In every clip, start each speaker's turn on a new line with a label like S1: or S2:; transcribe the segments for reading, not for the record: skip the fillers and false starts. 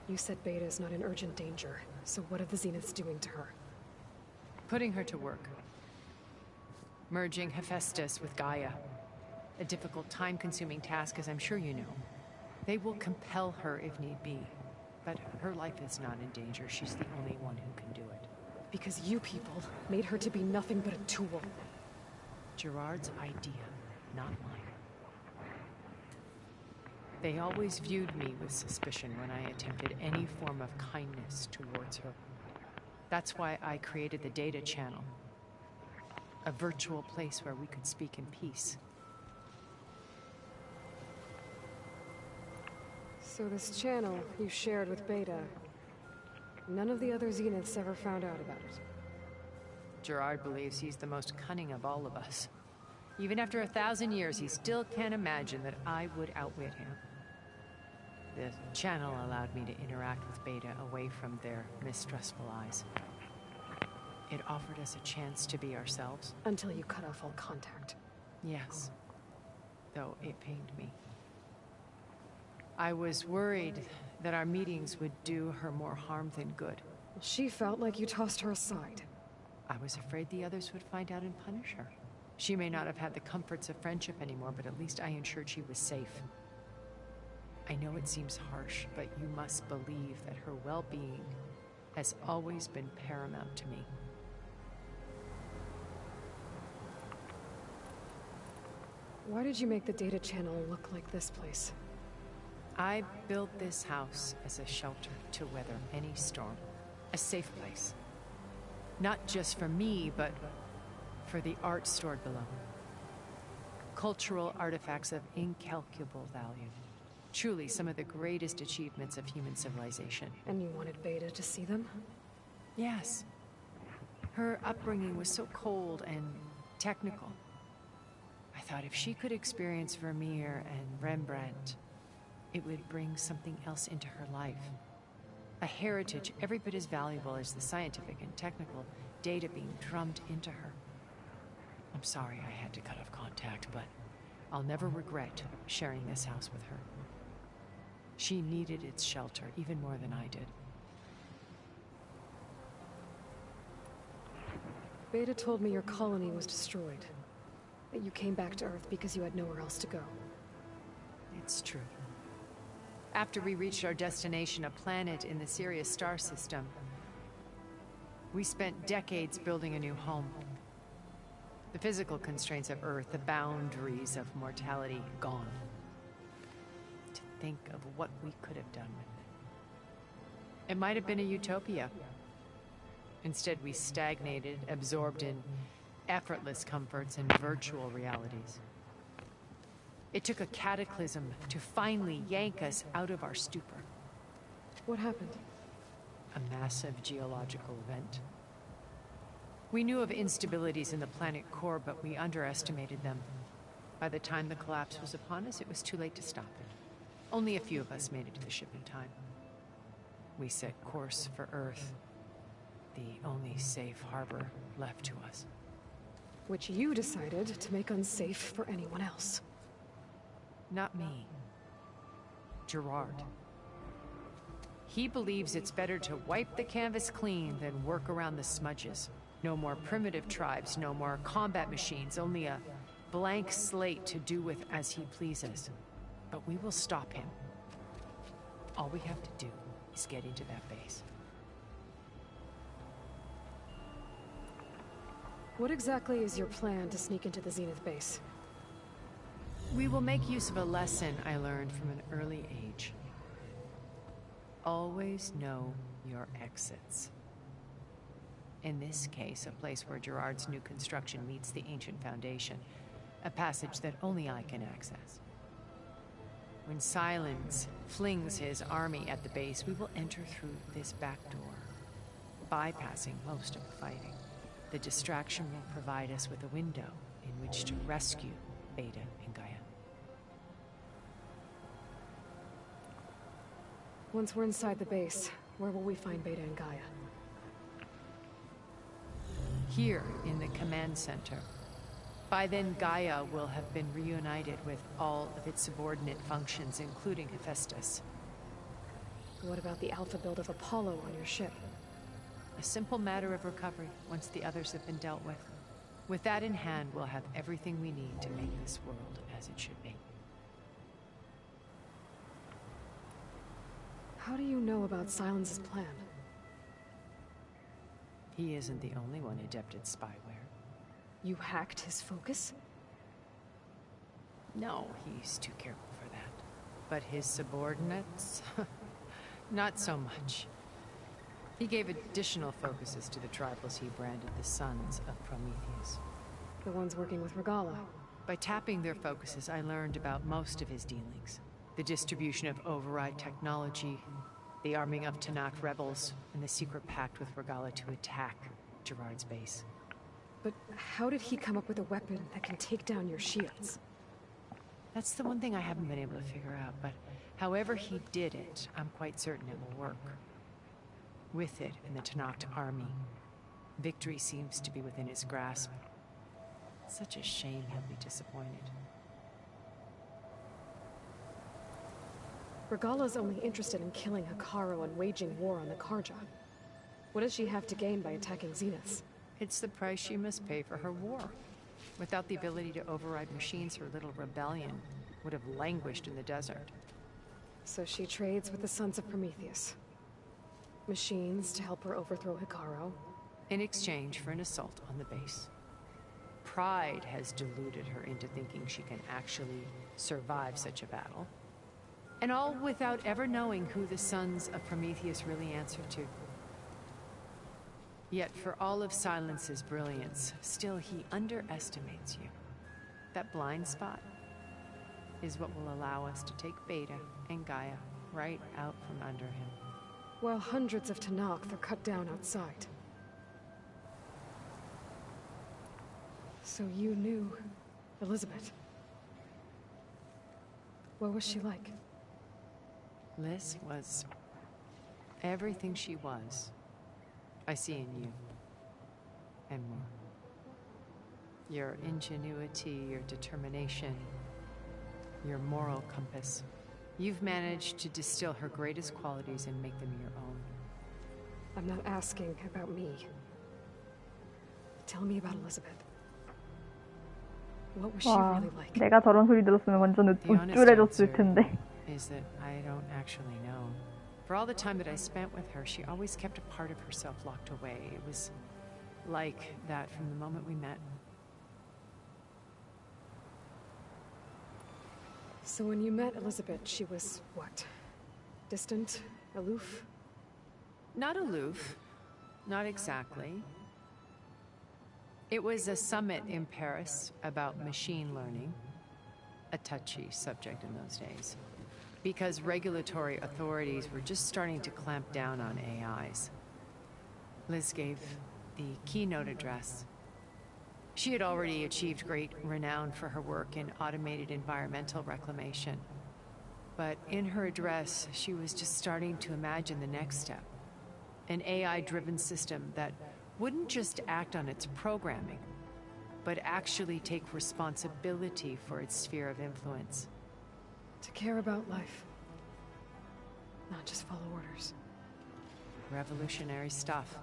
S1: You said Beta is not in urgent danger, so what are the Zeniths doing to her?
S2: Putting her to work. Merging Hephaestus with Gaia. A difficult, time-consuming task, as I'm sure you know. They will compel her if need be. But her life is not in danger. She's the only one who can do it.
S1: Because you people made her to be nothing but a tool.
S2: Gerard's idea, not mine. They always viewed me with suspicion when I attempted any form of kindness towards her. That's why I created the data channel. A virtual place where we could speak in peace.
S1: So this channel you shared with Beta, none of the other Zeniths ever found out about it?
S2: Gerard believes he's the most cunning of all of us. Even after 1,000 years, he still can't imagine that I would outwit him. The channel allowed me to interact with Beta away from their mistrustful eyes. It offered us a chance to be ourselves.
S1: Until you cut off all contact.
S2: Yes. Though it pained me. I was worried that our meetings would do her more harm than good.
S1: She felt like you tossed her aside.
S2: I was afraid the others would find out and punish her. She may not have had the comforts of friendship anymore, but at least I ensured she was safe. I know it seems harsh, but you must believe that her well-being has always been paramount to me.
S1: Why did you make the data channel look like this place?
S2: I built this house as a shelter to weather any storm. A safe place. Not just for me, but for the art stored below. Cultural artifacts of incalculable value. Truly some of the greatest achievements of human civilization.
S1: And you wanted Beta to see them?
S2: Yes. Her upbringing was so cold and technical. I thought if she could experience Vermeer and Rembrandt, it would bring something else into her life. A heritage every bit as valuable as the scientific and technical data being drummed into her. I'm sorry I had to cut off contact, but I'll never regret sharing this house with her. She needed its shelter even more than I did.
S1: Beta told me your colony was destroyed. That you came back to Earth because you had nowhere else to go.
S2: It's true. After we reached our destination, a planet in the Sirius star system, we spent decades building a new home. The physical constraints of Earth, the boundaries of mortality, gone. To think of what we could have done with it. It might have been a utopia. Instead, we stagnated, absorbed in effortless comforts and virtual realities. It took a cataclysm to finally yank us out of our stupor.
S1: What happened?
S2: A massive geological event. We knew of instabilities in the planet core, but we underestimated them. By the time the collapse was upon us, it was too late to stop it. Only a few of us made it to the ship in time. We set course for Earth, the only safe harbor left to us.
S1: Which you decided to make unsafe for anyone else.
S2: Not me. Gerard. He believes it's better to wipe the canvas clean than work around the smudges. No more primitive tribes, no more combat machines, only a blank slate to do with as he pleases. But we will stop him. All we have to do is get into that base.
S1: What exactly is your plan to sneak into the Zenith base?
S2: We will make use of a lesson I learned from an early age. Always know your exits. In this case, a place where Gerard's new construction meets the ancient foundation, a passage that only I can access. When Silence flings his army at the base, we will enter through this back door, bypassing most of the fighting. The distraction will provide us with a window in which to rescue Beta and Gaia.
S1: Once we're inside the base, where will we find Beta and Gaia?
S2: Here in the command center. By then, Gaia will have been reunited with all of its subordinate functions, including Hephaestus.
S1: What about the alpha build of Apollo on your ship?
S2: A simple matter of recovery once the others have been dealt with. With that in hand, we'll have everything we need to make this world as it should be.
S1: How do you know about Silence's plan?
S2: He isn't the only one adept at spyware.
S1: You hacked his focus?
S2: No, he's too careful for that. But his subordinates? Not so much. He gave additional focuses to the tribals he branded the Sons of Prometheus.
S1: The ones working with Regala.
S2: By tapping their focuses, I learned about most of his dealings. The distribution of override technology, the arming of Tanakh rebels, and the secret pact with Regala to attack Gerard's base.
S1: But how did he come up with a weapon that can take down your shields?
S2: That's the one thing I haven't been able to figure out, but however he did it, I'm quite certain it will work. With it and the Tanakh army, victory seems to be within his grasp. Such a shame he'll be disappointed.
S1: Regala's only interested in killing Hekarro and waging war on the Karja. What does she have to gain by attacking Zeniths?
S2: It's the price she must pay for her war. Without the ability to override machines, her little rebellion would have languished in the desert.
S1: So she trades with the Sons of Prometheus. Machines to help her overthrow Hekarro.
S2: In exchange for an assault on the base. Pride has deluded her into thinking she can actually survive such a battle. And all without ever knowing who the Sons of Prometheus really answer to. Yet for all of Silence's brilliance, still he underestimates you. That blind spot is what will allow us to take Beta and Gaia right out from under him.
S1: While hundreds of Tanakh are cut down outside. So you knew Elizabeth. What was she like?
S2: Liz was everything she was. I see in you. And more. Your ingenuity, your determination, your moral compass. You've managed to distill her greatest qualities and make them your own.
S1: I'm not asking about me. Tell me about Elizabeth. What was she
S3: 와,
S1: really like?
S3: 내가 저런 소리 들었으면 완전 우쭐해졌을 텐데.
S2: Is that I don't actually know. For all the time that I spent with her, she always kept a part of herself locked away. It was like that from the moment we met.
S1: So when you met Elizabeth, she was what? Distant? Aloof?
S2: Not aloof. Not exactly. It was a summit in Paris about machine learning. A touchy subject in those days. Because regulatory authorities were just starting to clamp down on AIs. Liz gave the keynote address. She had already achieved great renown for her work in automated environmental reclamation. But in her address, she was just starting to imagine the next step. An AI-driven system that wouldn't just act on its programming, but actually take responsibility for its sphere of influence.
S1: To care about life. Not just follow orders.
S2: Revolutionary stuff.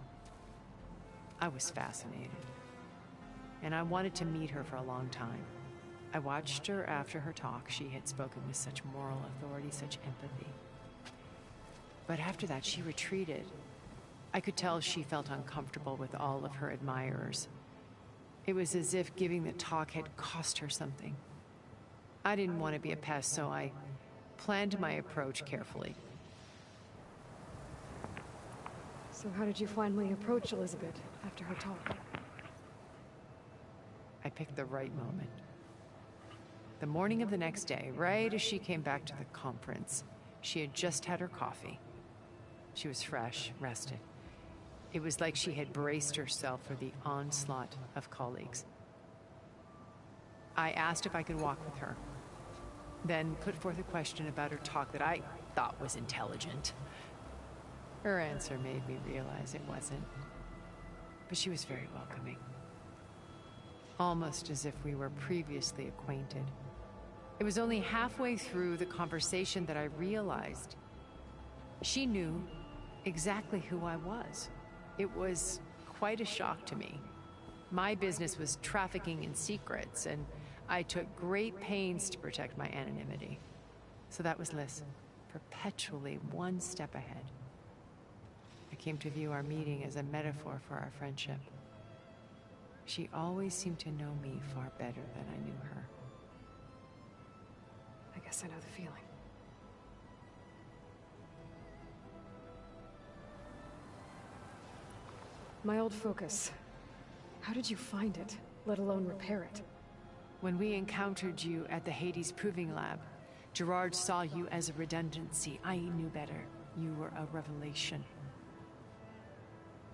S2: I was fascinated. And I wanted to meet her for a long time. I watched her after her talk. She had spoken with such moral authority, such empathy. But after that, she retreated. I could tell she felt uncomfortable with all of her admirers. It was as if giving the talk had cost her something. I didn't want to be a pest, so I planned my approach carefully.
S1: So how did you finally approach Elizabeth after her talk?
S2: I picked the right moment. The morning of the next day, right as she came back to the conference, she had just had her coffee. She was fresh, rested. It was like she had braced herself for the onslaught of colleagues. I asked if I could walk with her, then put forth a question about her talk that I thought was intelligent. Her answer made me realize it wasn't, but she was very welcoming. Almost as if we were previously acquainted. It was only halfway through the conversation that I realized She knew exactly who I was. It was quite a shock to me. My business was trafficking in secrets, and I took great pains to protect my anonymity. So that was Liz, perpetually one step ahead. I came to view our meeting as a metaphor for our friendship. She always seemed to know me far better than I knew her.
S1: I guess I know the feeling. My old focus. How did you find it, let alone repair it?
S2: When we encountered you at the Hades Proving Lab, Gerard saw you as a redundancy. I knew better. You were a revelation.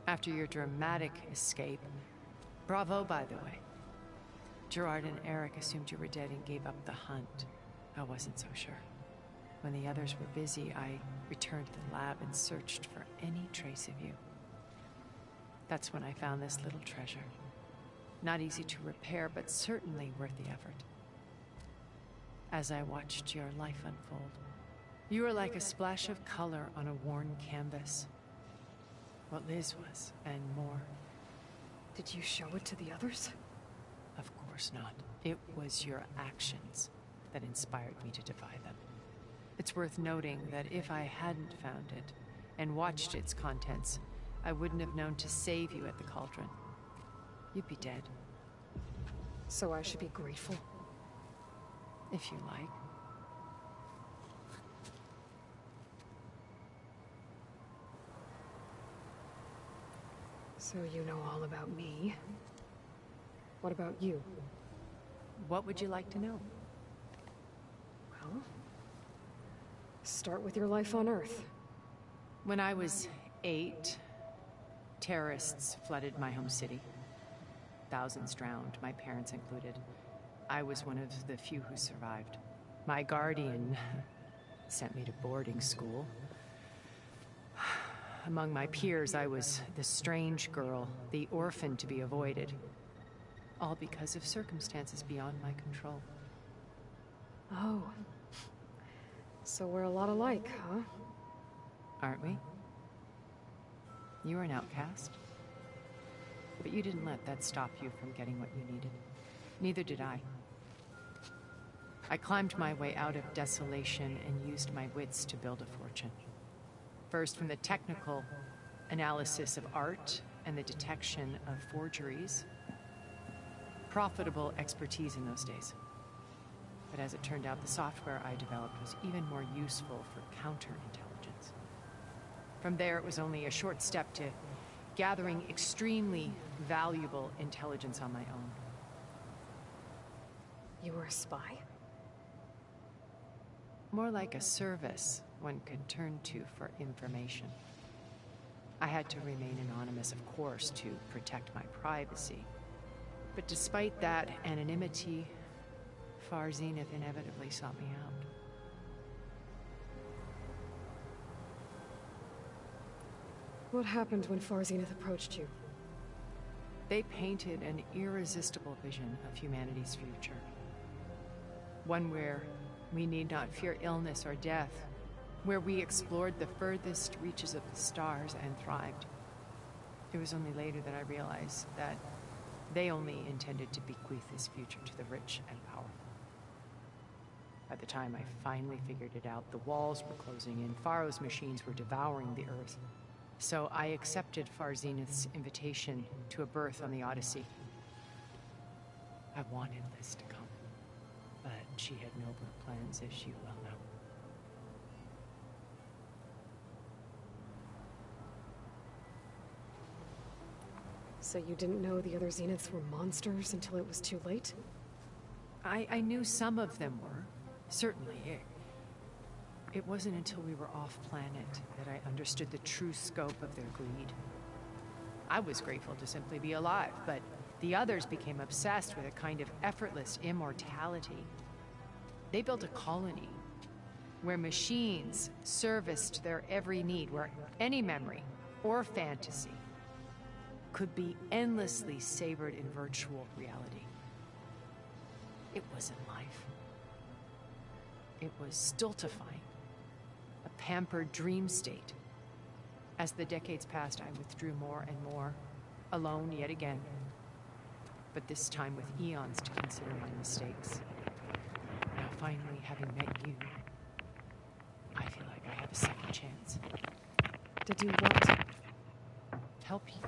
S2: After your dramatic escape, bravo, by the way. Gerard and Eric assumed you were dead and gave up the hunt. I wasn't so sure. When the others were busy, I returned to the lab and searched for any trace of you. That's when I found this little treasure. Not easy to repair, but certainly worth the effort. As I watched your life unfold, you were like a splash of color on a worn canvas. What Liz was, and more.
S1: Did you show it to the others?
S2: Of course not. It was your actions that inspired me to defy them. It's worth noting that if I hadn't found it and watched its contents, I wouldn't have known to save you at the cauldron. You'd be dead.
S1: So I should be grateful?
S2: If you like.
S1: So you know all about me. What about you?
S2: What would you like to know?
S1: Well, start with your life on Earth.
S2: When I was 8, terrorists flooded my home city. Thousands drowned, my parents included. I was one of the few who survived. My guardian sent me to boarding school. Among my peers, I was the strange girl, the orphan to be avoided. All because of circumstances beyond my control.
S1: Oh. So we're a lot alike, huh?
S2: Aren't we? You were an outcast. But you didn't let that stop you from getting what you needed. Neither did I. I climbed my way out of desolation and used my wits to build a fortune. First, from the technical analysis of art and the detection of forgeries. Profitable expertise in those days. But as it turned out, the software I developed was even more useful for counterintelligence. From there, it was only a short step to gathering extremely valuable intelligence on my own.
S1: You were a spy?
S2: More like a service one could turn to for information. I had to remain anonymous, of course, to protect my privacy. But despite that anonymity, Far Zenith inevitably sought me out.
S1: What happened when Far Zenith approached you?
S2: They painted an irresistible vision of humanity's future. One where we need not fear illness or death, where we explored the furthest reaches of the stars and thrived. It was only later that I realized that they only intended to bequeath this future to the rich and powerful. By the time I finally figured it out, the walls were closing in, Pharaoh's machines were devouring the earth. So I accepted Far Zenith's invitation to a berth on the Odyssey. I wanted Liz to come, but she had nobler plans, as you well know.
S1: So you didn't know the other Zeniths were monsters until it was too late?
S2: I knew some of them were, certainly. It wasn't until we were off-planet that I understood the true scope of their greed. I was grateful to simply be alive, but the others became obsessed with a kind of effortless immortality. They built a colony where machines serviced their every need, where any memory or fantasy could be endlessly savored in virtual reality. It wasn't life. It was stultifying. A pampered dream state. As the decades passed, I withdrew more and more, alone yet again. But this time with eons to consider my mistakes. Now finally, having met you, I feel like I have a second chance.
S1: To do what?
S2: Help you,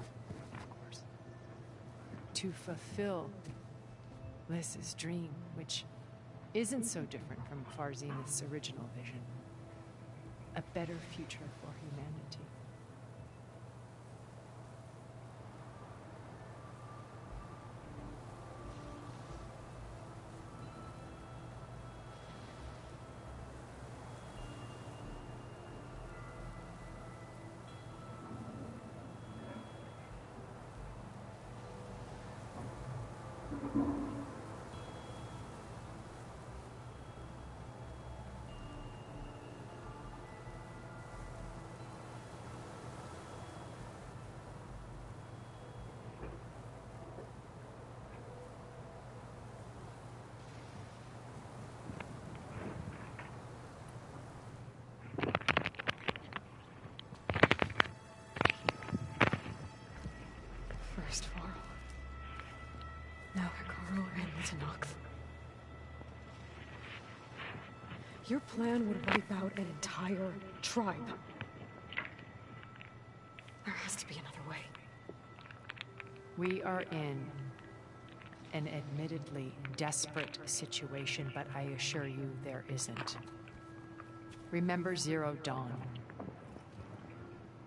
S2: of course. To fulfill Liz's dream, which isn't so different from Farzenith's original vision. A better future for humanity.
S1: First Varl. Now Hikaru and Tanox. Your plan would wipe out an entire tribe. There has to be another way.
S2: We are in an admittedly desperate situation, but I assure you there isn't. Remember Zero Dawn.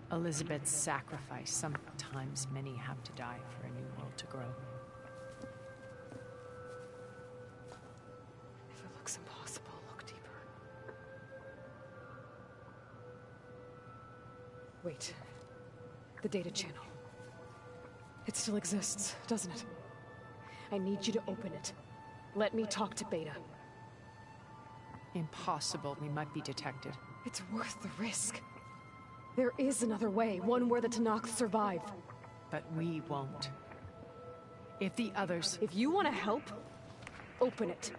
S2: Elizabeth's sacrifice. Sometimes many have to die for a new world to grow.
S1: If it looks impossible, look deeper. Wait. The data channel. It still exists, doesn't it? I need you to open it. Let me talk to Beta.
S2: Impossible. We might be detected.
S1: It's worth the risk. There is another way, one where the Tanakh survive.
S2: But we won't. If the others...
S1: If you want to help, open it.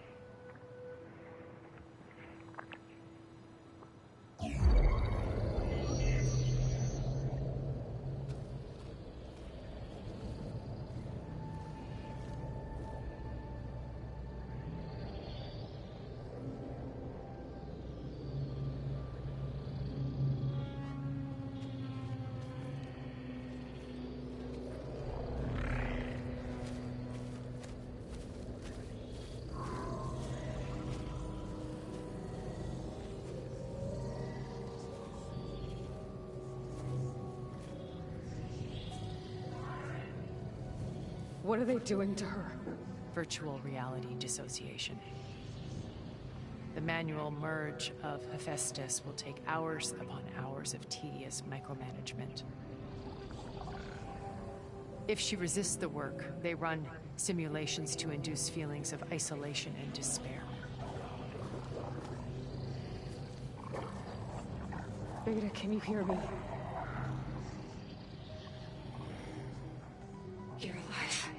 S1: What are they doing to her?
S2: Virtual reality dissociation. The manual merge of Hephaestus will take hours upon hours of tedious micromanagement. If she resists the work, they run simulations to induce feelings of isolation and despair.
S1: Beta, can you hear me?
S4: You're alive.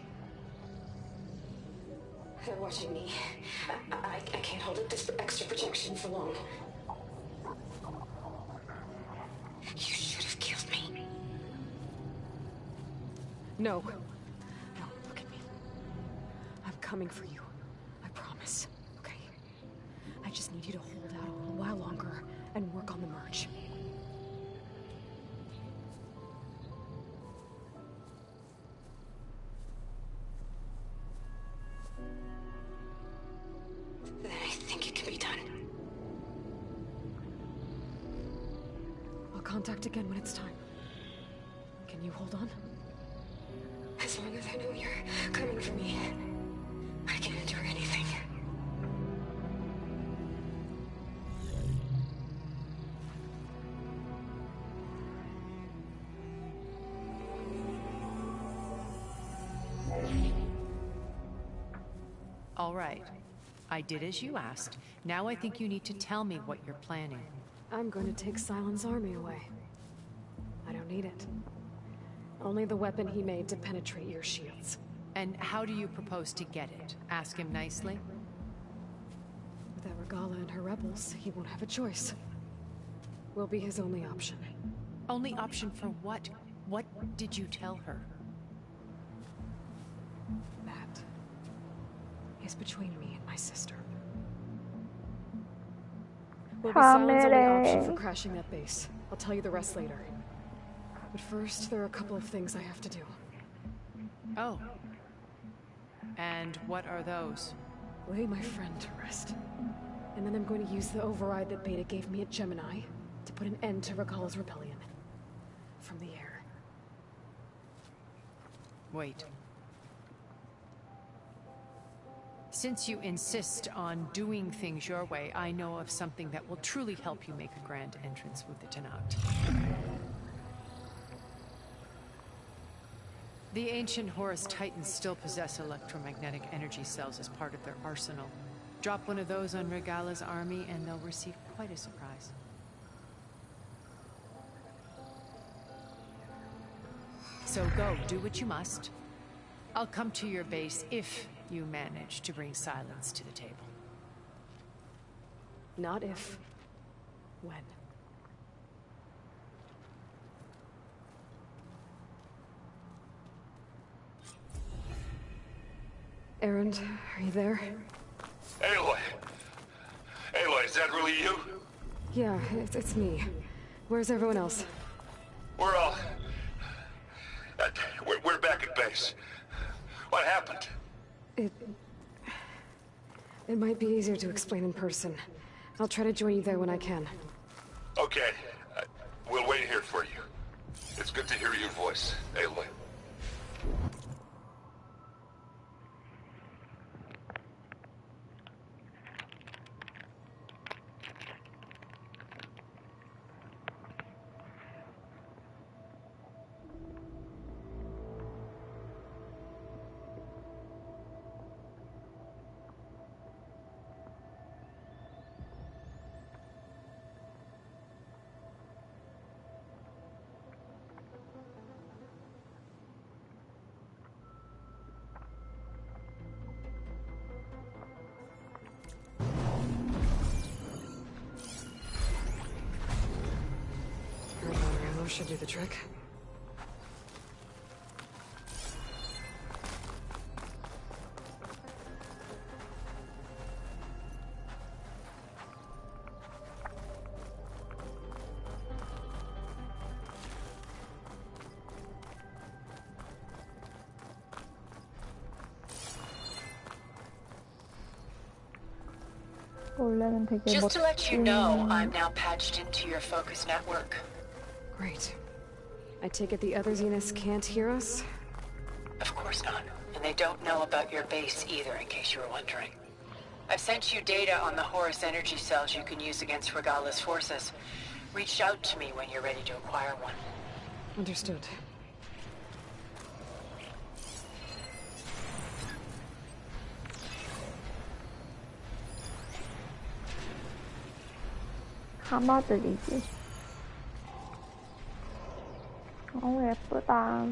S4: They're watching me. I can't hold up this extra protection for long. You should have killed me.
S1: No. No, look at me. I'm coming for you. I promise. Okay? I just need you to hold out a little while longer and work on the merge.
S4: Then I think it can be done.
S1: I'll contact again when it's time. Can you hold on?
S4: As long as I know you're coming for me, I can endure anything.
S2: All right. I did as you asked. Now I think you need to tell me what you're planning.
S1: I'm going to take Silent's army away. I don't need it. Only the weapon he made to penetrate your shields.
S2: And how do you propose to get it? Ask him nicely?
S1: Without Regala and her rebels, he won't have a choice. Will be his only option.
S2: Only option for what? What did you tell her?
S1: That is between me and my sister. Will be Silent's only option for crashing that base. I'll tell you the rest later. But first, there are a couple of things I have to do.
S2: Oh. And what are those?
S1: Lay my friend to rest. And then I'm going to use the override that Beta gave me at Gemini to put an end to Regala's rebellion. From the air.
S2: Wait. Since you insist on doing things your way, I know of something that will truly help you make a grand entrance with the Tenat. The ancient Horus Titans still possess electromagnetic energy cells as part of their arsenal. Drop one of those on Regala's army and they'll receive quite a surprise. So go, do what you must. I'll come to your base if you manage to bring silence to the table.
S1: Not if. When. Erend, are you there?
S5: Aloy! Aloy, is that really you?
S1: Yeah, it's me. Where's everyone else?
S5: We're all... We're back at base. What happened?
S1: It might be easier to explain in person. I'll try to join you there when I can.
S5: Okay. We'll wait here for you. It's good to hear your voice, Aloy.
S1: Should do the trick.
S3: 원래는 되게
S6: Just to let you know,
S3: 멋진
S6: I'm now patched into your focus network.
S1: Great. I take it the other Zeniths can't hear us?
S6: Of course not. And they don't know about your base either, in case you were wondering. I've sent you data on the Horus energy cells you can use against Regala's forces. Reach out to me when you're ready to acquire one.
S1: Understood.
S3: 하마들이지. 어우 예쁘다.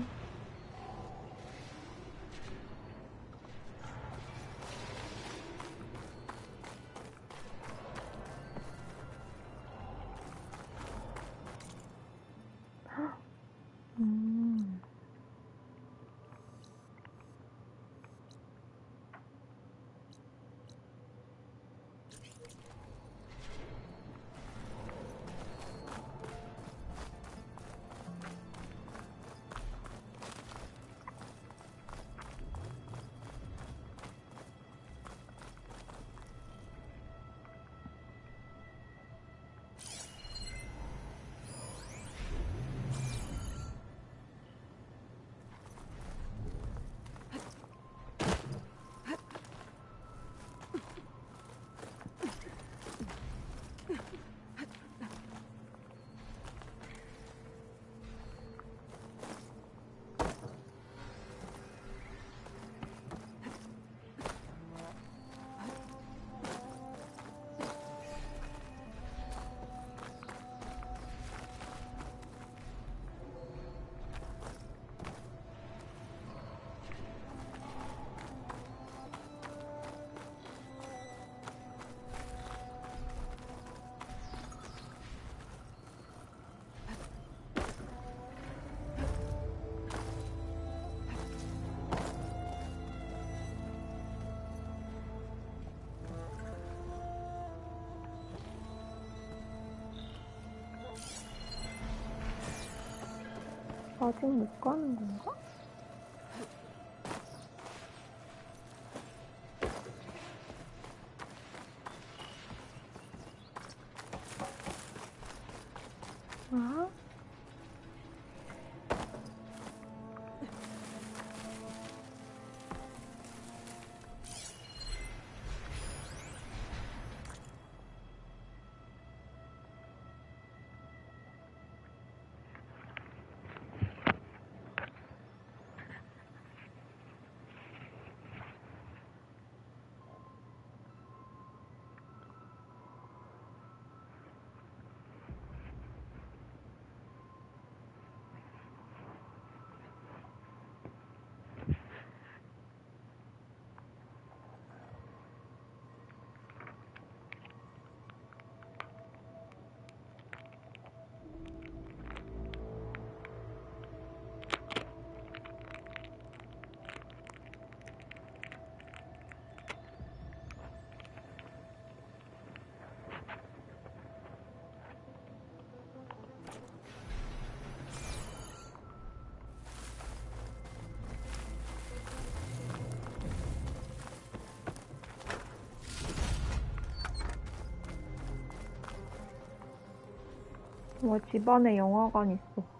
S3: 아직 못 가는 건가? 아? 뭐 집안에 영화관 있어.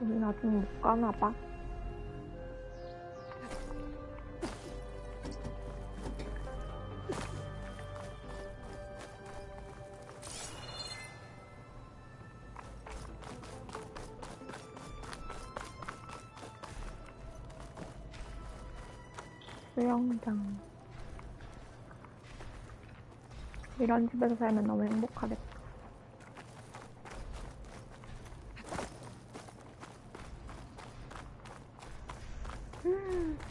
S3: 우린 아직 못 가나 봐. 수영장. 이런 집에서 살면 너무 행복하겠다.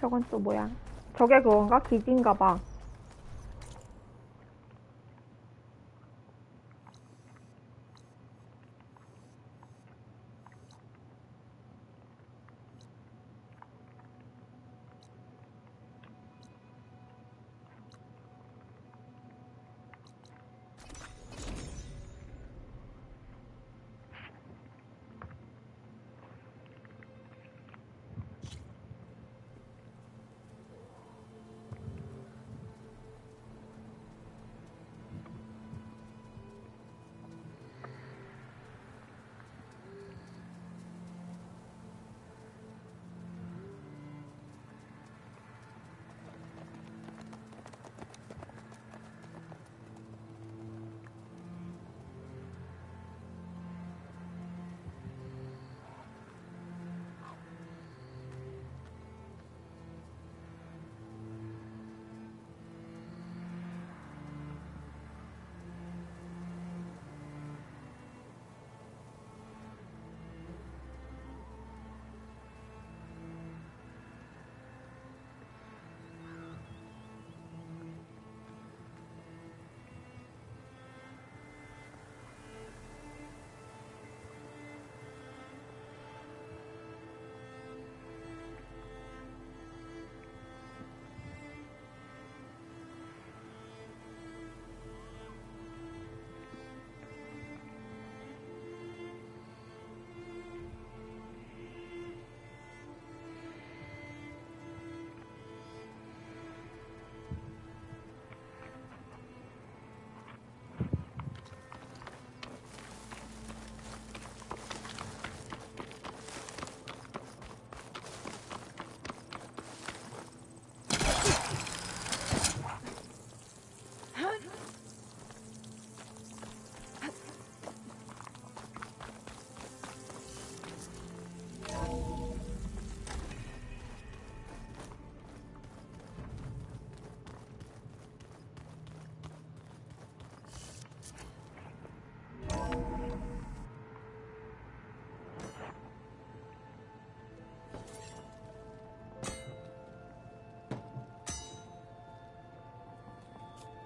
S3: 저건 또 뭐야? 저게 그건가? 기지인가 봐.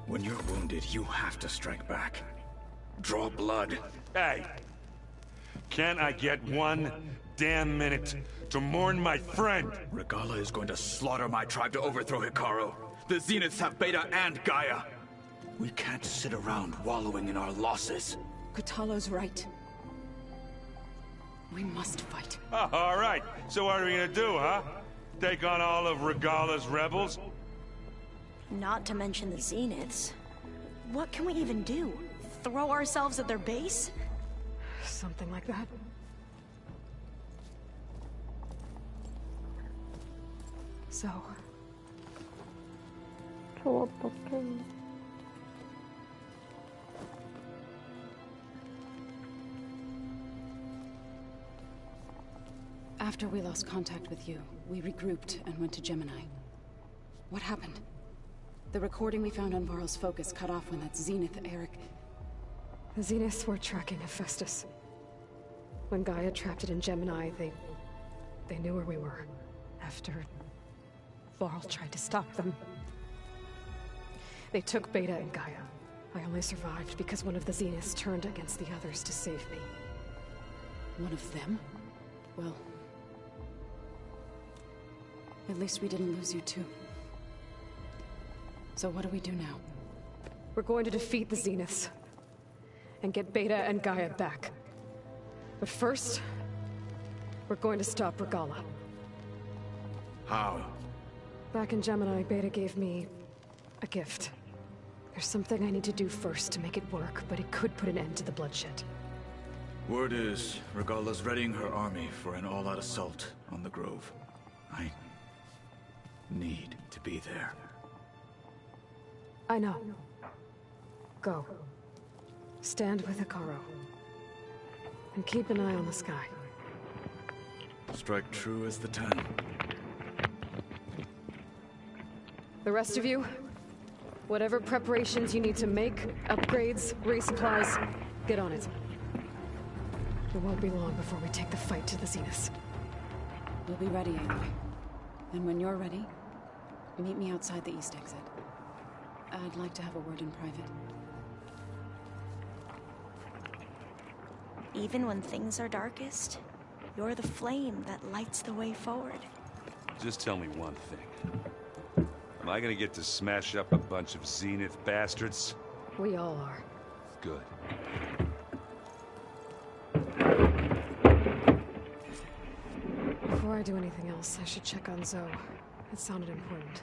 S7: When you're wounded, you have to strike back. Draw blood.
S5: Hey! Can't I get one damn minute to mourn my friend?
S7: Regala is going to slaughter my tribe to overthrow Hikaru. The Zeniths have Beta and Gaia. We can't sit around wallowing in our losses.
S1: Kotallo's right. We must fight.
S5: Oh, all right. So what are we gonna do, huh? Take on all of Regala's rebels?
S8: Not to mention the Zeniths. What can we even do? Throw ourselves at their base?
S1: Something like that. So,
S3: 저 어떡해.
S9: After we lost contact with you, we regrouped and went to Gemini. What happened? The recording we found on Varl's focus cut off when that Zenith, Eric...
S1: the Zeniths were tracking Hephaestus. When Gaia trapped it in Gemini, they knew where we were. After Varl tried to stop them. They took Beta and Gaia. I only survived because one of the Zeniths turned against the others to save me.
S9: One of them? Well... at least we didn't lose you too. So what do we do now?
S1: We're going to defeat the Zeniths. And get Beta and Gaia back. But first... we're going to stop Regala.
S7: How?
S1: Back in Gemini, Beta gave me... a gift. There's something I need to do first to make it work, but it could put an end to the bloodshed.
S7: Word is, Regala's readying her army for an all-out assault on the Grove. I need to be there.
S1: I know. Go. Stand with Hikaru. And keep an eye on the sky.
S7: Strike true as the 10.
S1: The rest of you, whatever preparations you need to make, upgrades, resupplies, get on it. It won't be long before we take the fight to the Zeniths.
S9: We'll be ready, Aloy. And when you're ready, meet me outside the east exit. I'd like to have a word in private.
S8: Even when things are darkest, you're the flame that lights the way forward.
S5: Just tell me one thing. Am I gonna get to smash up a bunch of Zenith bastards?
S1: We all are.
S5: Good.
S1: Before I do anything else, I should check on Zoe. It sounded important.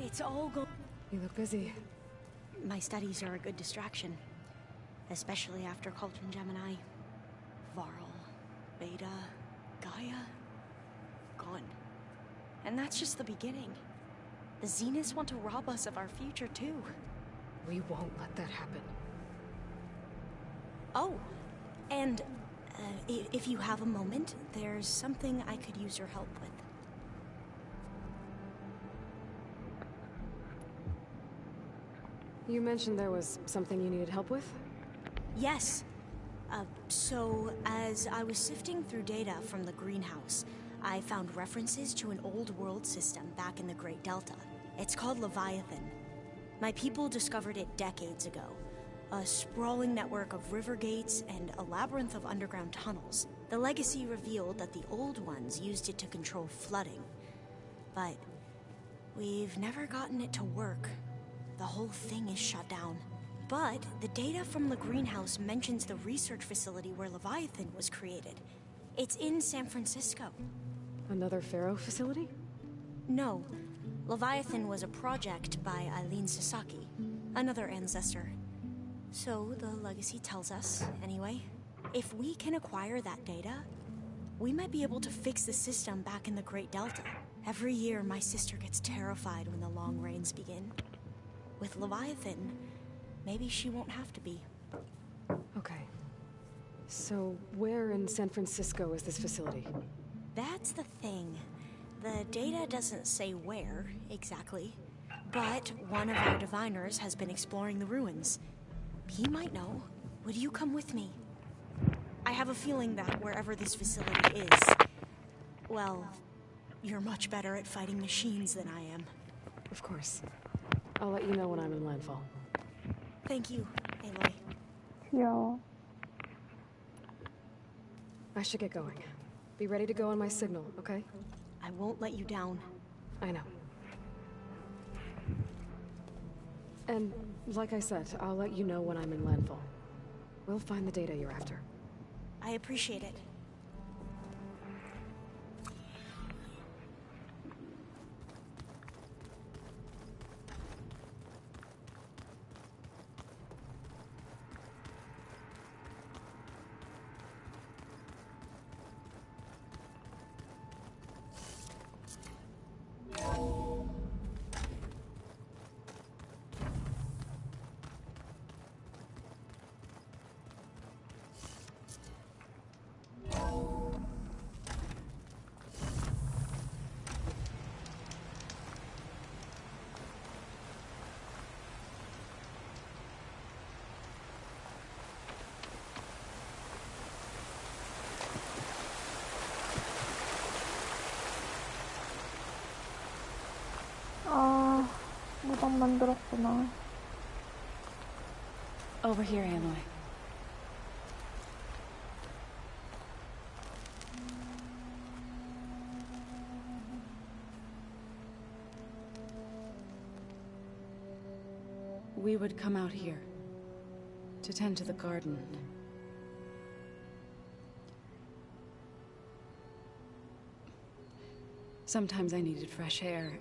S8: It's all go-
S1: You look busy.
S8: My studies are a good distraction. Especially after Cauldron Gemini. Varl, Beta, Gaia, gone. And that's just the beginning. The Zeniths want to rob us of our future too.
S1: We won't let that happen.
S8: Oh, and if you have a moment, there's something I could use your help with.
S1: You mentioned there was something you needed help with?
S8: Yes. So, as I was sifting through data from the greenhouse, I found references to an old world system back in the Great Delta. It's called Leviathan. My people discovered it decades ago. A sprawling network of river gates and a labyrinth of underground tunnels. The legacy revealed that the old ones used it to control flooding. But we've never gotten it to work. The whole thing is shut down. But the data from the greenhouse mentions the research facility where Leviathan was created. It's in San Francisco.
S1: Another Pharaoh facility?
S8: No. Leviathan was a project by Eileen Sasaki, another ancestor. So the legacy tells us, anyway. If we can acquire that data, we might be able to fix the system back in the Great Delta. Every year, my sister gets terrified when the long rains begin. With Leviathan, maybe she won't have to be.
S1: Okay. So, where in San Francisco is this facility?
S8: That's the thing. The data doesn't say where, exactly. But one of our diviners has been exploring the ruins. He might know. Would you come with me? I have a feeling that wherever this facility is... well, you're much better at fighting machines than I am.
S1: Of course. I'll let you know when I'm in landfall.
S8: Thank you, Aloy.
S3: 귀여워.
S1: I should get going. Be ready to go on my signal, okay?
S8: I won't let you down.
S1: I know. And, like I said, I'll let you know when I'm in landfall. We'll find the data you're after.
S8: I appreciate it.
S3: 아, 무덤 만들었구나.
S9: Over here, Aloy. We would come out here to tend to the garden. Sometimes I needed fresh air.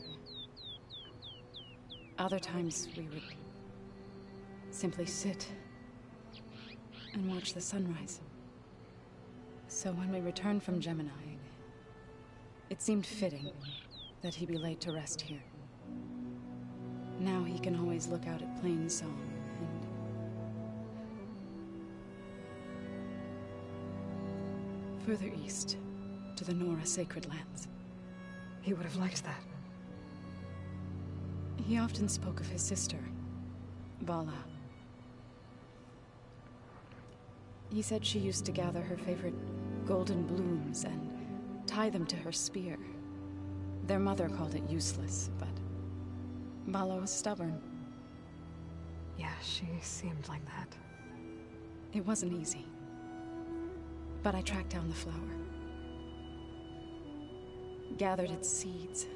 S9: Other times we would simply sit and watch the sunrise. So when we returned from Gemini, it seemed fitting that he be laid to rest here. Now he can always look out at Plainsong and... further east, to the Nora Sacred Lands.
S1: He would have liked that.
S9: He often spoke of his sister, Vala. He said she used to gather her favorite golden blooms and tie them to her spear. Their mother called it useless, but Vala was stubborn.
S1: Yeah, she seemed like that.
S9: It wasn't easy. But I tracked down the flower. Gathered its seeds.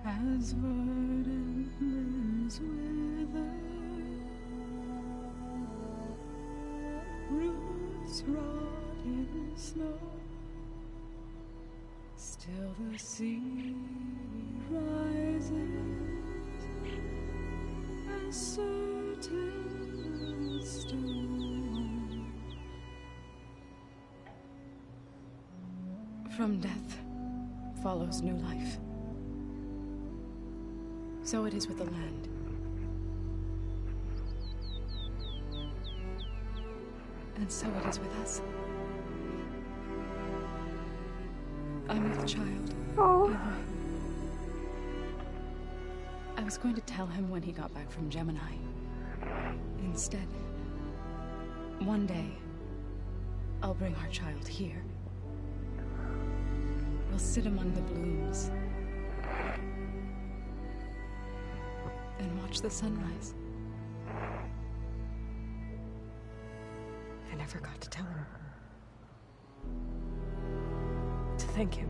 S9: As verdant limbs wither, roots rot in snow, still the sea rises, as certain as stone. From death follows new life. So it is with the land. And so it is with us. I'm with child.
S3: Oh.
S9: I was going to tell him when he got back from Gemini. Instead, one day, I'll bring our child here. We'll sit among the blooms and watch the sunrise.
S1: I never got to tell him. To thank him.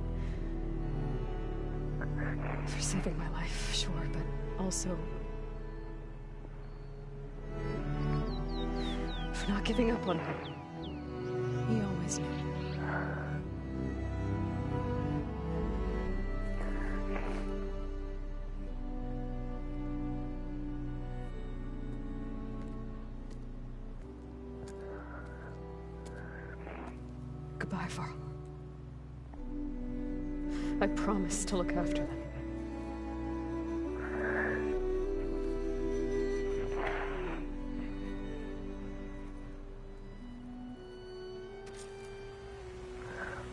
S1: For saving my life, sure, but also for not giving up on him.
S9: He always knew.
S1: Goodbye, Varl. I promise to look after them.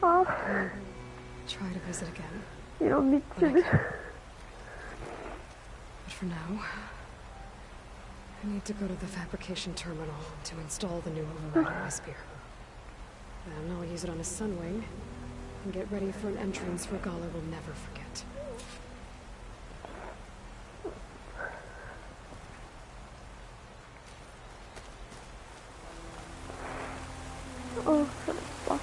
S3: 아,
S1: Try to visit again.
S3: 이런 미치들.
S1: But for now, I need to go to the fabrication terminal to install the new override on my spear. Then I'll use it on a sunwing and get ready for an entrance Regala will never forget.
S3: 그랬다.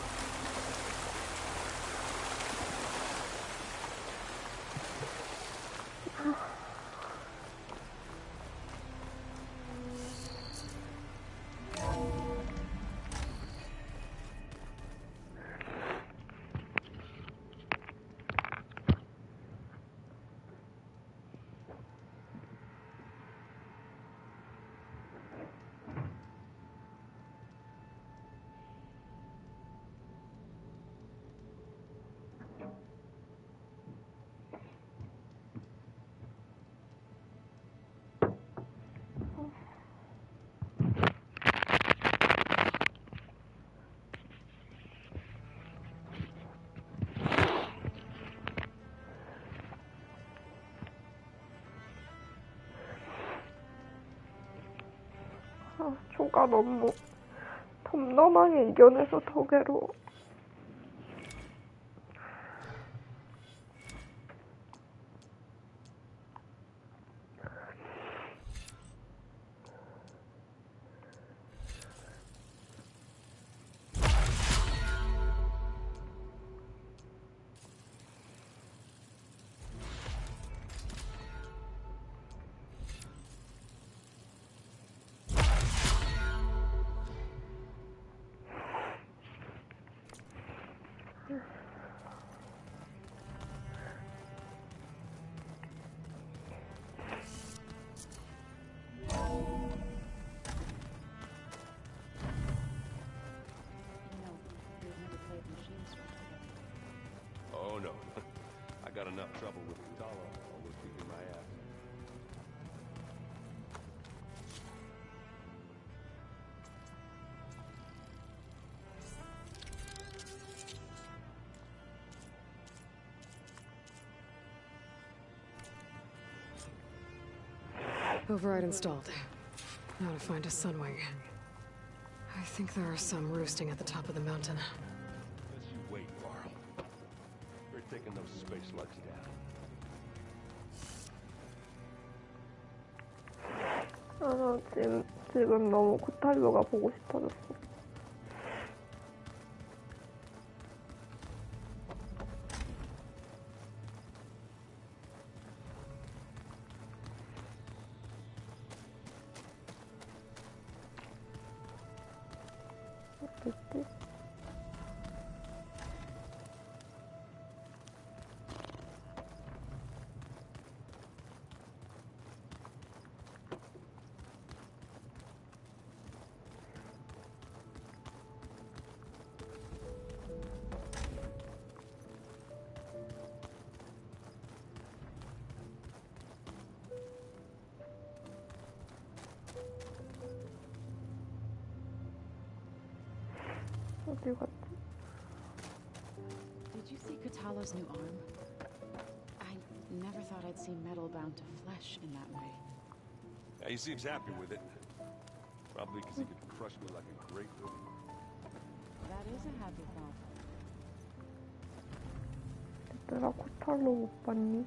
S3: 조가 너무 덤덤하게 이겨내서 더 괴로워.
S5: Oh no. I got enough trouble with the dollar always kicking my ass.
S1: Override installed. Now to find a sunwing. I think there are some roosting at the top of the mountain.
S5: Just you wait, Varl. We're taking those space slugs down.
S3: 아, 지금 너무 구탈로가 보고 싶어졌어. 어딨지? 어디 갔지?
S9: Did you see Katala's new arm? I never thought I'd see metal bound to flesh in that way.
S5: Yeah, he seems happy with it. Probably because he could crush me like a grapefruit.
S9: That is a happy thought.
S3: 얘들아, 코탈로 못 봤니?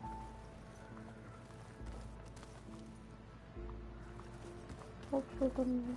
S3: 없어졌네.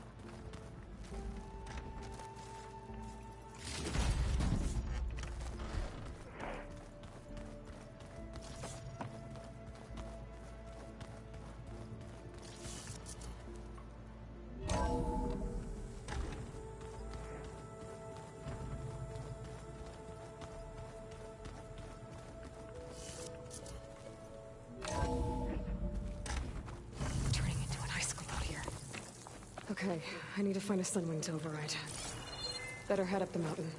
S1: Okay, I need to find a sunwing to override. Better head up the mountain.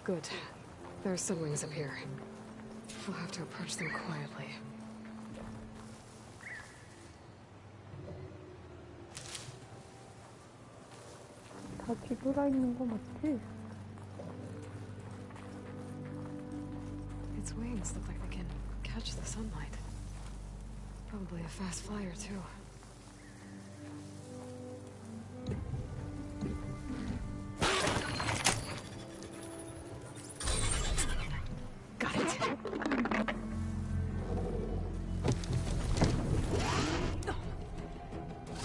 S1: Good. There are sunwings up here. We'll have to approach them quietly.
S3: 다 뒤돌아 있는 거 맞지?
S1: Its wings look like they can catch the sunlight. Probably a fast flyer, too. Got it.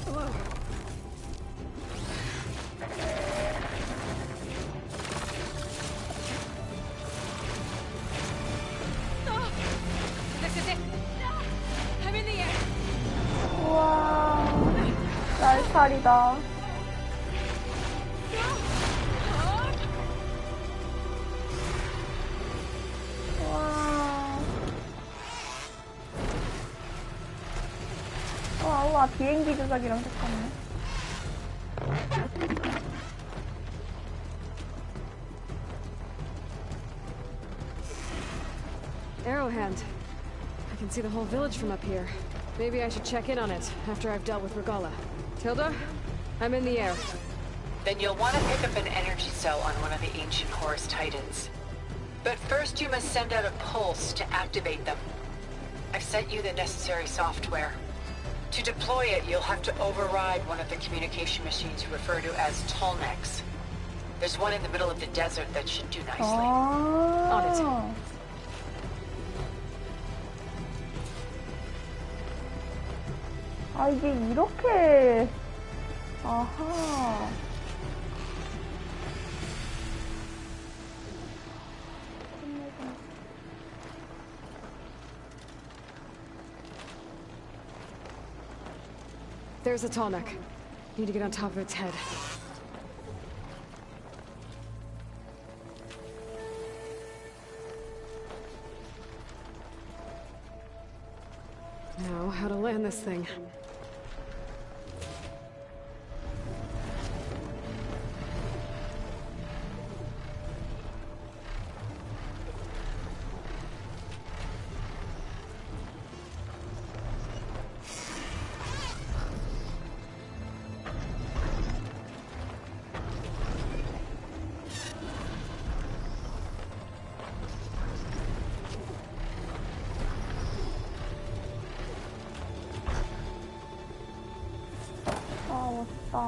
S1: Whoa. This is it. I'm in the air.
S3: 우와, 날파리다. 우와, 비행기 조작이랑 똑같네.
S1: Arrowhand. I can see the whole village from up here. Maybe I should check in on it after I've dealt with Regala. Tilda, I'm in the air.
S6: Then you'll want to pick up an energy cell on one of the ancient Horus Titans. But first you must send out a pulse to activate them. I've sent you the necessary software. To deploy it, you'll have to override one of the communication machines you refer to as Tolmecs. There's one in the middle of the desert that should do nicely.
S1: On it.
S3: 아, 이게 이렇게. 아하.
S1: There's a Tallneck. Need to get on top of its head. Now, how to land this thing.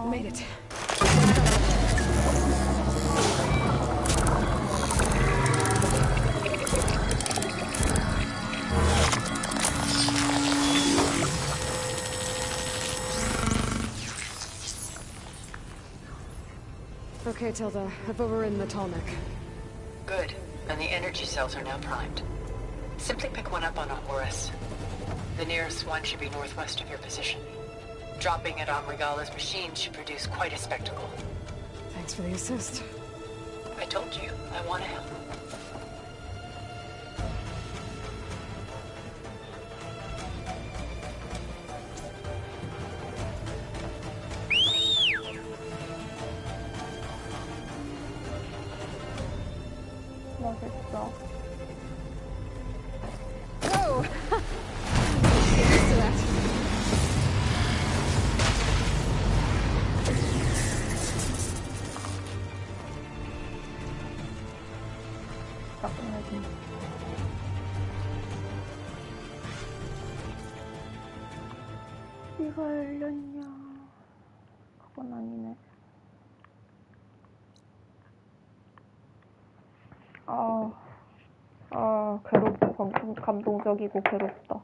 S1: Made it. Okay, Tilda. I've overridden the tall neck.
S6: Good. And the energy cells are now primed. Simply pick one up on a Horus. The nearest one should be northwest of your position. Dropping it on Regala's machine should produce quite a spectacle.
S1: Thanks for the assist.
S6: I told you, I want to help.
S3: 멋있어.
S1: Whoa! Get used to that.
S3: 짜증나지. 이거 열렸냐? 그건 아니네. 괴롭다. 감동적이고 괴롭다.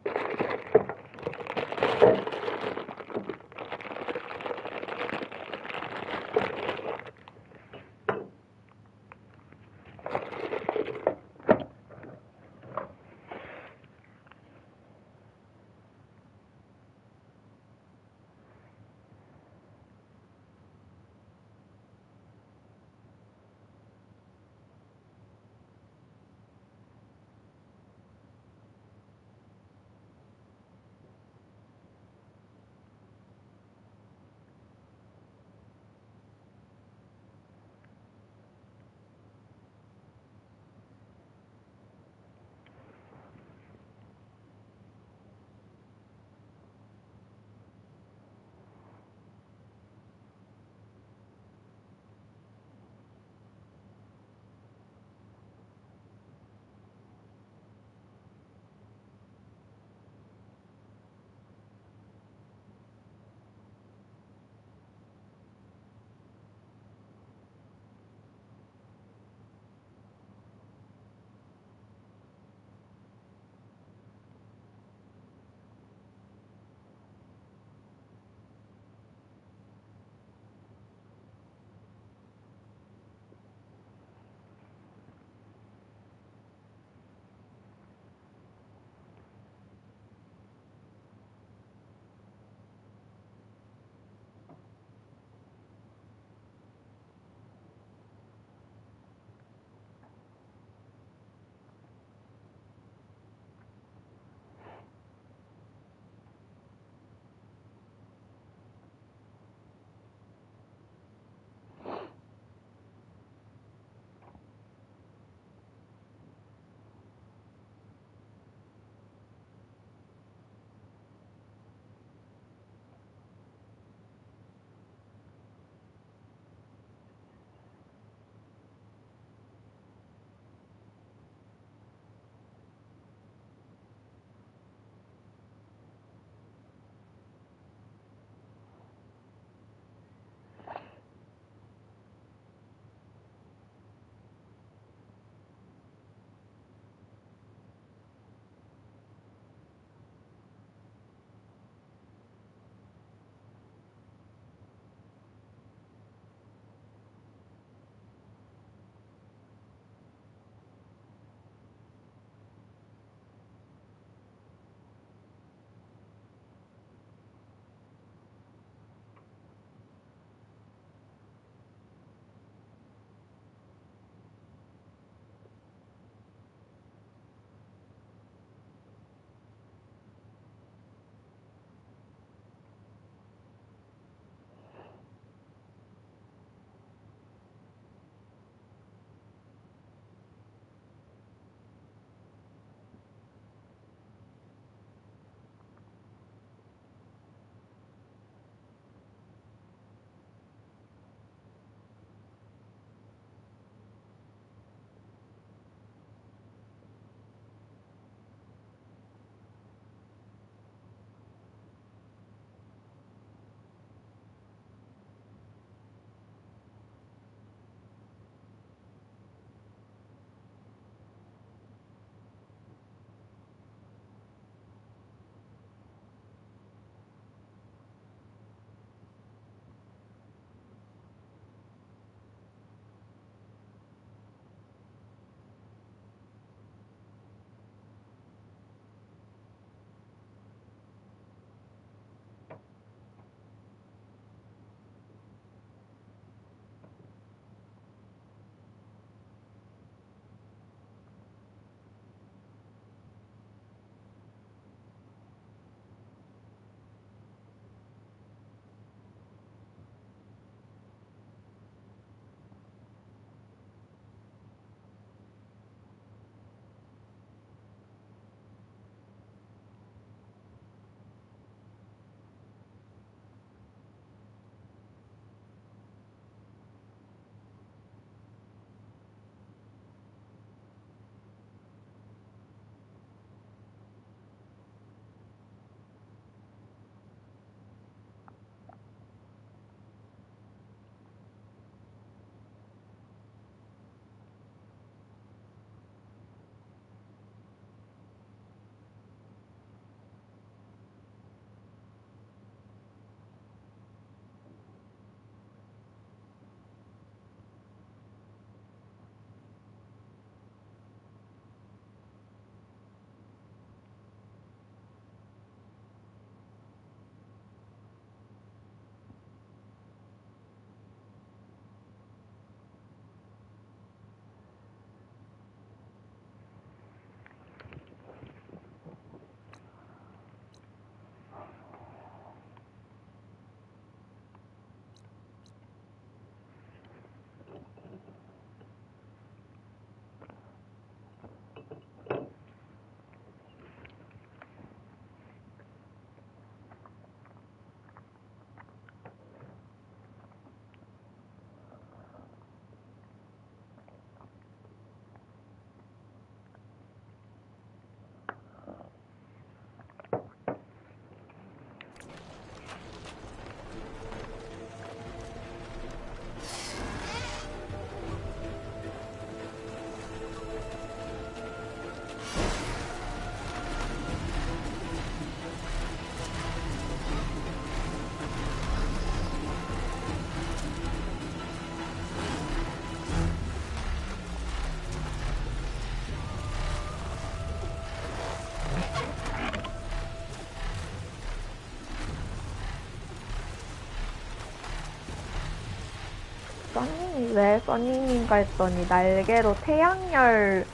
S3: 써닝이 왜 써닝인가 했더니 날개로 태양열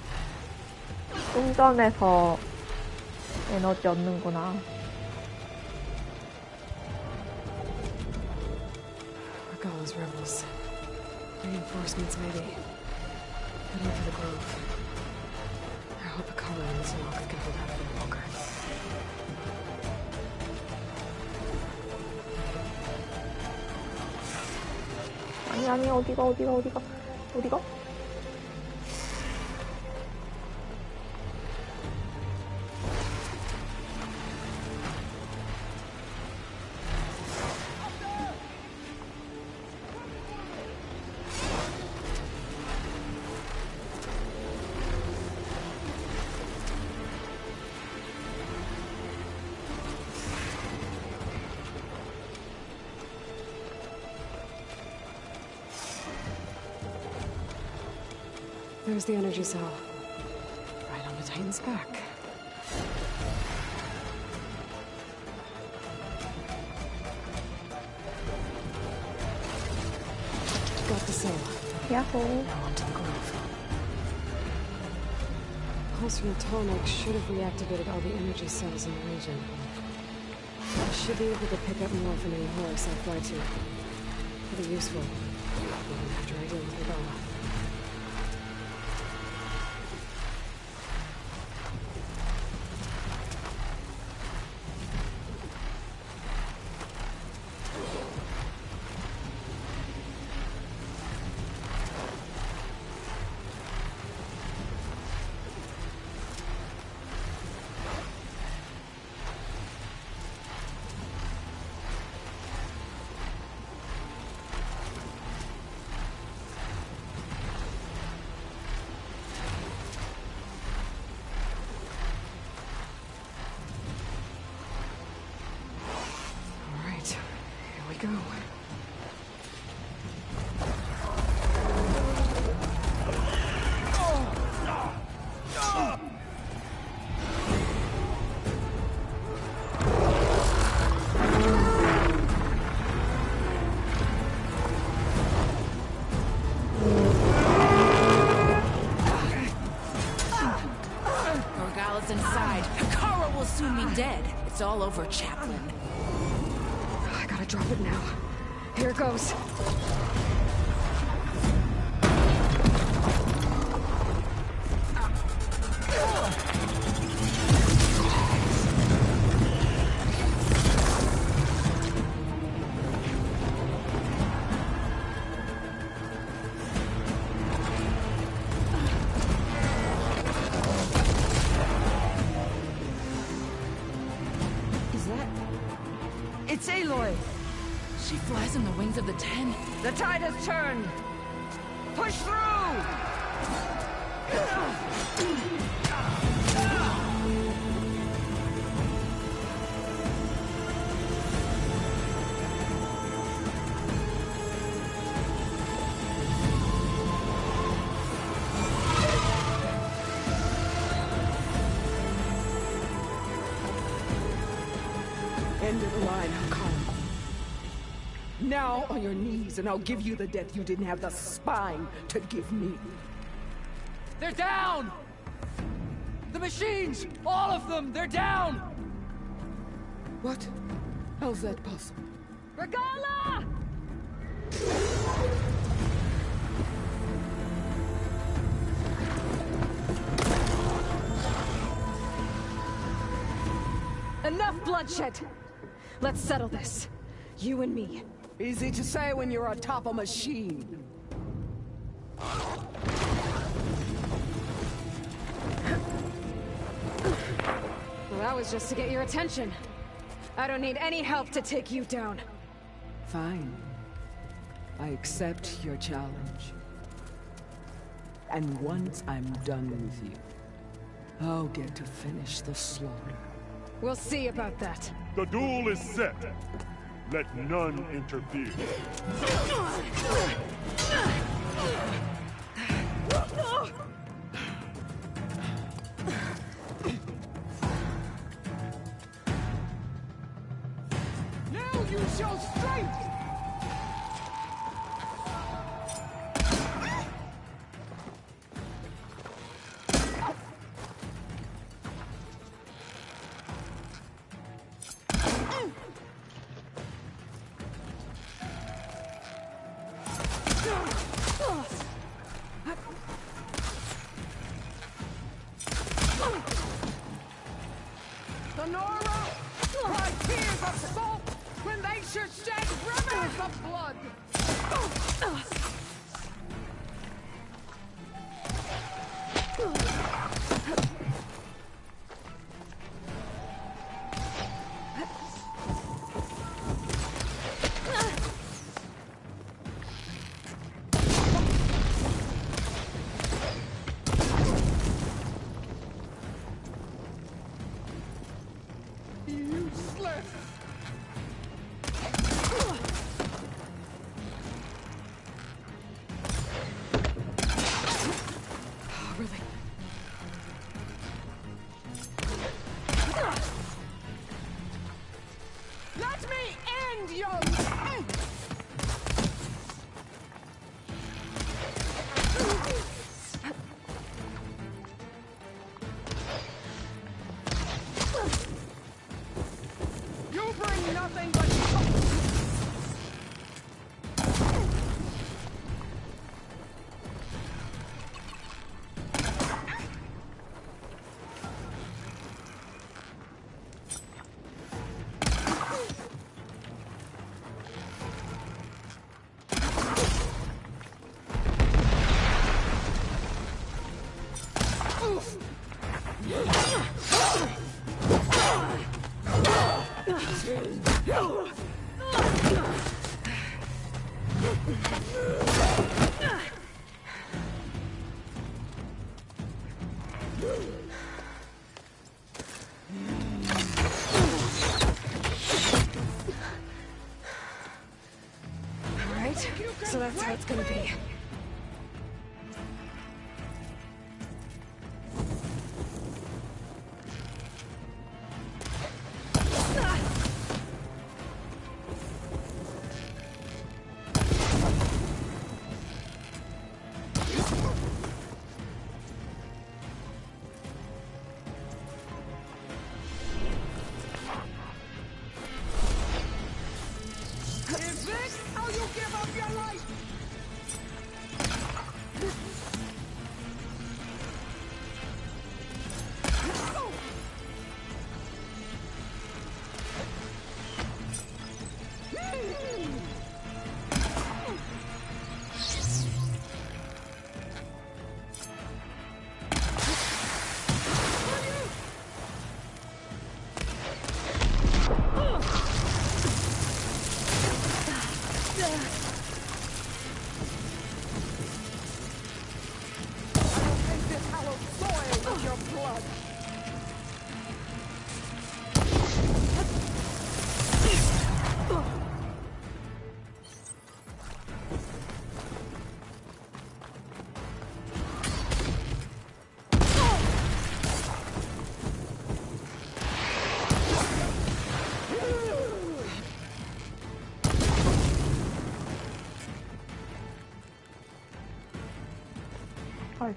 S3: 충전해서 에너지 얻는구나.
S1: Regalla's rebels. Reinforcements, maybe. Heading for the grove. I hope Akala and this lock can hold out a bit longer.
S3: 아니 어디가?
S1: There's the energy cell. Right on the Titan's back. Got the cell.
S3: Yahoo!
S1: Now onto the grove. Pulse from the tonic should have reactivated all the energy cells in the region. I should be able to pick up more from any horse I fly to. It'll be useful, even after I deal with Regalla. Go.
S10: Regalla's inside. Kara will soon be dead. It's all over, Chaplain.
S1: I gotta drop it now. Here it goes.
S10: Is that... It's Aloy! She flies on the wings of the Ten.
S6: The tide has turned! Push through!
S11: End of the line, Hakara. Now on your knees, and I'll give you the death you didn't have the spine to give me.
S12: They're down! The machines! All of them! They're down!
S11: What? How's that possible?
S12: Regalla!
S1: Enough bloodshed! Let's settle this. You and me.
S11: Easy to say when you're atop a machine.
S1: Well, that was just to get your attention. I don't need any help to take you down.
S11: Fine. I accept your challenge. And once I'm done with you, I'll get to finish the slaughter.
S1: We'll see about that.
S13: The duel is set. Let none interfere.
S11: Now you show strength!
S10: The Nora cry tears of salt when they should shed rivers of blood. Useless.
S1: Oh, really?
S10: Let me end your... You bring nothing but...
S1: All right, so that's how it's gonna be.
S10: Is this how you give up your life?
S3: 헐.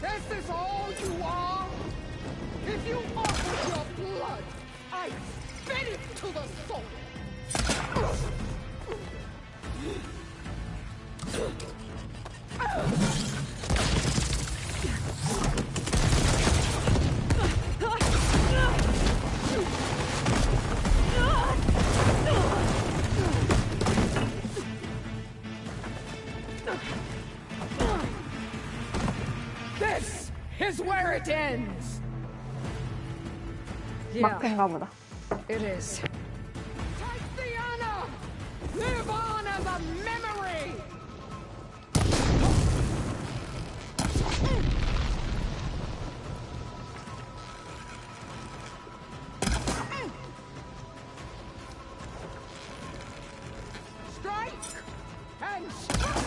S10: This is all you are? If you offered your blood, I'd spit it to the soul. This is where it ends.
S3: 막힌가 보다.
S1: It is.
S10: Tatiana! Live on as a memory! Strike! And strike!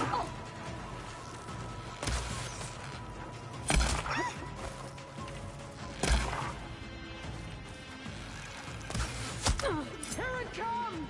S10: Here it comes!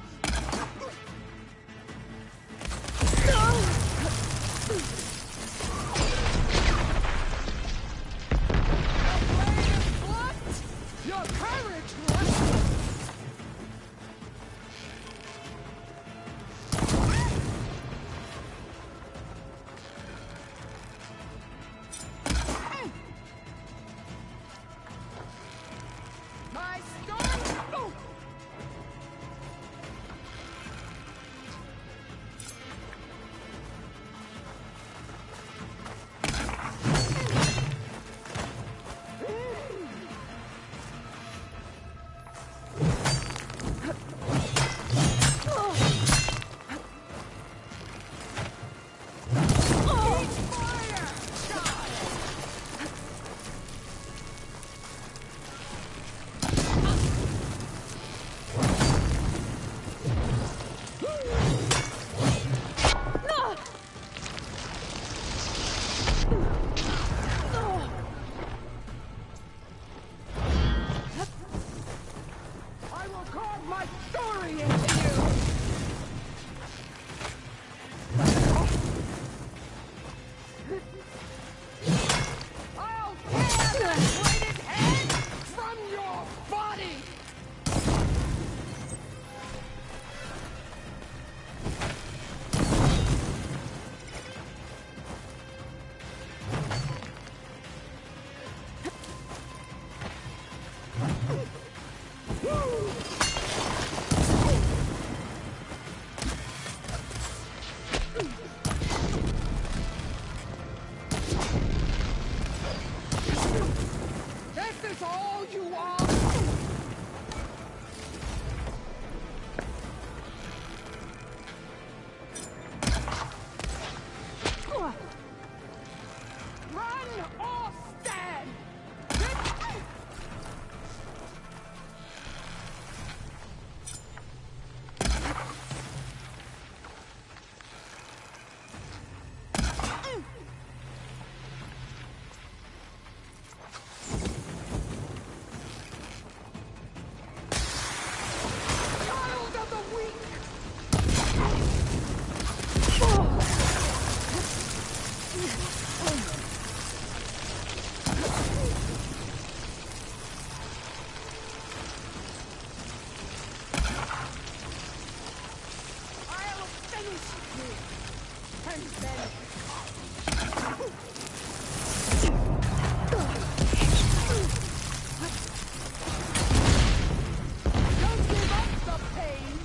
S10: Don't give up the pain.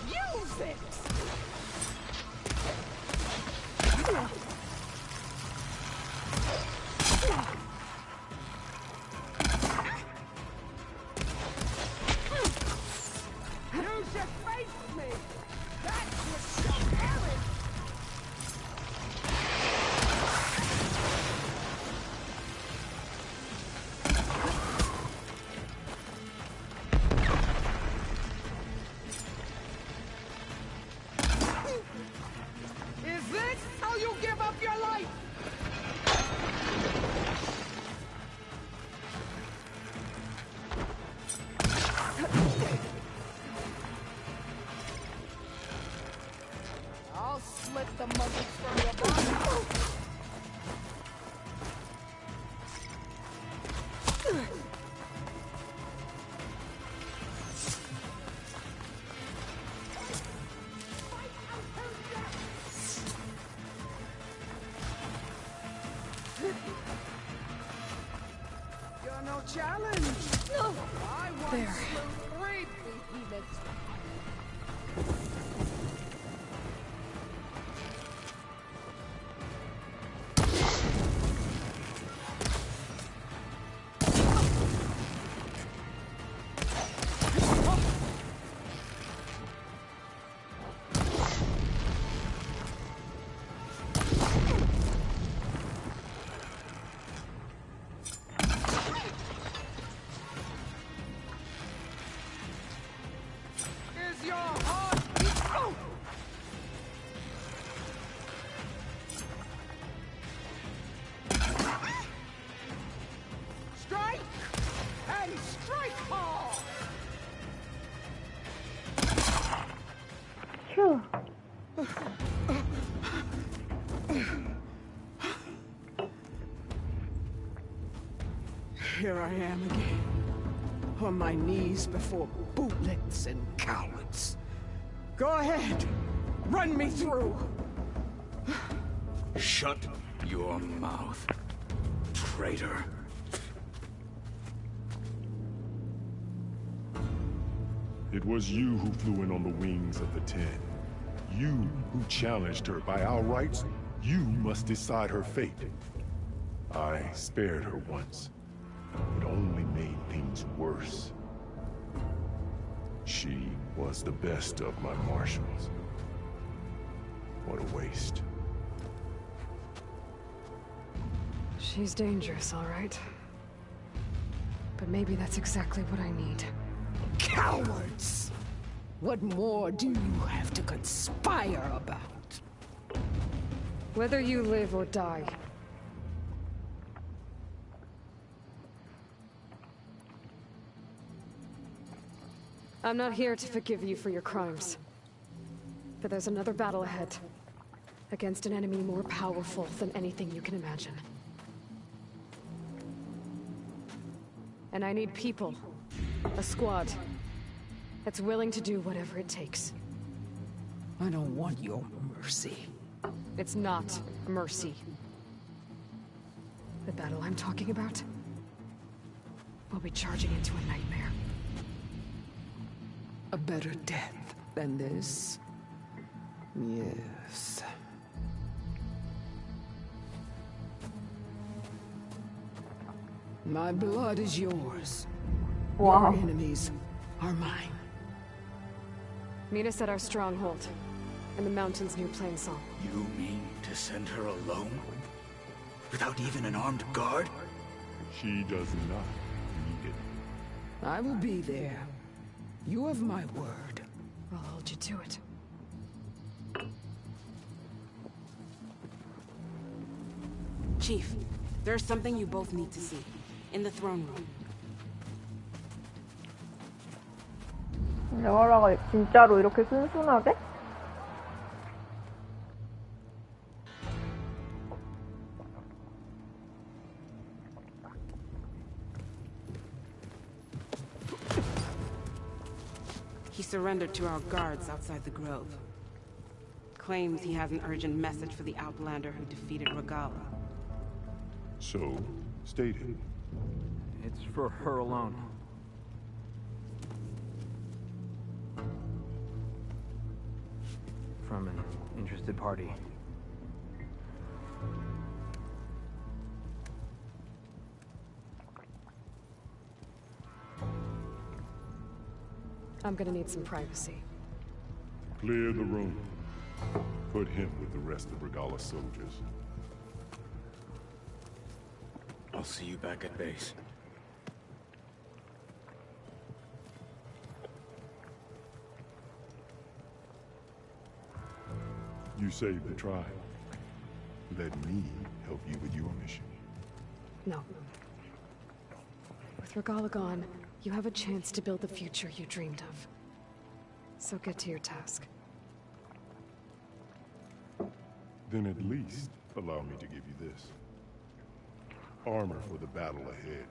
S10: Use it. You should face me. That's what you're wearing. Is this how you give up your life? I'll slit the muzzles from your body. You're no challenge. No. I once
S1: There.
S10: slew 3 behemoths. Is your heart oh! Strike and strike hard.
S3: 휴.
S11: Here I am again, on my knees before bootlets and cowards. Go ahead, run me through.
S7: Shut your mouth, traitor.
S13: It was you who flew in on the wings of the Ten. You who challenged her by our rights. You must decide her fate. I spared her once. It only made things worse. She was the best of my marshals. What a waste.
S1: She's dangerous, all right. But maybe that's exactly what I need.
S11: Cowards! What more do you have to conspire about?
S1: Whether you live or die. I'm not here to forgive you for your crimes. But there's another battle ahead. Against an enemy more powerful than anything you can imagine. And I need people. A squad. That's willing to do whatever it takes.
S11: I don't want your mercy.
S1: It's not mercy. The battle I'm talking about will be charging into a nightmare.
S11: A better death than this? Yes. My blood is yours.
S3: Wow.
S11: Your enemies are mine.
S1: Meet us at our stronghold, in the mountains near Plainsong.
S7: You mean to send her alone? Without even an armed guard?
S13: She does not need it.
S11: I will be there. You have my word.
S1: I'll hold you to it.
S14: Chief, there's something you both need to see. In the throne room.
S3: 레와라가 진짜로 이렇게 순순하게?
S14: He surrendered to our guards outside the grove. claims he has an urgent message for the Outlander who defeated Regala.
S13: So, state it.
S12: It's for her alone. From an interested party.
S1: I'm gonna need some privacy.
S13: Clear the room. Put him with the rest of Regala's soldiers.
S7: I'll see you back at base.
S13: You saved the tribe. Let me help you with your mission.
S1: No. With Regala gone, you have a chance to build the future you dreamed of. So get to your task.
S13: Then at least allow me to give you this. Armor for the battle ahead.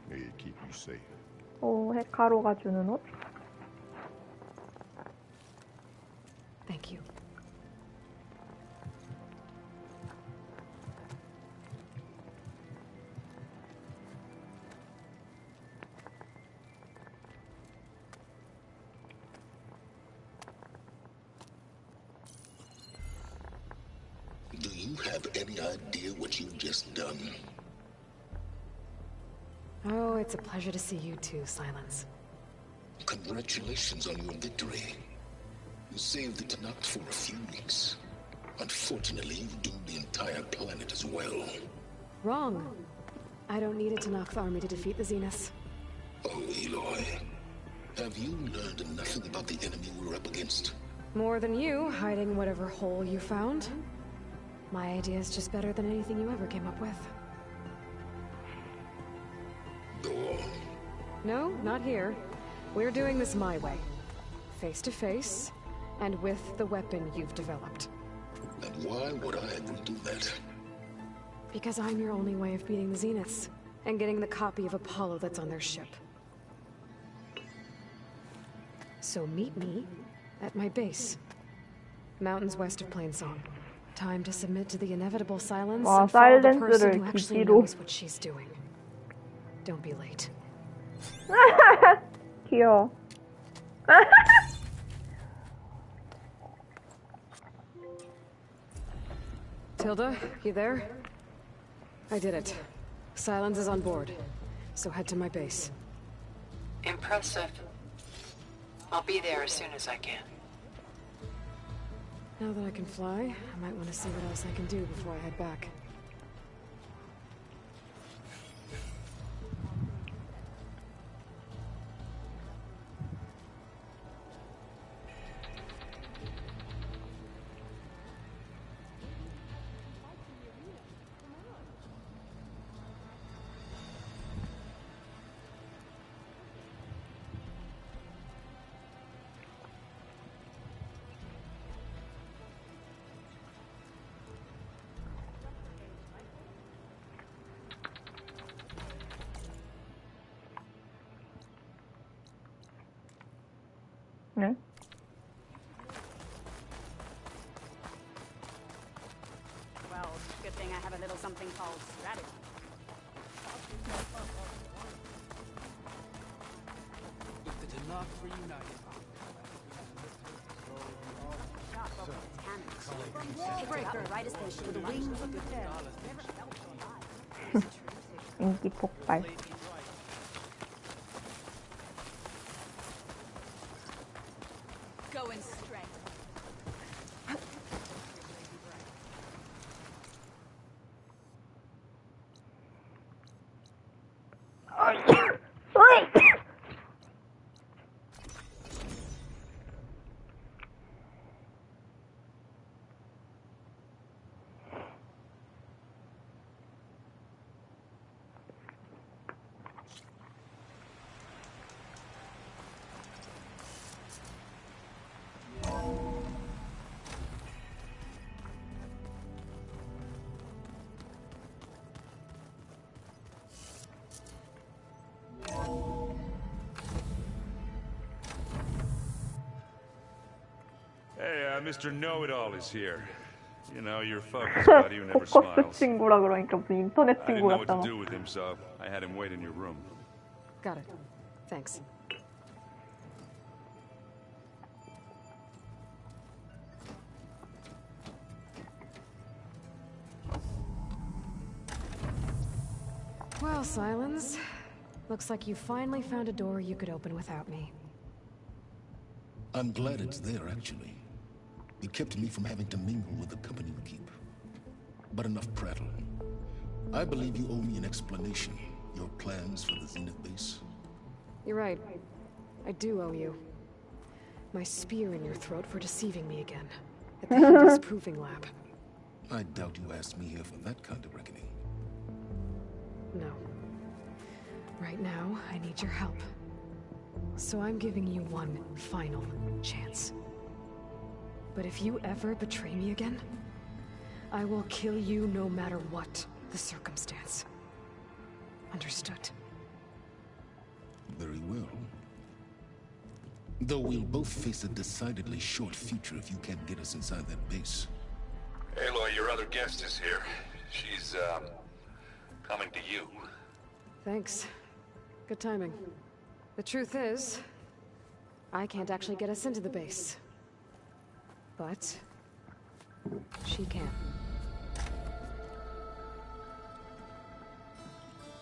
S13: May it keep you safe.
S3: 오, 헤카로가 주는 옷?
S1: Thank you.
S15: Do you have any idea what you've just done?
S1: Oh, it's a pleasure to see you too, Silence.
S15: Congratulations on your victory. You saved the Tanakh for a few weeks. Unfortunately, you've doomed the entire planet as well.
S1: Wrong. I don't need a Tanakh army to defeat the Zeniths.
S15: Oh, Eloy. Have you learned nothing about the enemy we're up against?
S1: More than you, hiding whatever hole you found. My idea is just better than anything you ever came up with.
S15: Go on.
S1: No, not here. We're doing this my way. Face to face, and with the weapon you've developed.
S15: And why would I agree to that?
S1: Because I'm your only way of beating the Zeniths, and getting the copy of Apollo that's on their ship. So meet me at my base. Mountains west of Plainsong. Time to submit to the inevitable silence
S3: 와,
S1: and follow the person
S3: 사일렌스를
S1: who actually
S3: 기지로.
S1: knows what she's doing. Don't be late.
S3: 귀여워.
S1: Tilda, you there? I did it. Silence is on board, so head to my base.
S6: Impressive. I'll be there as soon as I can.
S1: Now that I can fly, I might want to see what else I can do before I head back.
S3: 네?
S8: Well, good thing I have a little something called strategy.
S12: If the Tanakh reunited.
S8: Breaker, right as they should. The wings of the tail.
S3: 인기 폭발.
S8: Going straight.
S5: Mr. Know-It-All is here. You know, your focus buddy who never
S3: 포커스
S5: smiles.
S3: 친구라 그러니까 무슨 인터넷
S5: I didn't
S3: 친구
S5: know what to
S3: 같잖아.
S5: do with him, so I had him wait in your room.
S1: Got it. Thanks. Well, Silence. Looks like you finally found a door you could open without me.
S15: I'm glad it's there, actually. It kept me from having to mingle with the company you keep. But enough prattle. I believe you owe me an explanation. Your plans for the Zenith base.
S1: You're right. I do owe you. My spear in your throat for deceiving me again. At the Hades Proving Lab.
S15: I doubt you asked me here for that kind of reckoning.
S1: No. Right now, I need your help. So I'm giving you one final chance. But if you ever betray me again, I will kill you no matter what the circumstance. Understood?
S15: Very well. Though we'll both face a decidedly short future if you can't get us inside that base.
S5: Aloy, your other guest is here. She's, coming to you.
S1: Thanks. Good timing. The truth is, I can't actually get us into the base. But she can.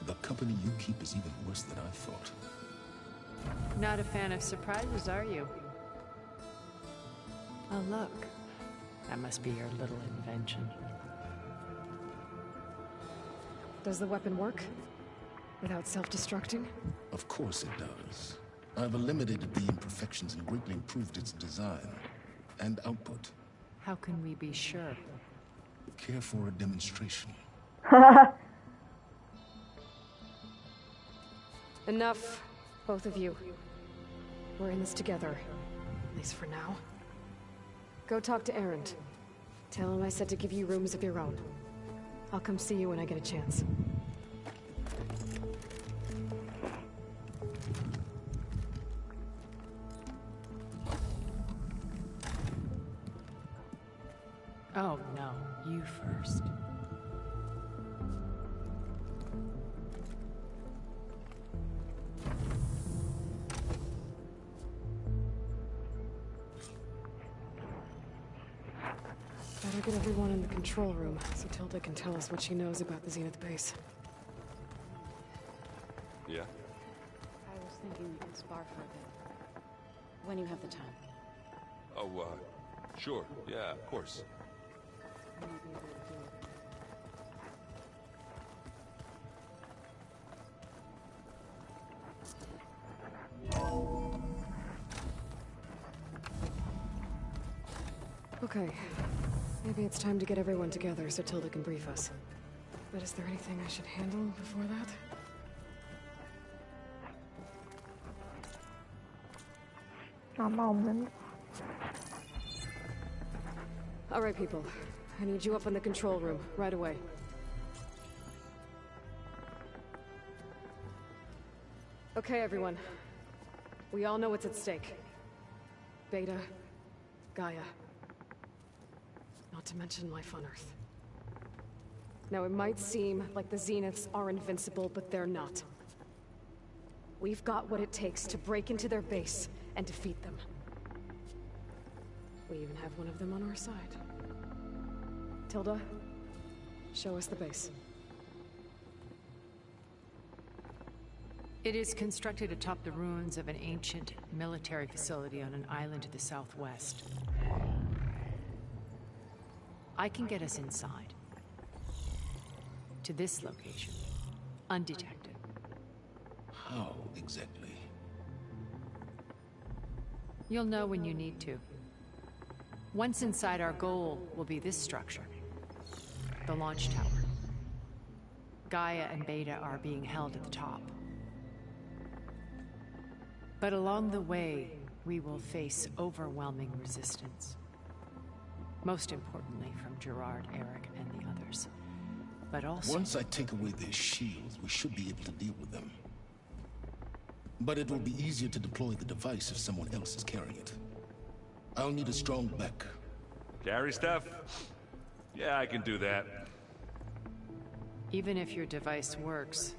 S15: The company you keep is even worse than I thought.
S2: Not a fan of surprises, are you? Oh, look. That must be your little invention.
S1: Does the weapon work? Without self-destructing?
S15: Of course it does. I've eliminated the imperfections and greatly improved its design and output.
S2: How can we be sure?
S15: Care for a demonstration?
S1: Enough, both of you. We're in this together, at least for now. Go talk to Erend. Tell him I said to give you rooms of your own. I'll come see you when I get a chance.
S2: Oh, no. You first.
S1: Better get everyone in the control room, so Tilda can tell us what she knows about the Zenith base.
S5: Yeah?
S9: I was thinking we could spar for a bit. When you have the time.
S5: Oh, sure. Yeah, of course.
S1: Okay. Maybe it's time to get everyone together so Tilda can brief us. But is there anything I should handle before that?
S3: 아마 없는데.
S1: All right, people. I need you up in the control room, right away. Okay, everyone. We all know what's at stake. Beta, Gaia. Not to mention life on Earth. Now, it might seem like the Zeniths are invincible, but they're not. We've got what it takes to break into their base and defeat them. We even have one of them on our side. Tilda, show us the base.
S2: It is constructed atop the ruins of an ancient military facility on an island to the southwest. I can get us inside. To this location. Undetected.
S15: How exactly?
S2: You'll know when you need to. Once inside, our goal will be this structure. The launch tower. Gaia and Beta are being held at the top. But along the way, we will face overwhelming resistance. Most importantly from Gerard, Eric, and the others. But also...
S15: Once I take away their shields, we should be able to deal with them. But it will be easier to deploy the device if someone else is carrying it. I'll need a strong back,
S5: Carry stuff? Yeah, I can do that.
S2: Even if your device works,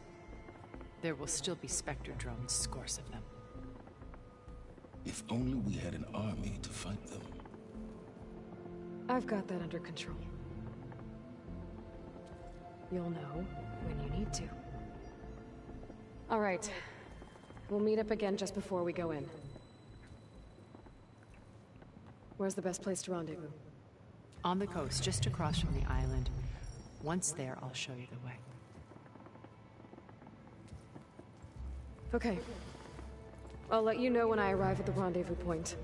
S2: there will still be Spectre drones, scores of them.
S15: If only we had an army to fight them.
S1: I've got that under control. You'll know when you need to. All right. We'll meet up again just before we go in. Where's the best place to rendezvous?
S2: On the coast, just across from the island. Once there, I'll show you the way.
S1: Okay. I'll let you know when I arrive at the rendezvous point.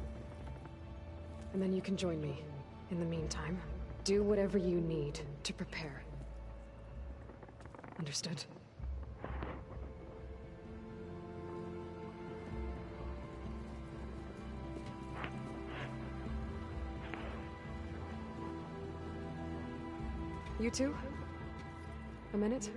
S1: And then you can join me. In the meantime, do whatever you need to prepare. Understood? You two? A minute?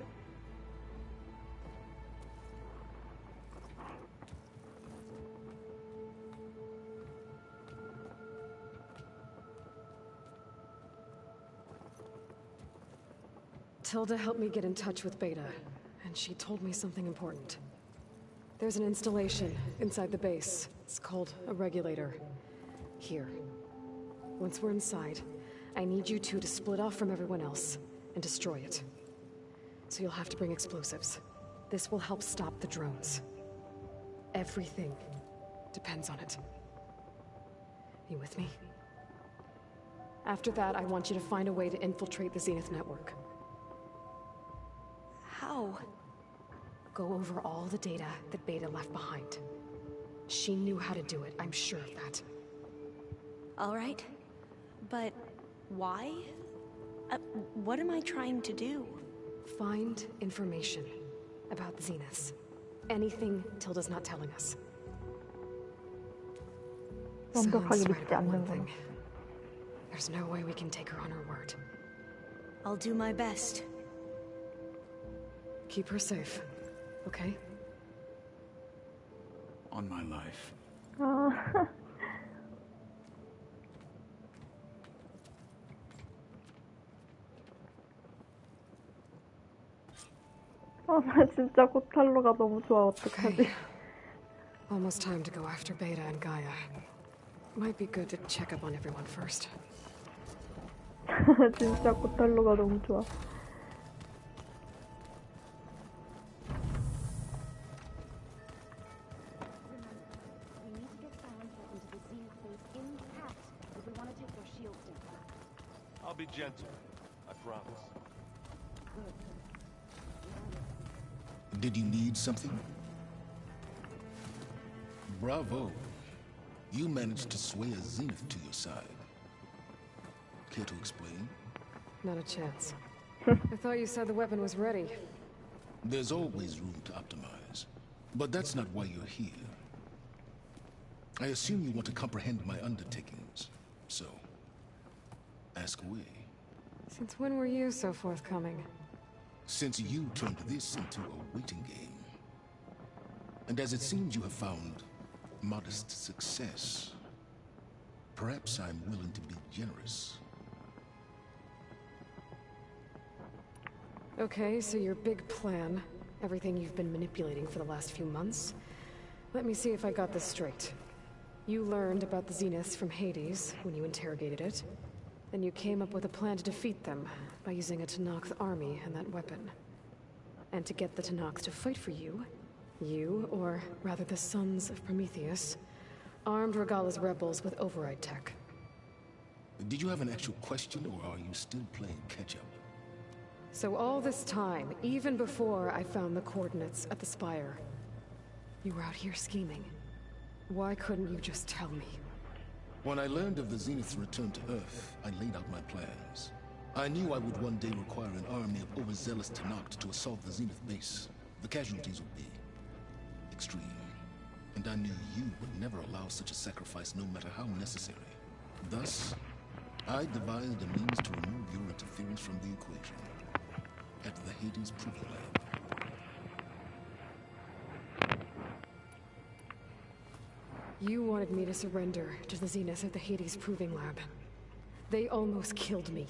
S1: Tilda helped me get in touch with Beta, and she told me something important. There's an installation inside the base. It's called a regulator. Here. Once we're inside, I need you two to split off from everyone else and destroy it. So you'll have to bring explosives. This will help stop the drones. Everything depends on it. You with me? After that, I want you to find a way to infiltrate the Zenith network.
S8: How?
S1: Go over all the data that Beta left behind. She knew how to do it, I'm sure of that.
S8: All right. But why? What am I trying to do?
S1: Find information about the Zeniths. Anything Tilda's not telling us.
S3: 완벽하게 믿지 않는 거.
S1: There's no way we can take her on her word.
S8: I'll do my best.
S1: Keep her safe, okay?
S7: On my life.
S3: 나 진짜 고탈로가 너무 좋아. 어떡하지?
S1: Almost time to go after Beta and Gaia. Might be good to check up on everyone first.
S3: 진짜 고탈로가 너무 좋아.
S5: I'll be gentle, I promise.
S15: Did you need something? Bravo. You managed to sway a Zenith to your side. Care to explain?
S1: Not a chance. I thought you said the weapon was ready.
S15: There's always room to optimize. But that's not why you're here. I assume you want to comprehend my undertakings. So, ask away.
S1: Since when were you so forthcoming?
S15: Since you turned this into a waiting game. And as it seems you have found modest success, perhaps I'm willing to be generous.
S1: Okay, so your big plan, everything you've been manipulating for the last few months. Let me see if I got this straight. You learned about the Zeniths from Hades when you interrogated it. Then you came up with a plan to defeat them by using a Tenakth army and that weapon. And to get the Tenakth to fight for you, or rather the Sons of Prometheus, armed Regalla's rebels with override tech.
S15: Did you have an actual question, or are you still playing catch-up?
S1: So all this time, even before I found the coordinates at the Spire, you were out here scheming. Why couldn't you just tell me?
S15: When I learned of the Zenith's return to Earth, I laid out my plans. I knew I would one day require an army of overzealous Tenakth to assault the Zenith base. The casualties would be extreme. And I knew you would never allow such a sacrifice, no matter how necessary. Thus, I devised a means to remove your interference from the equation. At the Hades Proving Lab.
S1: You wanted me to surrender to the Zenith at the Hades Proving Lab. They almost killed me.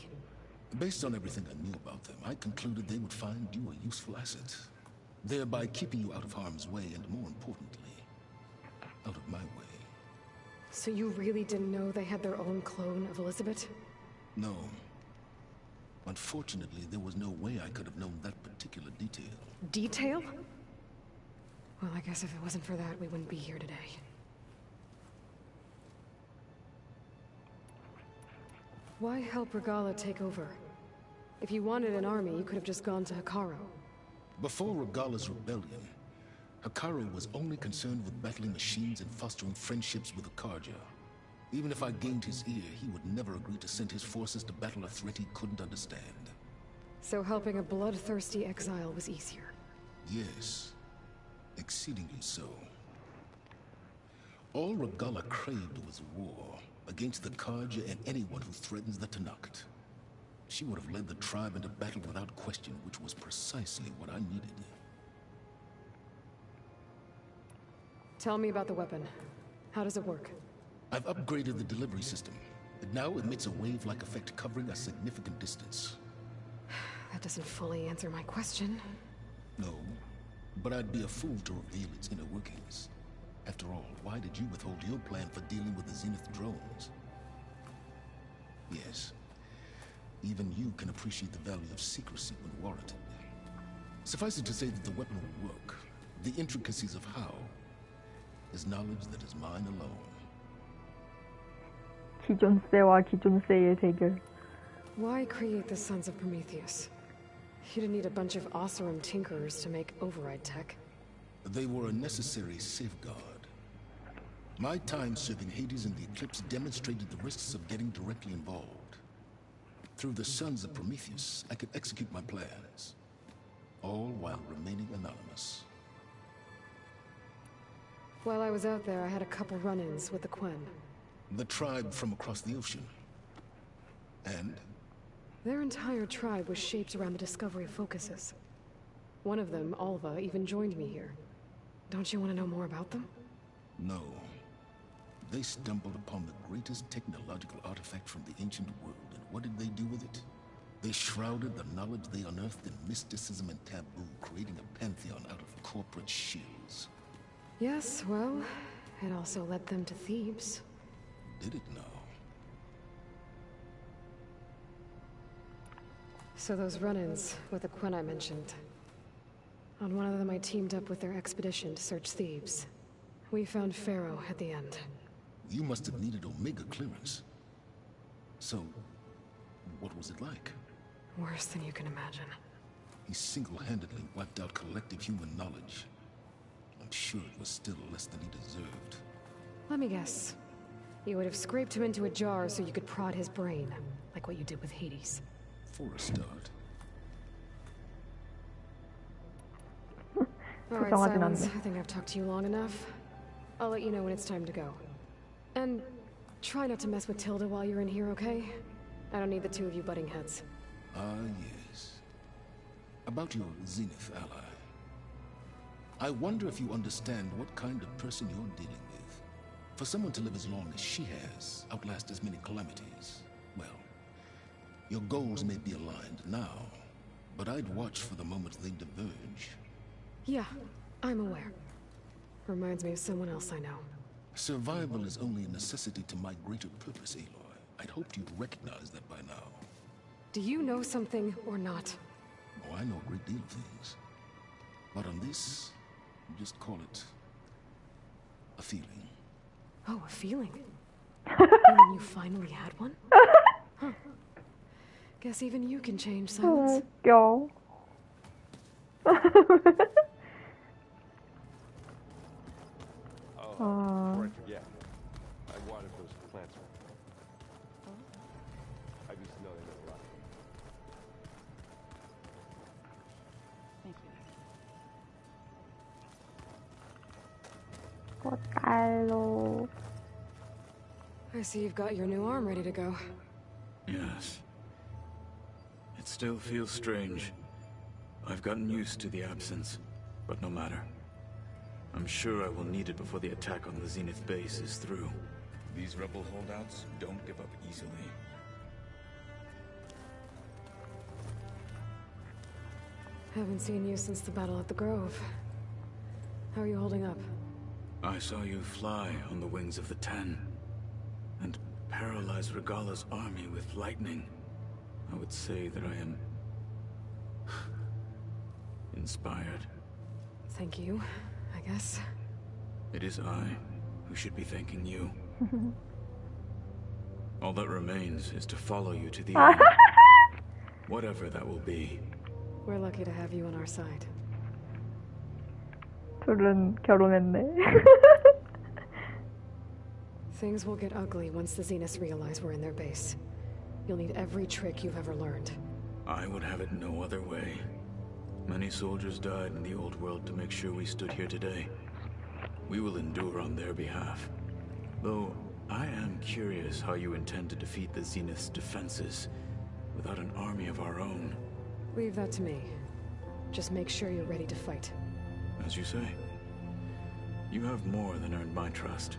S15: Based on everything I knew about them, I concluded they would find you a useful asset, thereby keeping you out of harm's way and, more importantly, out of my way.
S1: So you really didn't know they had their own clone of Elizabeth?
S15: No. Unfortunately, there was no way I could have known that particular detail.
S1: Detail? Well, I guess if it wasn't for that, we wouldn't be here today. Why help Regala take over? If you wanted an army, you could have just gone to Hikaru.
S15: Before Regala's rebellion, Hikaru was only concerned with battling machines and fostering friendships with the Karja. Even if I gained his ear, he would never agree to send his forces to battle a threat he couldn't understand.
S1: So helping a bloodthirsty exile was easier?
S15: Yes. Exceedingly so. All Regala craved was war, against the Karja and anyone who threatens the Tanakh. She would have led the tribe into battle without question, which was precisely what I needed.
S1: Tell me about the weapon. How does it work?
S15: I've upgraded the delivery system. It now emits a wave-like effect covering a significant distance.
S1: That doesn't fully answer my question.
S15: No, but I'd be a fool to reveal its inner workings. After all, why did you withhold your plan for dealing with the Zenith drones? Yes, even you can appreciate the value of secrecy when warranted. Suffice it to say that the weapon will work. The intricacies of how is knowledge that is mine alone.
S3: 기존세와 기존세의 대결.
S1: Why create the Sons of Prometheus? You didn't need a bunch of Oseram tinkerers to make override tech.
S15: They were a necessary safeguard. My time serving Hades in the Eclipse demonstrated the risks of getting directly involved. Through the Sons of Prometheus, I could execute my plans, all while remaining anonymous.
S1: While I was out there, I had a couple run-ins with the Quen.
S15: The tribe from across the ocean. And?
S1: Their entire tribe was shaped around the discovery of focuses. One of them, Alva, even joined me here. Don't you want to know more about them?
S15: No. They stumbled upon the greatest technological artifact from the ancient world, and what did they do with it? They shrouded the knowledge they unearthed in mysticism and taboo, creating a pantheon out of corporate shields.
S1: Yes, well, it also led them to Thebes.
S15: Did it now?
S1: So those run-ins with the Quen I mentioned. On one of them I teamed up with their expedition to search Thebes. We found Pharaoh at the end.
S15: You must have needed Omega clearance. So, what was it like?
S1: Worse than you can imagine.
S15: He single-handedly wiped out collective human knowledge. I'm sure it was still less than he deserved.
S1: Let me guess. You would have scraped him into a jar so you could prod his brain, like what you did with Hades.
S15: For a start.
S1: Alright, Silence. I think I've talked to you long enough. I'll let you know when it's time to go. And try not to mess with Tilda while you're in here, okay? I don't need the two of you butting heads.
S15: Ah, yes. About your Zenith ally. I wonder if you understand what kind of person you're dealing with. For someone to live as long as she has, outlast as many calamities, well, your goals may be aligned now, but I'd watch for the moment they diverge.
S1: Yeah, I'm aware. Reminds me of someone else I know.
S15: Survival is only a necessity to my greater purpose, Aloy. I'd hoped you'd recognize that by now.
S1: Do you know something or not?
S15: Oh, I know a great deal of things. But on this, just call it a feeling.
S1: Oh, a feeling? Meaning you finally had one? Huh. Guess even you can change, Silence.
S3: Go.
S5: Before I forget, I watered those plants. I used to know they meant a lot.
S3: Hello.
S1: I see you've got your new arm ready to go.
S7: Yes. It still feels strange. I've gotten used to the absence, but no matter. I'm sure I will need it before the attack on the Zenith base is through. These rebel holdouts don't give up easily.
S1: Haven't seen you since the battle at the Grove. How are you holding up?
S7: I saw you fly on the wings of the Ten, and paralyze Regala's army with lightning. I would say that I am inspired.
S1: Thank you, I guess.
S7: It is I who should be thanking you. All that remains is to follow you to the end. Whatever that will be.
S1: We're lucky to have you on our side.
S3: 둘은 결혼했네.
S1: Things will get ugly once the Zeniths realize we're in their base. You'll need every trick you've ever learned.
S7: I would have it no other way. Many soldiers died in the old world to make sure we stood here today. We will endure on their behalf. Though, I am curious how you intend to defeat the Zenith's defenses without an army of our own.
S1: Leave that to me. Just make sure you're ready to fight.
S7: As you say, you have more than earned my trust.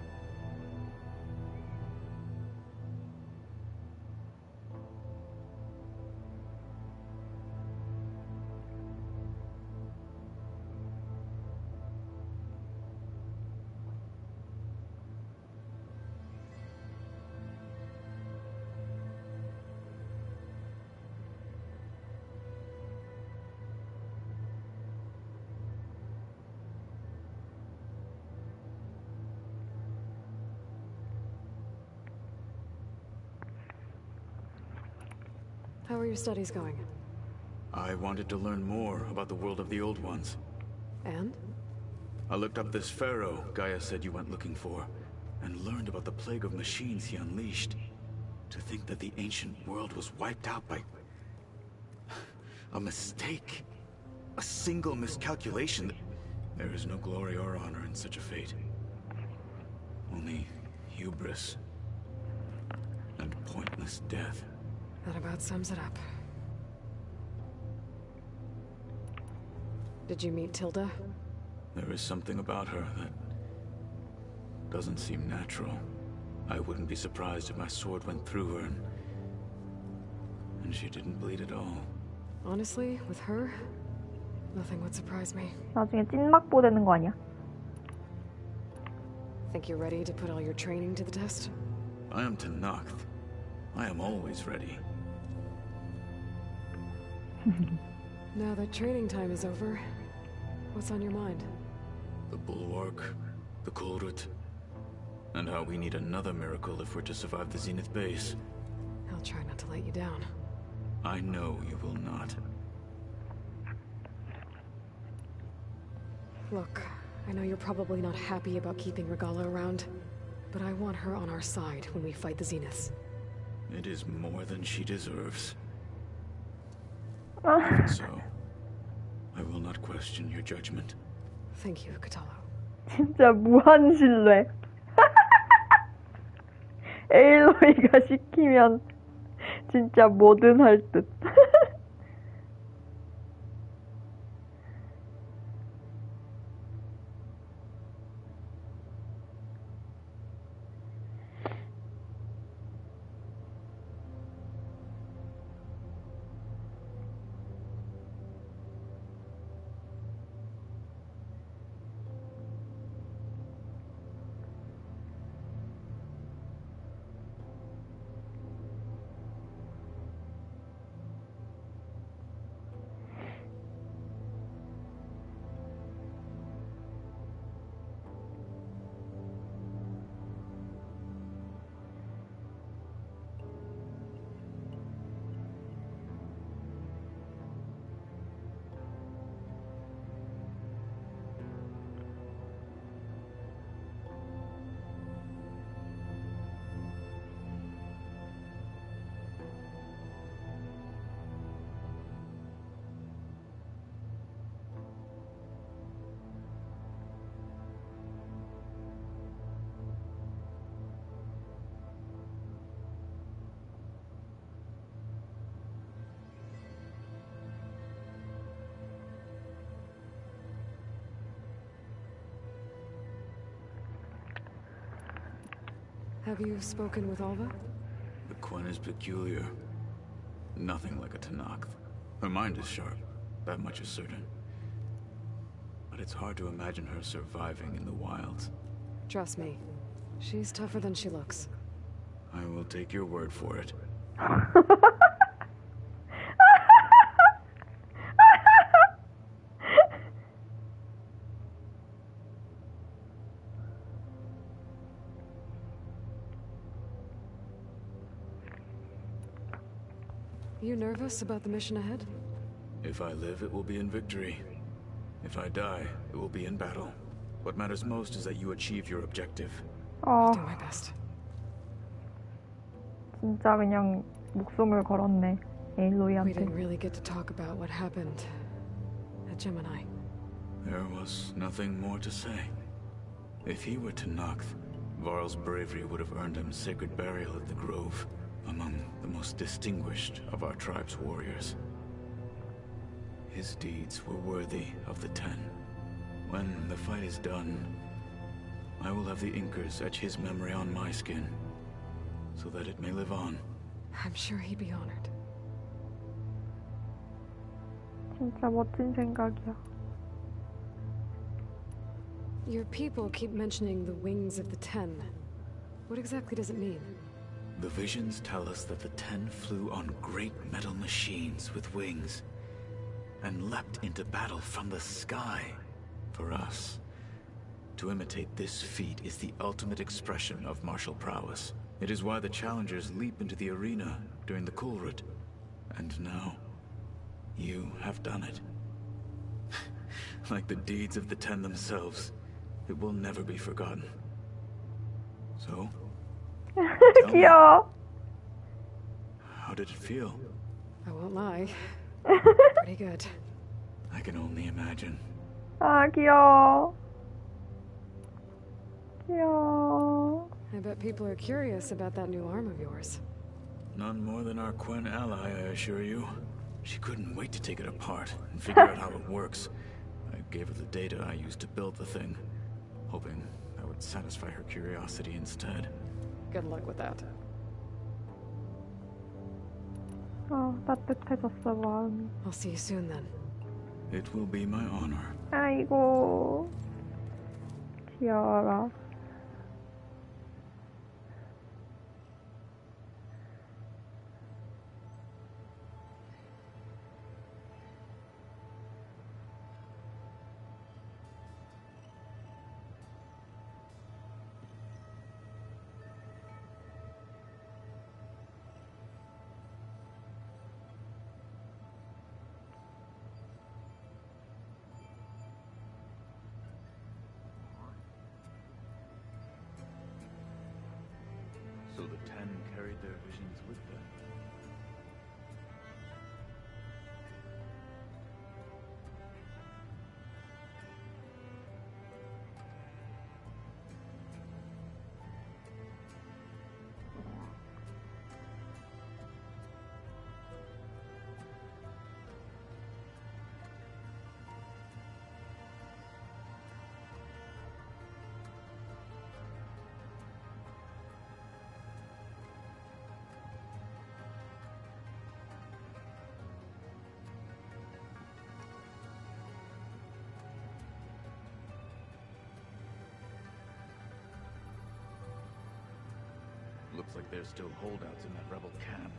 S1: How are your studies going?
S7: I wanted to learn more about the world of the Old Ones.
S1: And?
S7: I looked up this pharaoh Gaia said you went looking for, and learned about the plague of machines he unleashed. To think that the ancient world was wiped out by a mistake. A single miscalculation. There is no glory or honor in such a fate. Only hubris and pointless death.
S1: That about sums it up. Did you meet Tilda?
S7: There is something about her that doesn't seem natural. I wouldn't be surprised if my sword went through her and she didn't bleed at all.
S1: Honestly, with her, nothing would surprise me.
S3: 나중에 찐막보 되는 거 아니야?
S1: Think you're ready to put all your training to the test?
S7: I am Tenakth. I am always ready.
S1: Now that training time is over, what's on your mind?
S7: The Bulwark, the Kulrut, and how we need another miracle if we're to survive the Zenith base.
S1: I'll try not to let you down.
S7: I know you will not.
S1: Look, I know you're probably not happy about keeping Regala around, but I want her on our side when we fight the Zeniths.
S7: It is more than she deserves.
S3: 아,
S7: Even so, I will not question your judgment.
S1: Thank you, Katalo.
S3: 진짜 무한 신뢰. 에일로이가 시키면 진짜 뭐든 할 듯.
S1: Have you spoken with Alva?
S7: The Quen is peculiar. Nothing like a Tenakth. Her mind is sharp, that much is certain. But it's hard to imagine her surviving in the wilds.
S1: Trust me, she's tougher than she looks.
S7: I will take your word for it.
S1: You nervous about the mission ahead?
S7: If I live, it will be in victory. If I die, it will be in battle. What matters most is that you achieve your objective.
S1: I'll do my best.
S3: 진짜 그냥 목숨을 걸었네,
S1: We
S3: 에일로이한테.
S1: didn't really get to talk about what happened at Gemini.
S7: There was nothing more to say. If he were to Noct, Varl's bravery would have earned him sacred burial at the Grove, among the most distinguished of our tribe's warriors. His deeds were worthy of the Ten. When the fight is done, I will have the Inkers etch his memory on my skin, so that it may live on.
S1: I'm sure he'd be honored.
S3: 진짜 멋진 생각이야.
S1: Your people keep mentioning the wings of the Ten. What exactly does it mean?
S7: The visions tell us that the Ten flew on great metal machines with wings, and leapt into battle from the sky. For us, to imitate this feat is the ultimate expression of martial prowess. It is why the challengers leap into the arena during the Kulrut. And now, you have done it. Like the deeds of the Ten themselves, it will never be forgotten. So,
S3: 귀여워.
S7: how did it feel?
S1: I won't lie. Pretty good.
S7: I can only imagine.
S3: 아, 귀여워. 귀여워.
S1: I bet people are curious about that new arm of yours.
S7: None more than our Quen ally, I assure you. She couldn't wait to take it apart and figure out how it works. I gave her the data I used to build the thing, hoping that would satisfy her curiosity instead.
S1: Good luck with that.
S3: 따뜻해졌어, 마음이.
S1: I'll see you soon then.
S7: It will be my honor.
S3: 아이고. 귀여워라.
S7: So the Ten carried their visions with them. Looks like there's still holdouts in that rebel camp.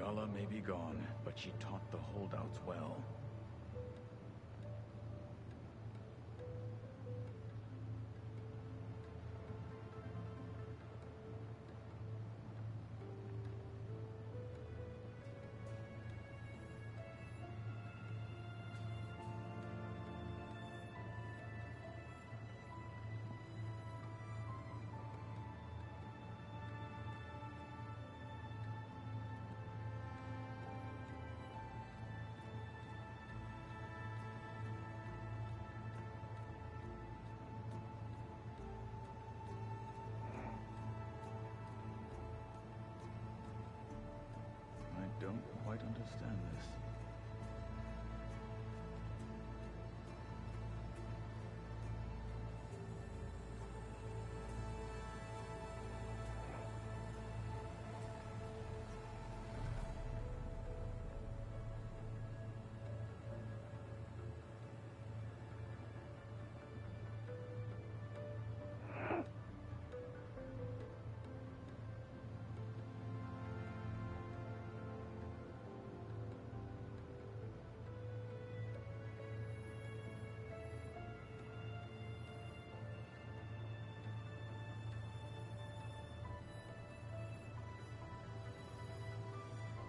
S7: Regala may be gone, but she taught the holdouts well. I don't quite understand this.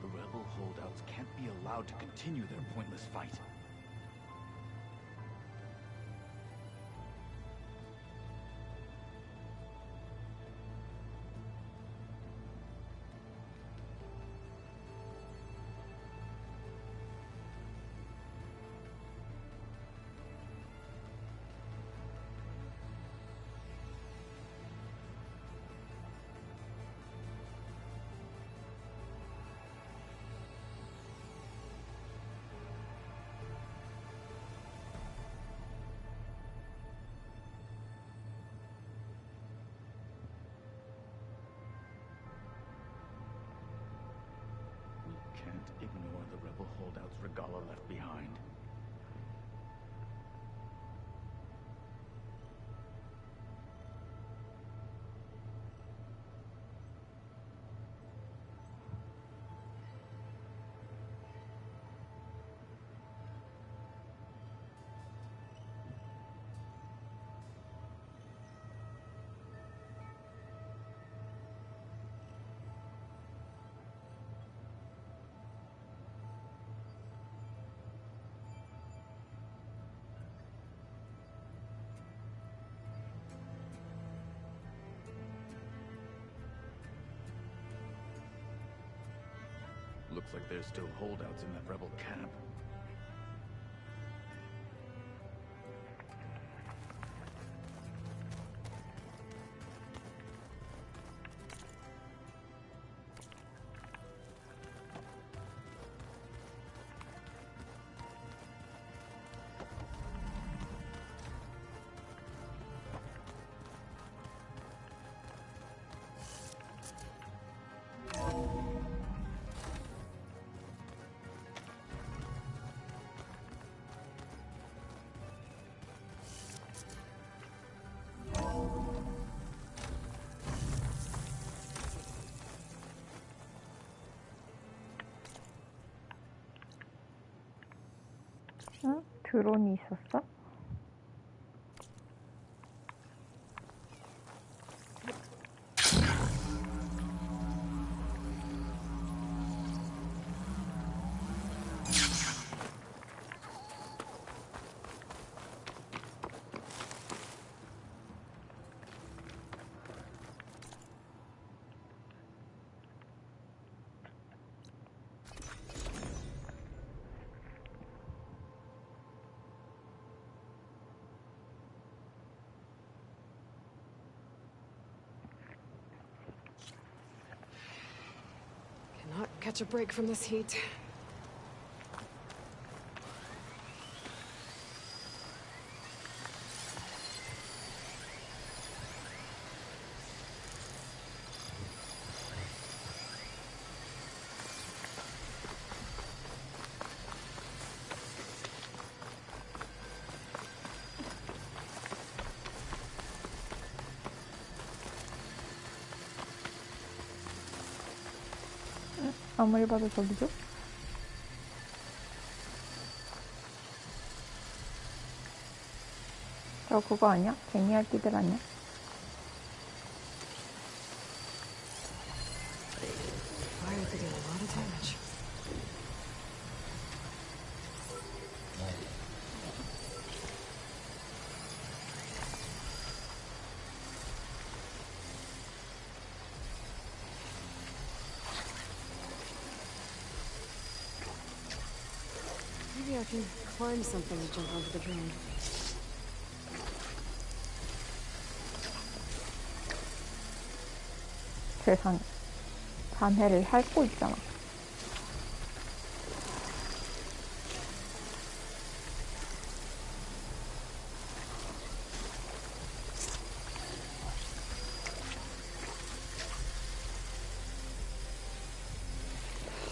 S7: The rebel holdouts can't be allowed to continue their pointless fight. Can't ignore the rebel holdouts Regala left behind. Looks like there's still holdouts in that rebel camp.
S3: 응? 드론이 있었어?
S1: Cannot catch a break from this heat.
S3: 아무리 봐도 저기죠? 저 그거 아니야? 개미알띠들 아니야?
S1: Fire could do a lot of damage. Maybe I can climb something and jump onto the drone.
S3: 세상에. 잔해를 핥고 있잖아.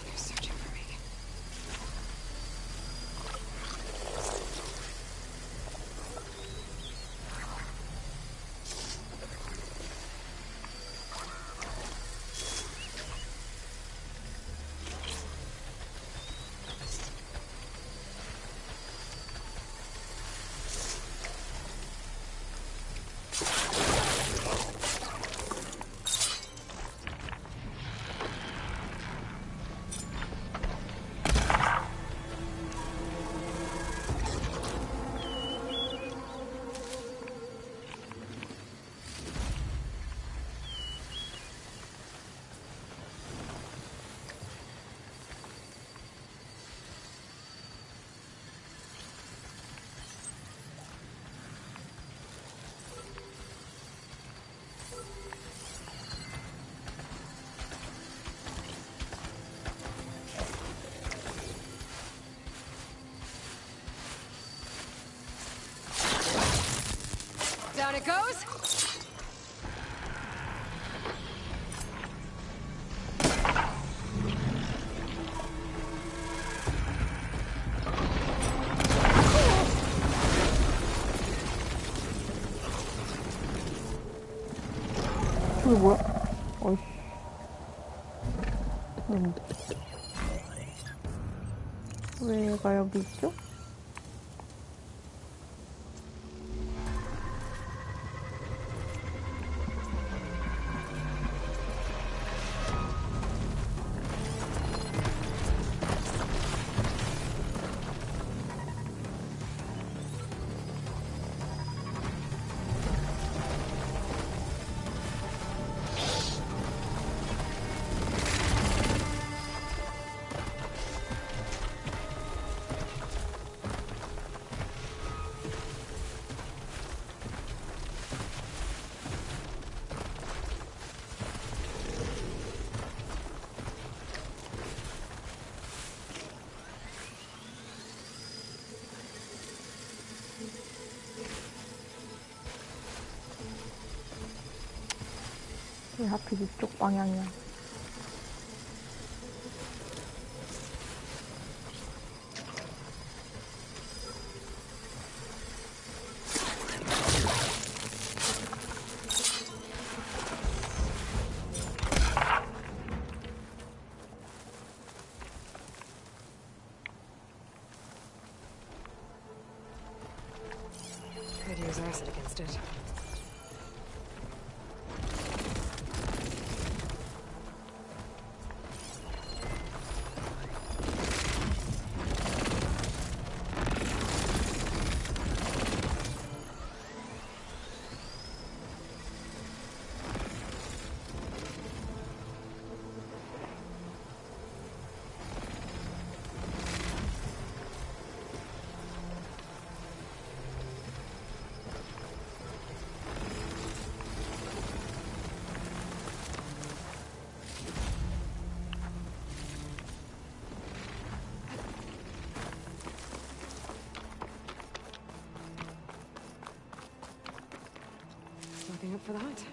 S1: They're searching for me. Down it goes.
S3: 저게 뭐야? 어이씨. 왜 얘가 여기 있죠? 왜 하필 이쪽 방향이야?
S1: Could use acid against it. Something up for the hunt.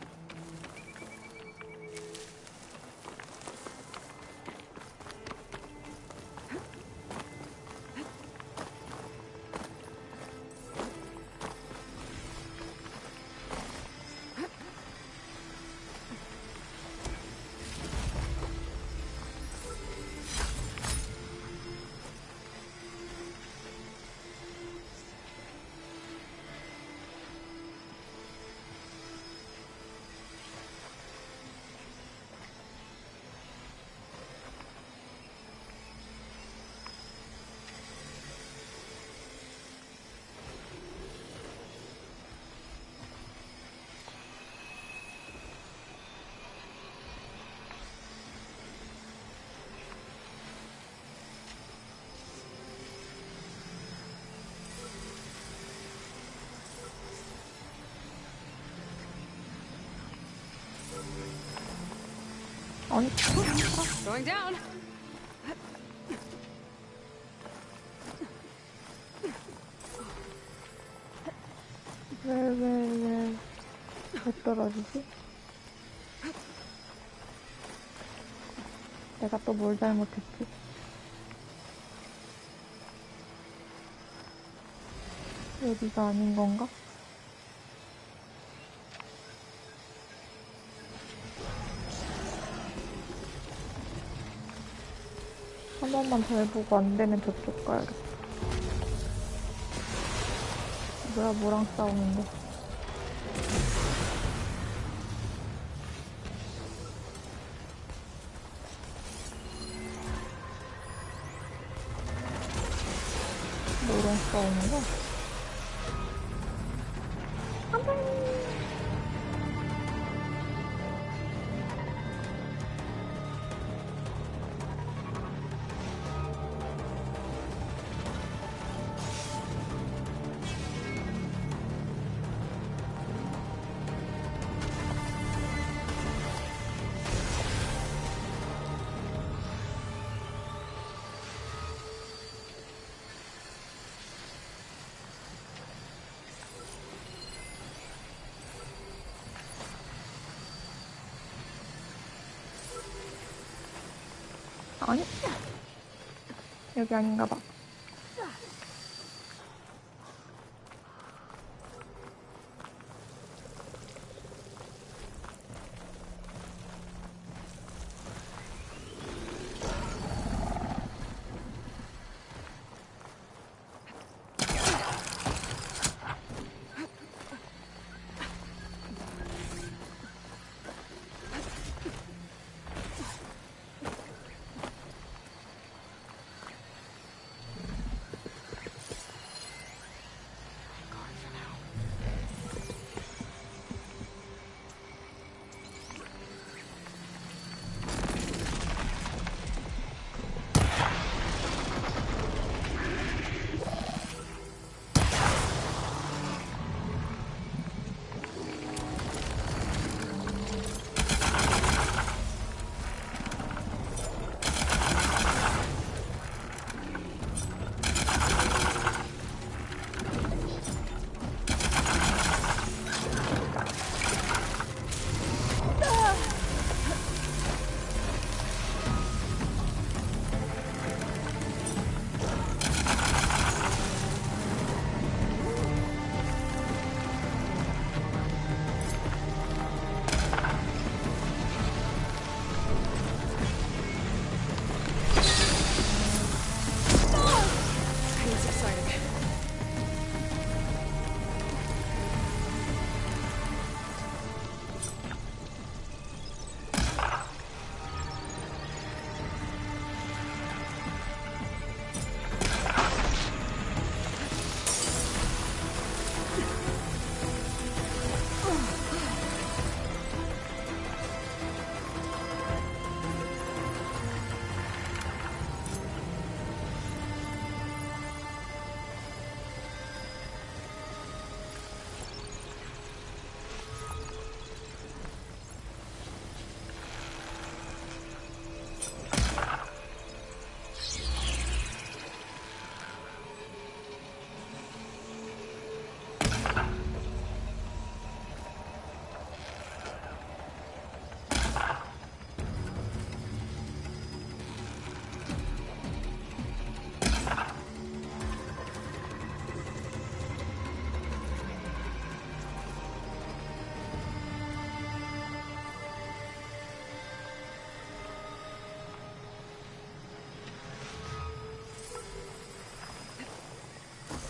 S3: 아니,
S1: Going down.
S3: 왜 떨어지지? 내가 또 뭘 잘못했지? 여기가 아닌 건가? 한 번만 잘 보고 안 되면 저쪽 가야겠다. 뭐야, 뭐랑 싸우는데? 뭐랑 싸우는 거야? 안 돼! 아니, 여기 아닌가 봐.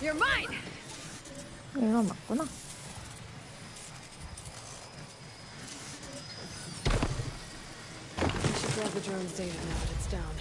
S1: You're mine.
S3: 얘가 맞구나.
S1: I should grab the drone's data now that it's down.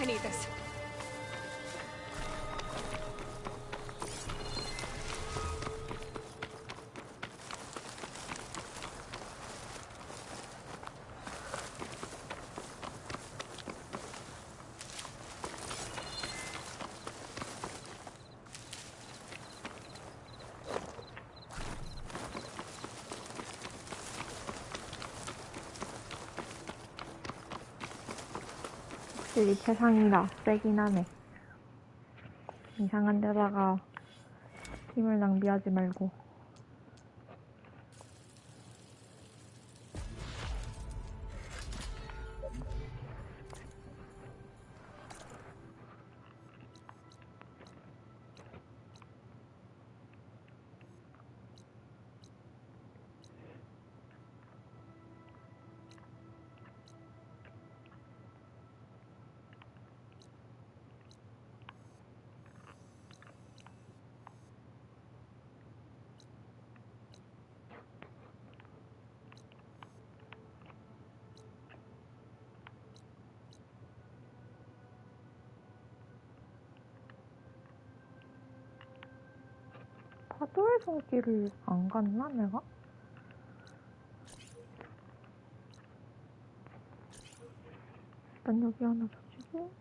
S1: I need this.
S3: 확실히 최상이라 세긴 하네. 이상한 데다가 힘을 낭비하지 말고. 파도의 손길을 안 갔나 내가? 일단 여기 하나 붙이고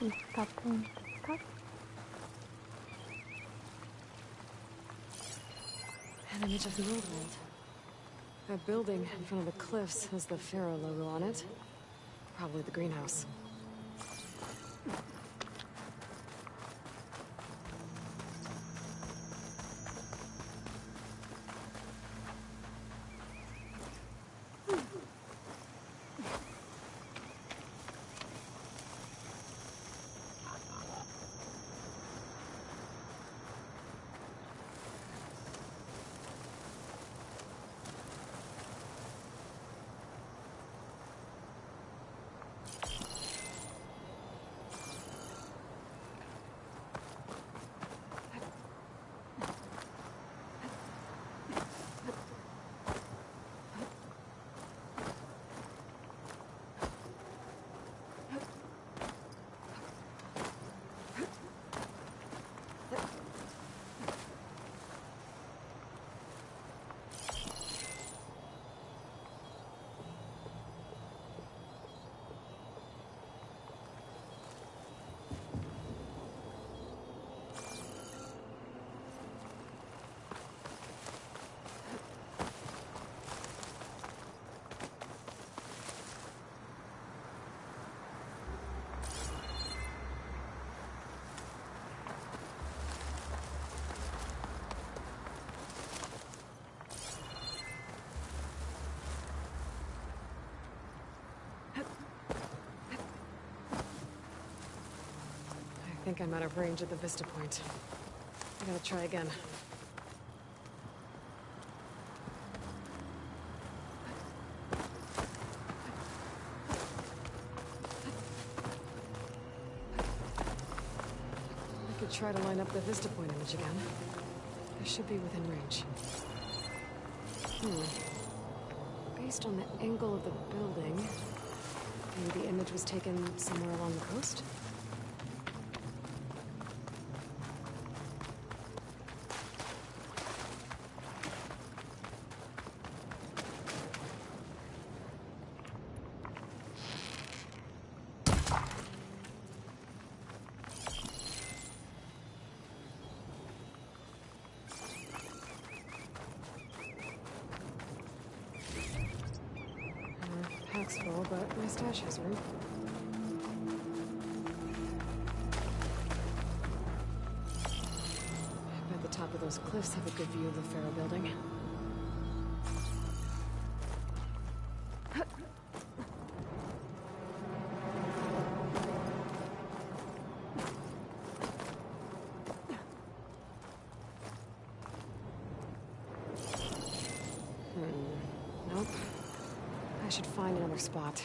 S3: An
S1: image of the old world. That building in front of the cliffs has the Pharaoh logo on it. Probably the greenhouse. I think I'm out of range at the vista point. I gotta try again. I could try to line up the vista point image again. I should be within range. Based on the angle of the building, maybe the image was taken somewhere along the coast? Pack's full, but my stash has room. I bet the top of those cliffs have a good view of the Pharaoh building. Nope. I should find another spot.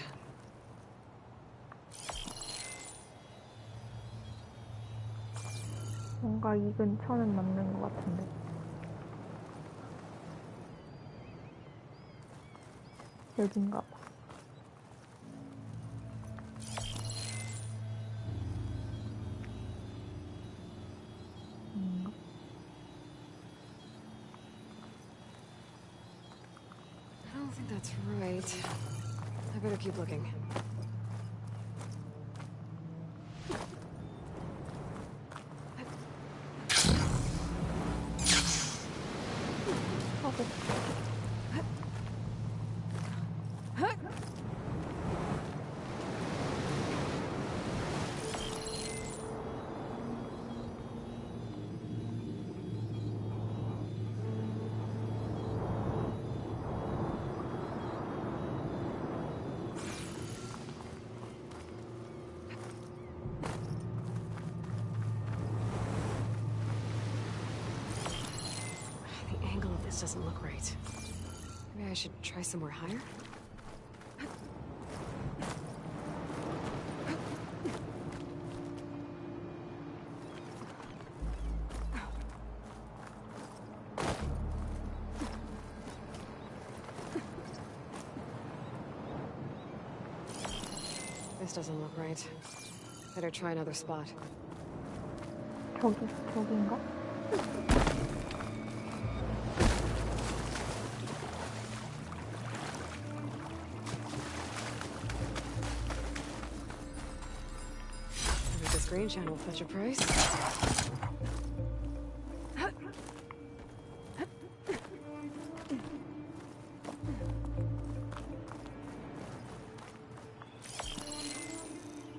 S3: 뭔가 이 근처는 맞는 것 같은데. 여긴가 봐.
S1: I don't think that's right. I better keep looking. The angle of this doesn't look right. Maybe I should try somewhere higher? This doesn't look right. Better try another spot.
S3: 저긴가?
S1: Maybe this green channel will fetch a price.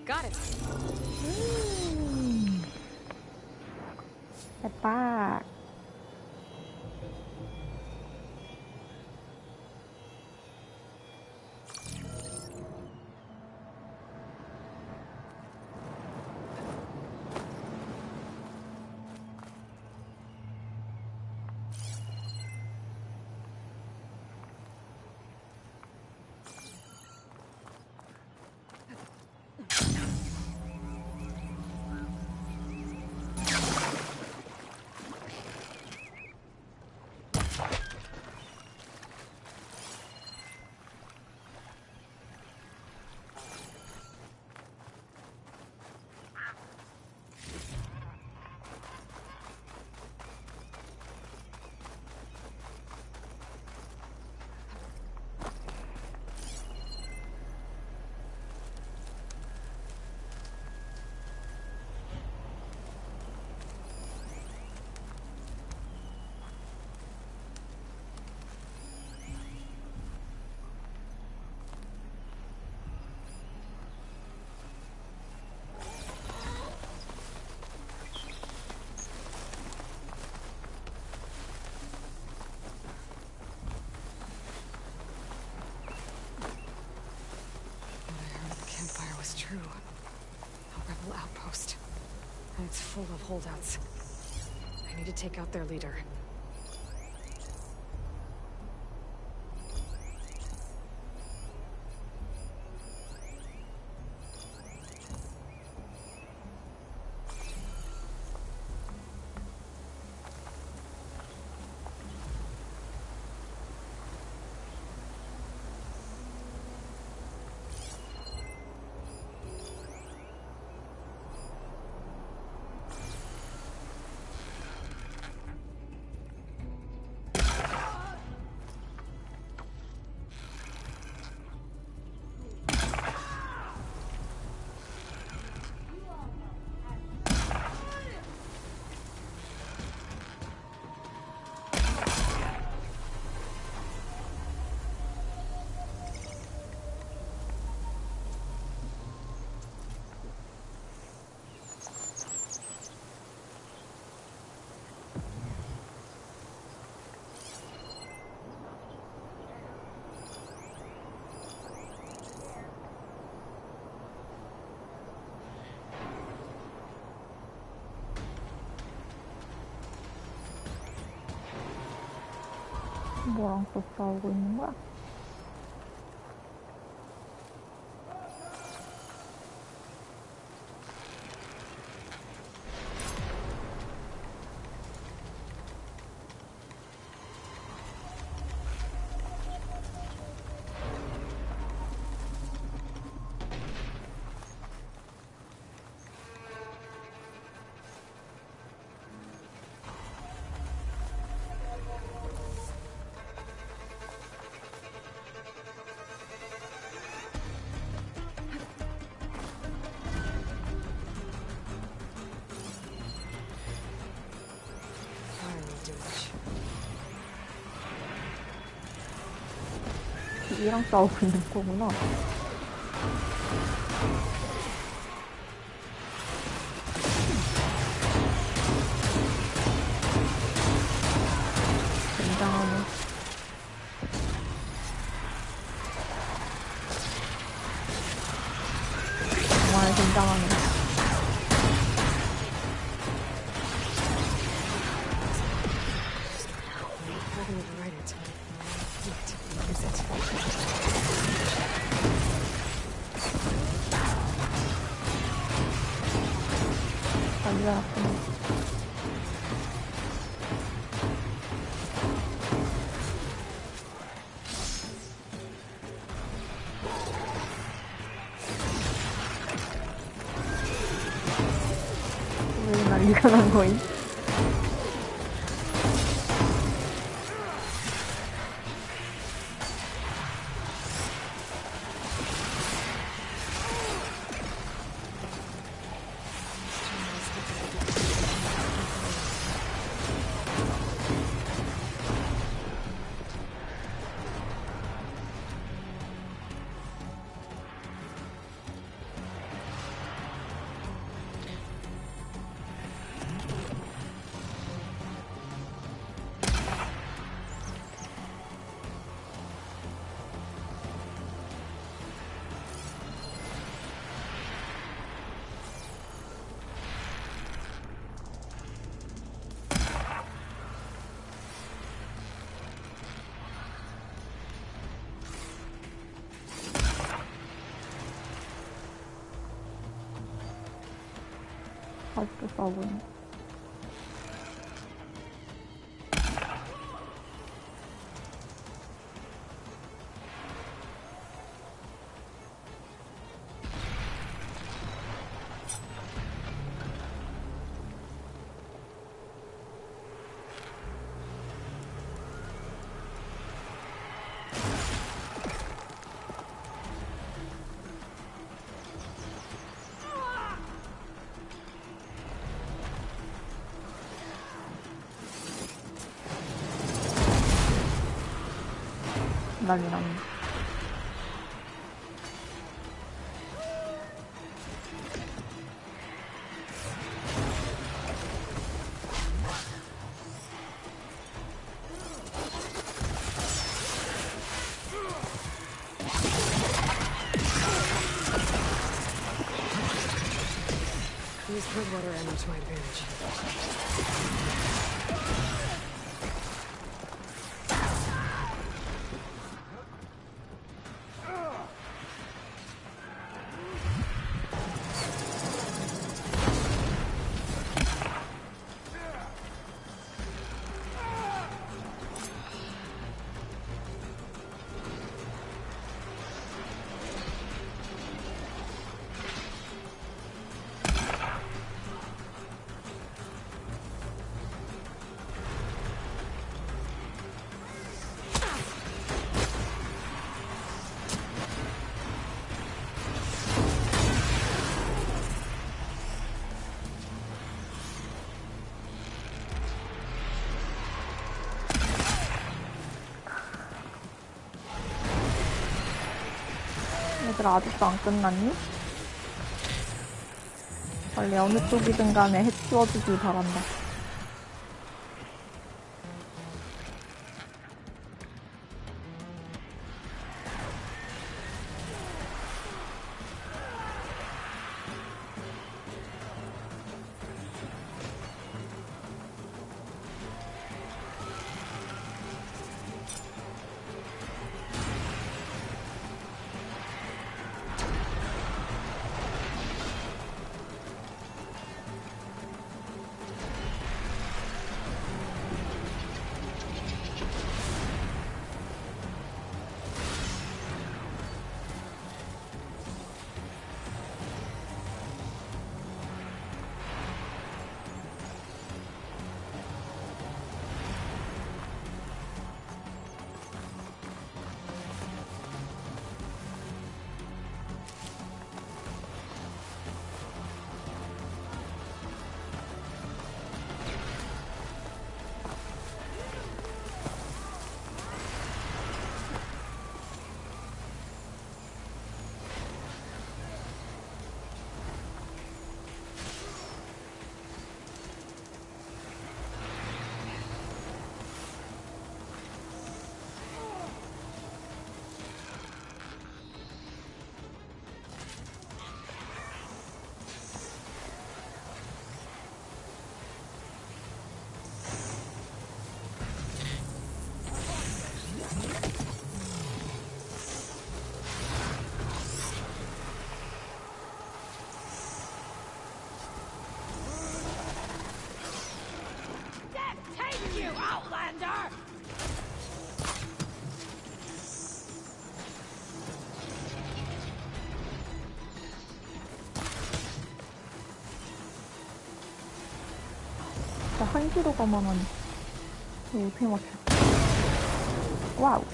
S1: Got it.
S3: 대박.
S1: was true. A rebel outpost. And it's full of holdouts. I need to take out their leader.
S3: 뭐랑 또 싸우고 있는 거야? 이랑 싸우고 있는 거구나. 굉장하네. 정말 굉장하네. 왜 난리가 난 거임? 아직도 싸우고 있네. 난리 났네.
S1: use Bridgewater ammo to my advantage.
S3: 얘들아, 아직도 안 끝났니? 빨리 어느 쪽이든 간에 해치워주길 바란다. 진짜 1kg가만 하니. 이거 어떻게 맞춰? 와우.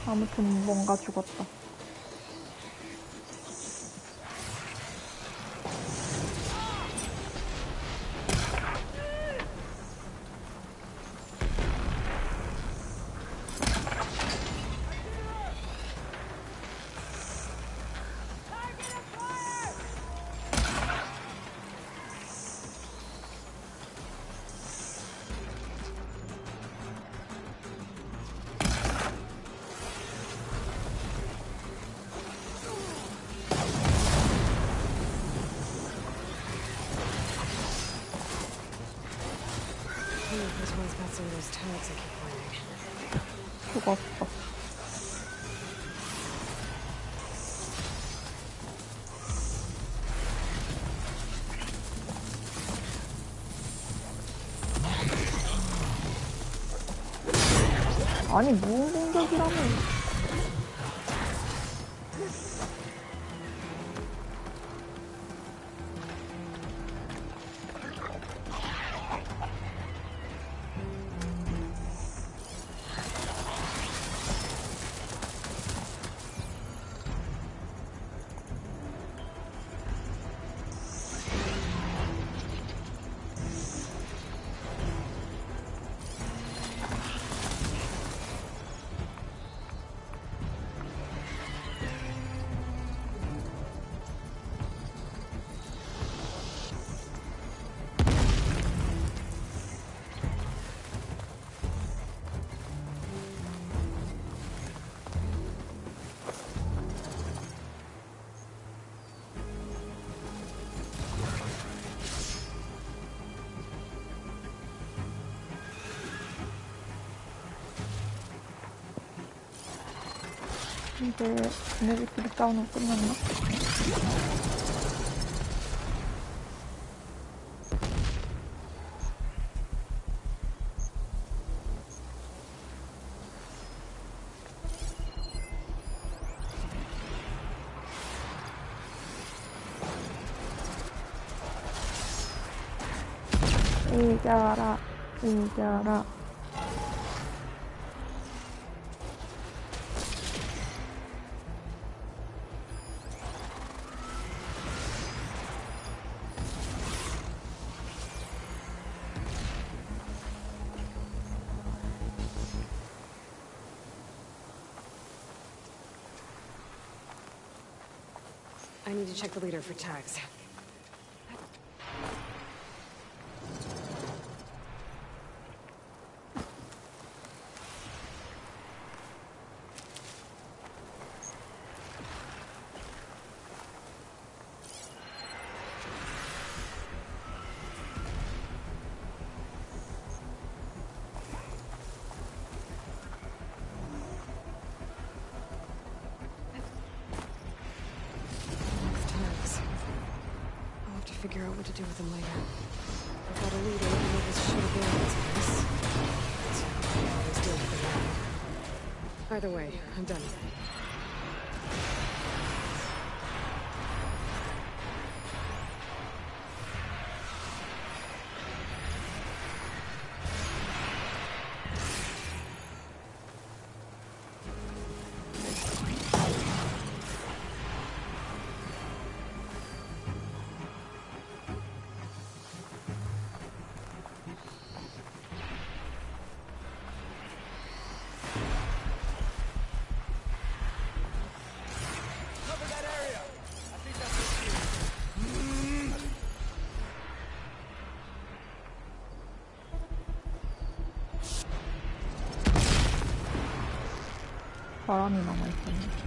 S3: 아무튼 뭔가 죽었다. 죽었어. 아니, 무슨 공격이라며. 이제 얘네들끼리 싸우는 거 끝났나? 이겨라, 이겨라.
S1: I need to check the leader for tags. Figure out what to do with them later. Without a leader, none of this should have been this place. That's how I always deal with them. Either way, I'm done.
S3: 바람이 남아있었네.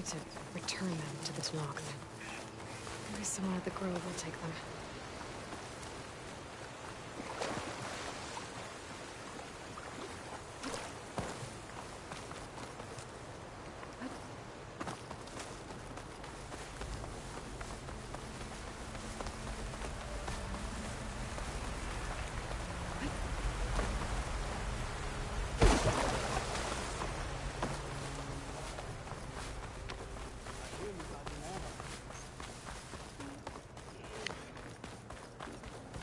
S1: to return them to the Tenakth. Maybe someone at the Grove will take them.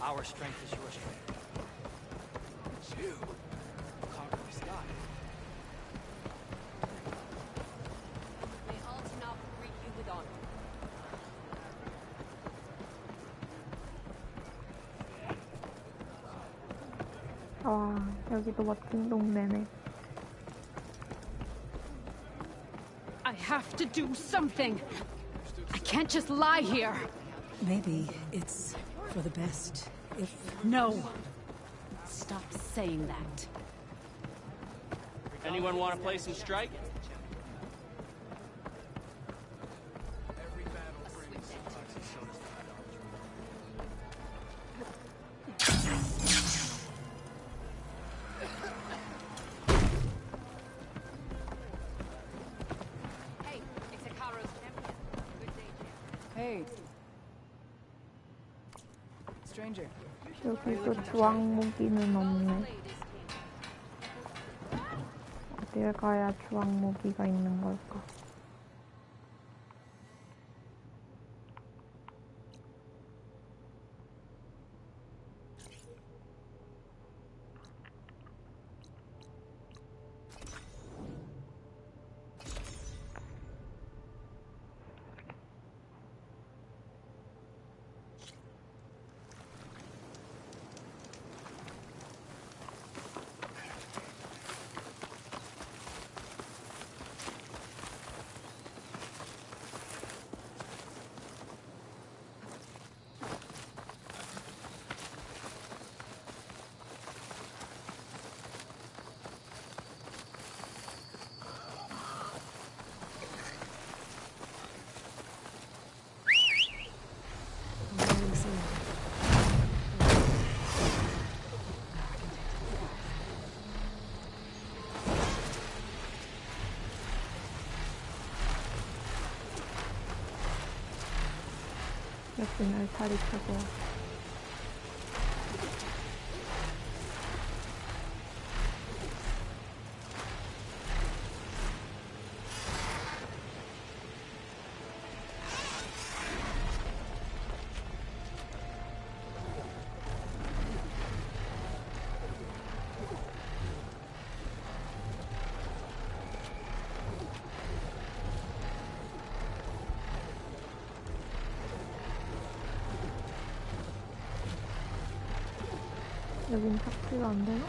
S12: Our strength is your strength. You conquer the sky.
S16: May Altanov greet you with honor.
S3: 와, 여기도 멋진 동네네.
S17: I have to do something. I can't just lie here.
S18: Maybe it's for the best if...
S17: No. Stop saying that.
S12: Anyone want to play some strike?
S16: Hey, it's Akaro's champion. Good day, champ.
S9: Hey. Stranger.
S3: 여기도 주황 무기는 없네. 어딜 가야 주황 무기가 있는 걸까? 역시 날타리 최고. 여긴 탑지가 안 되나?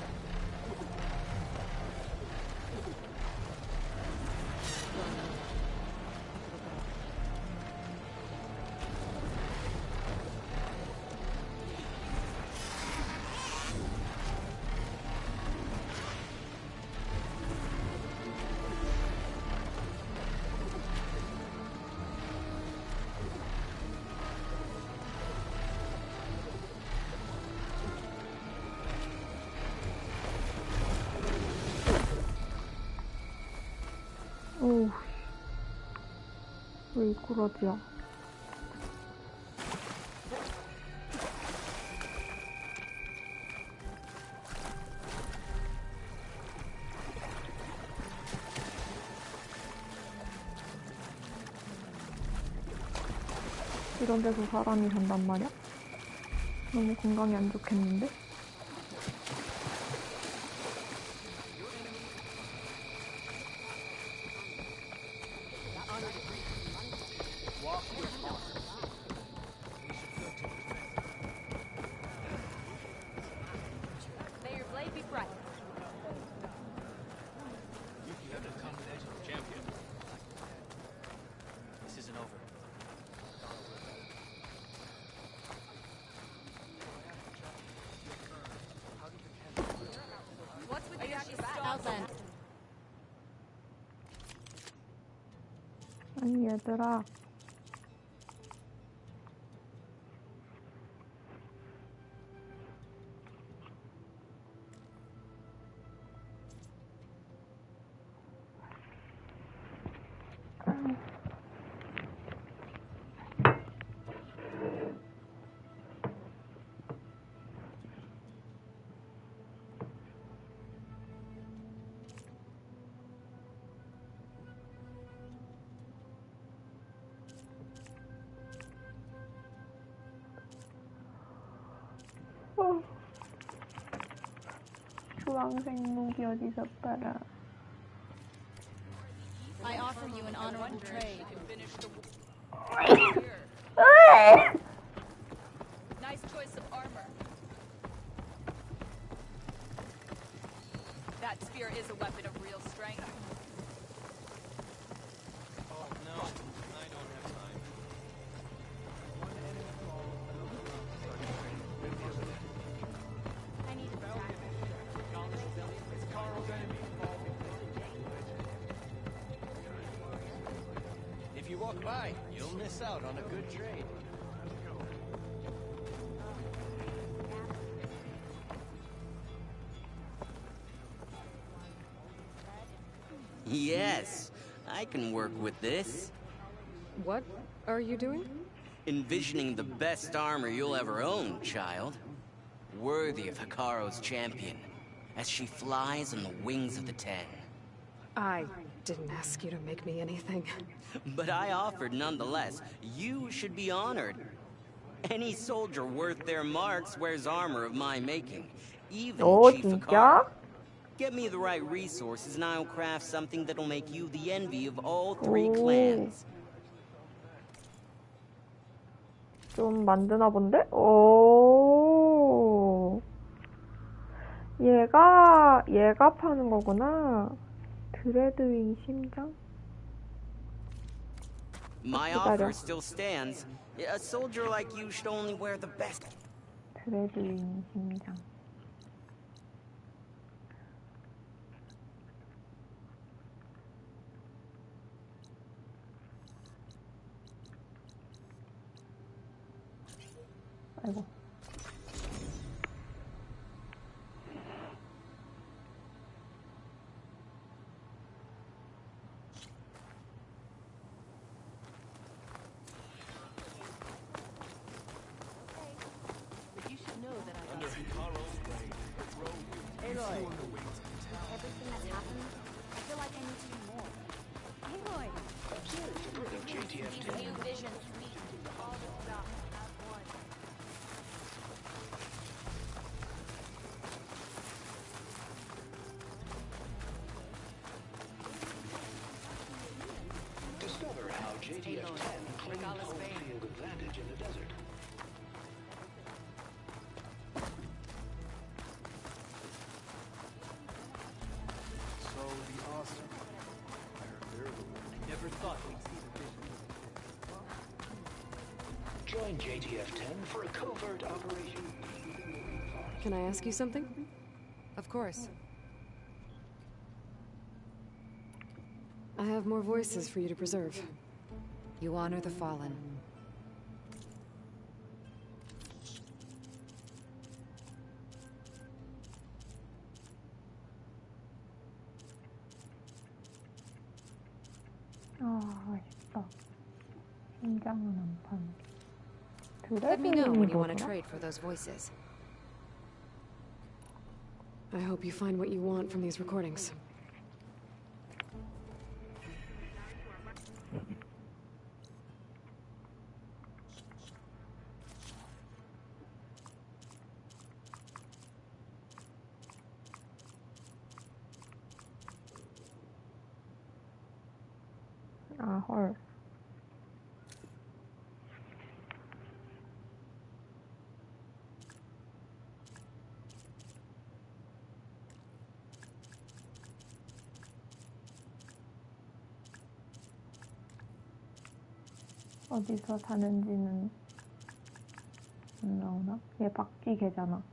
S3: 오우, 왜 이꾸러지야? 이런 데서 사람이 산단 말이야? 너무 건강이 안 좋겠는데?
S16: May your blade be bright.
S12: You have to come edge of the champion. This isn't over.
S3: 얘들아. 주황색 무기 어디서 빨아?
S8: I offer you an honorable trade.
S16: Nice choice of armor. That spear is a weapon of real strength.
S19: Oh no, I don't have time.
S8: I need to
S19: If you walk by, you'll miss out on a good trade.
S20: Yes, I can work with this.
S1: What are you doing?
S20: Envisioning the best armor you'll ever own, child. Worthy of Hikaru's champion, as she flies on the wings of the Ten.
S1: I didn't ask you to make me anything.
S20: But I offered nonetheless. You should be honored. Any soldier worth their marks wears armor of my making, even Chief Hikaru. Get me the right resources and I'll craft something that'll make you the envy of all three clans.
S3: 좀 만드나 본데? 오. 얘가 파는 거구나. 드레드윙 심장?
S20: My offer still stands. A soldier like you should only wear the best.
S3: 드레드윙 심장. 아이고.
S19: Under Hikaru's reign, the throne will
S8: Aloy.
S19: on the wings of the town.
S8: Everything that's happened, I feel like I need to do more. Aloy,
S19: JTF-10.
S8: new vision for me. All the stuff at once.
S21: Discover how JTF-10 claimed home field advantage in the desert.
S19: So the awesome. I never thought we'd see the vision.
S21: Join JTF-10 for a covert operation.
S1: Can I ask you something?
S2: Of course.
S1: I have more voices for you to preserve.
S2: You honor the fallen.
S3: 아쉽다. 심장은 안 파네.
S2: Let me know when you want to
S3: 뭐더라?
S2: trade for those voices.
S1: I hope you find what you want from these recordings.
S3: 아, 헐. 어디서 사는지는 안 나오나? 얘 바퀴 개잖아.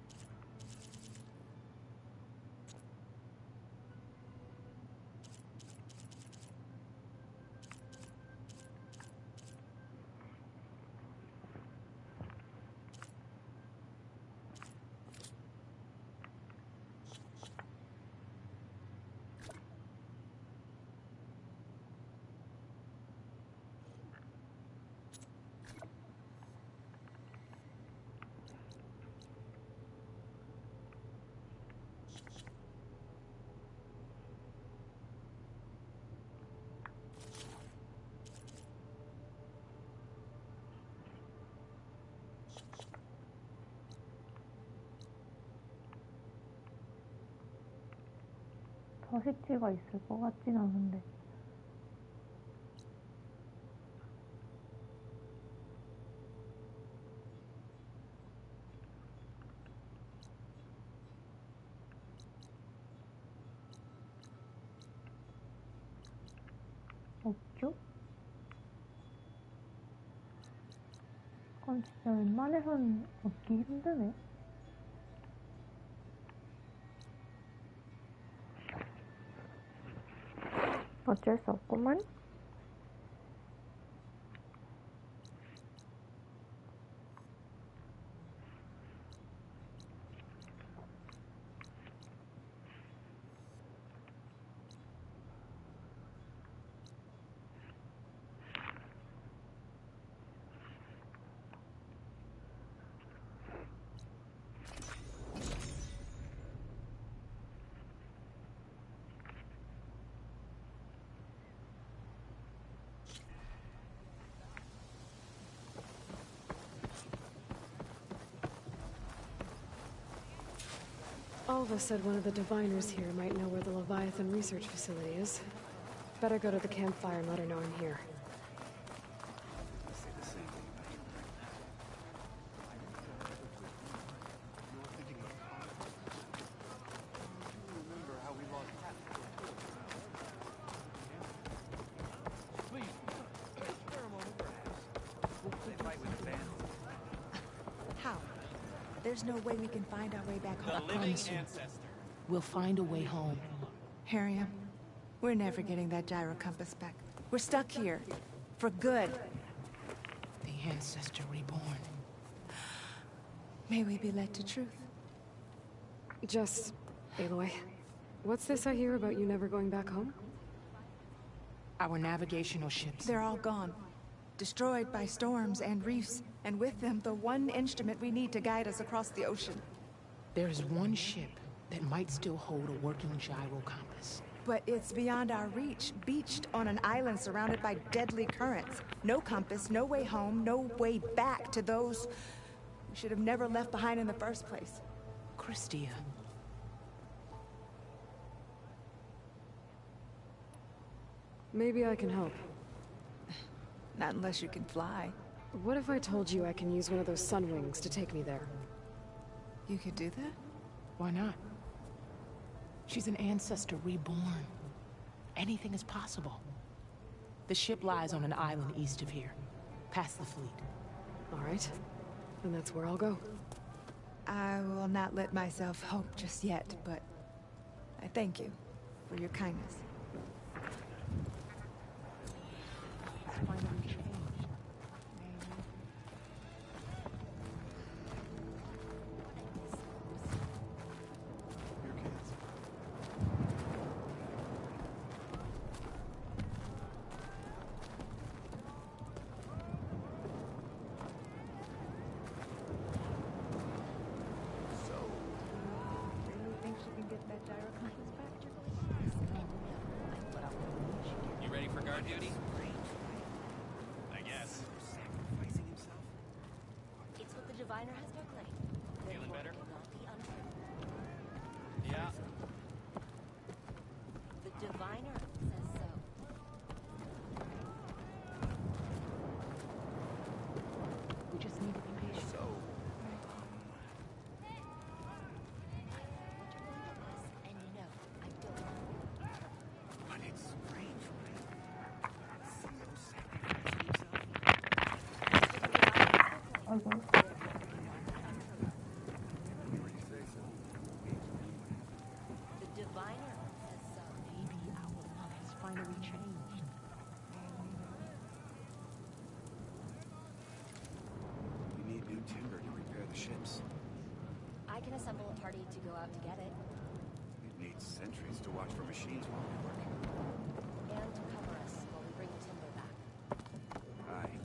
S3: 서식지가 있을 것 같진 않은데. 없죠? 그건 진짜 웬만해선 얻기 힘드네. 어쩔 수 없구만.
S1: Alva said one of the diviners here might know where the Leviathan research facility is. Better go to the campfire and let her know I'm here.
S4: How? There's no way we can find our way back home.
S14: I promise you, we'll find a way home.
S4: Harriam, we're never getting that gyro compass back. We're stuck here. For good.
S14: The Ancestor reborn.
S4: May we be led to truth.
S1: Just, Aloy, what's this I hear about you never going back home?
S14: Our navigational ships.
S4: They're all gone. Destroyed by storms and reefs, and with them the one instrument we need to guide us across the ocean.
S14: There is one ship that might still hold a working gyro compass.
S4: But it's beyond our reach, beached on an island surrounded by deadly currents. No compass, no way home, no way back to those we should have never left behind in the first place.
S14: Christia.
S1: Maybe I can help.
S4: Not unless you can fly.
S1: What if I told you I can use one of those sun wings to take me there?
S4: You could do that?
S14: Why not? She's an Ancestor reborn. Anything is possible. The ship lies on an island east of here, past the fleet.
S1: All right. Then that's where I'll go.
S4: I will not let myself hope just yet, but I thank you for your kindness.
S12: You ready for guard duty? I guess.
S22: Sacrificing himself? It's what the diviner has proclaimed.
S12: Feeling better?
S22: Cannot be untrue.
S12: Yeah.
S22: The diviner says so.
S14: We just need to be patient.
S22: And you know, I don't want to. But it's strange, right? CEO The diviner says so.
S14: Maybe our luck has finally changed.
S22: We need new timber to repair the ships. I can assemble a party to go out to get it.
S23: We'd need sentries to watch for machines while we work.
S22: And to cover us while we bring the timber back.
S23: Aye.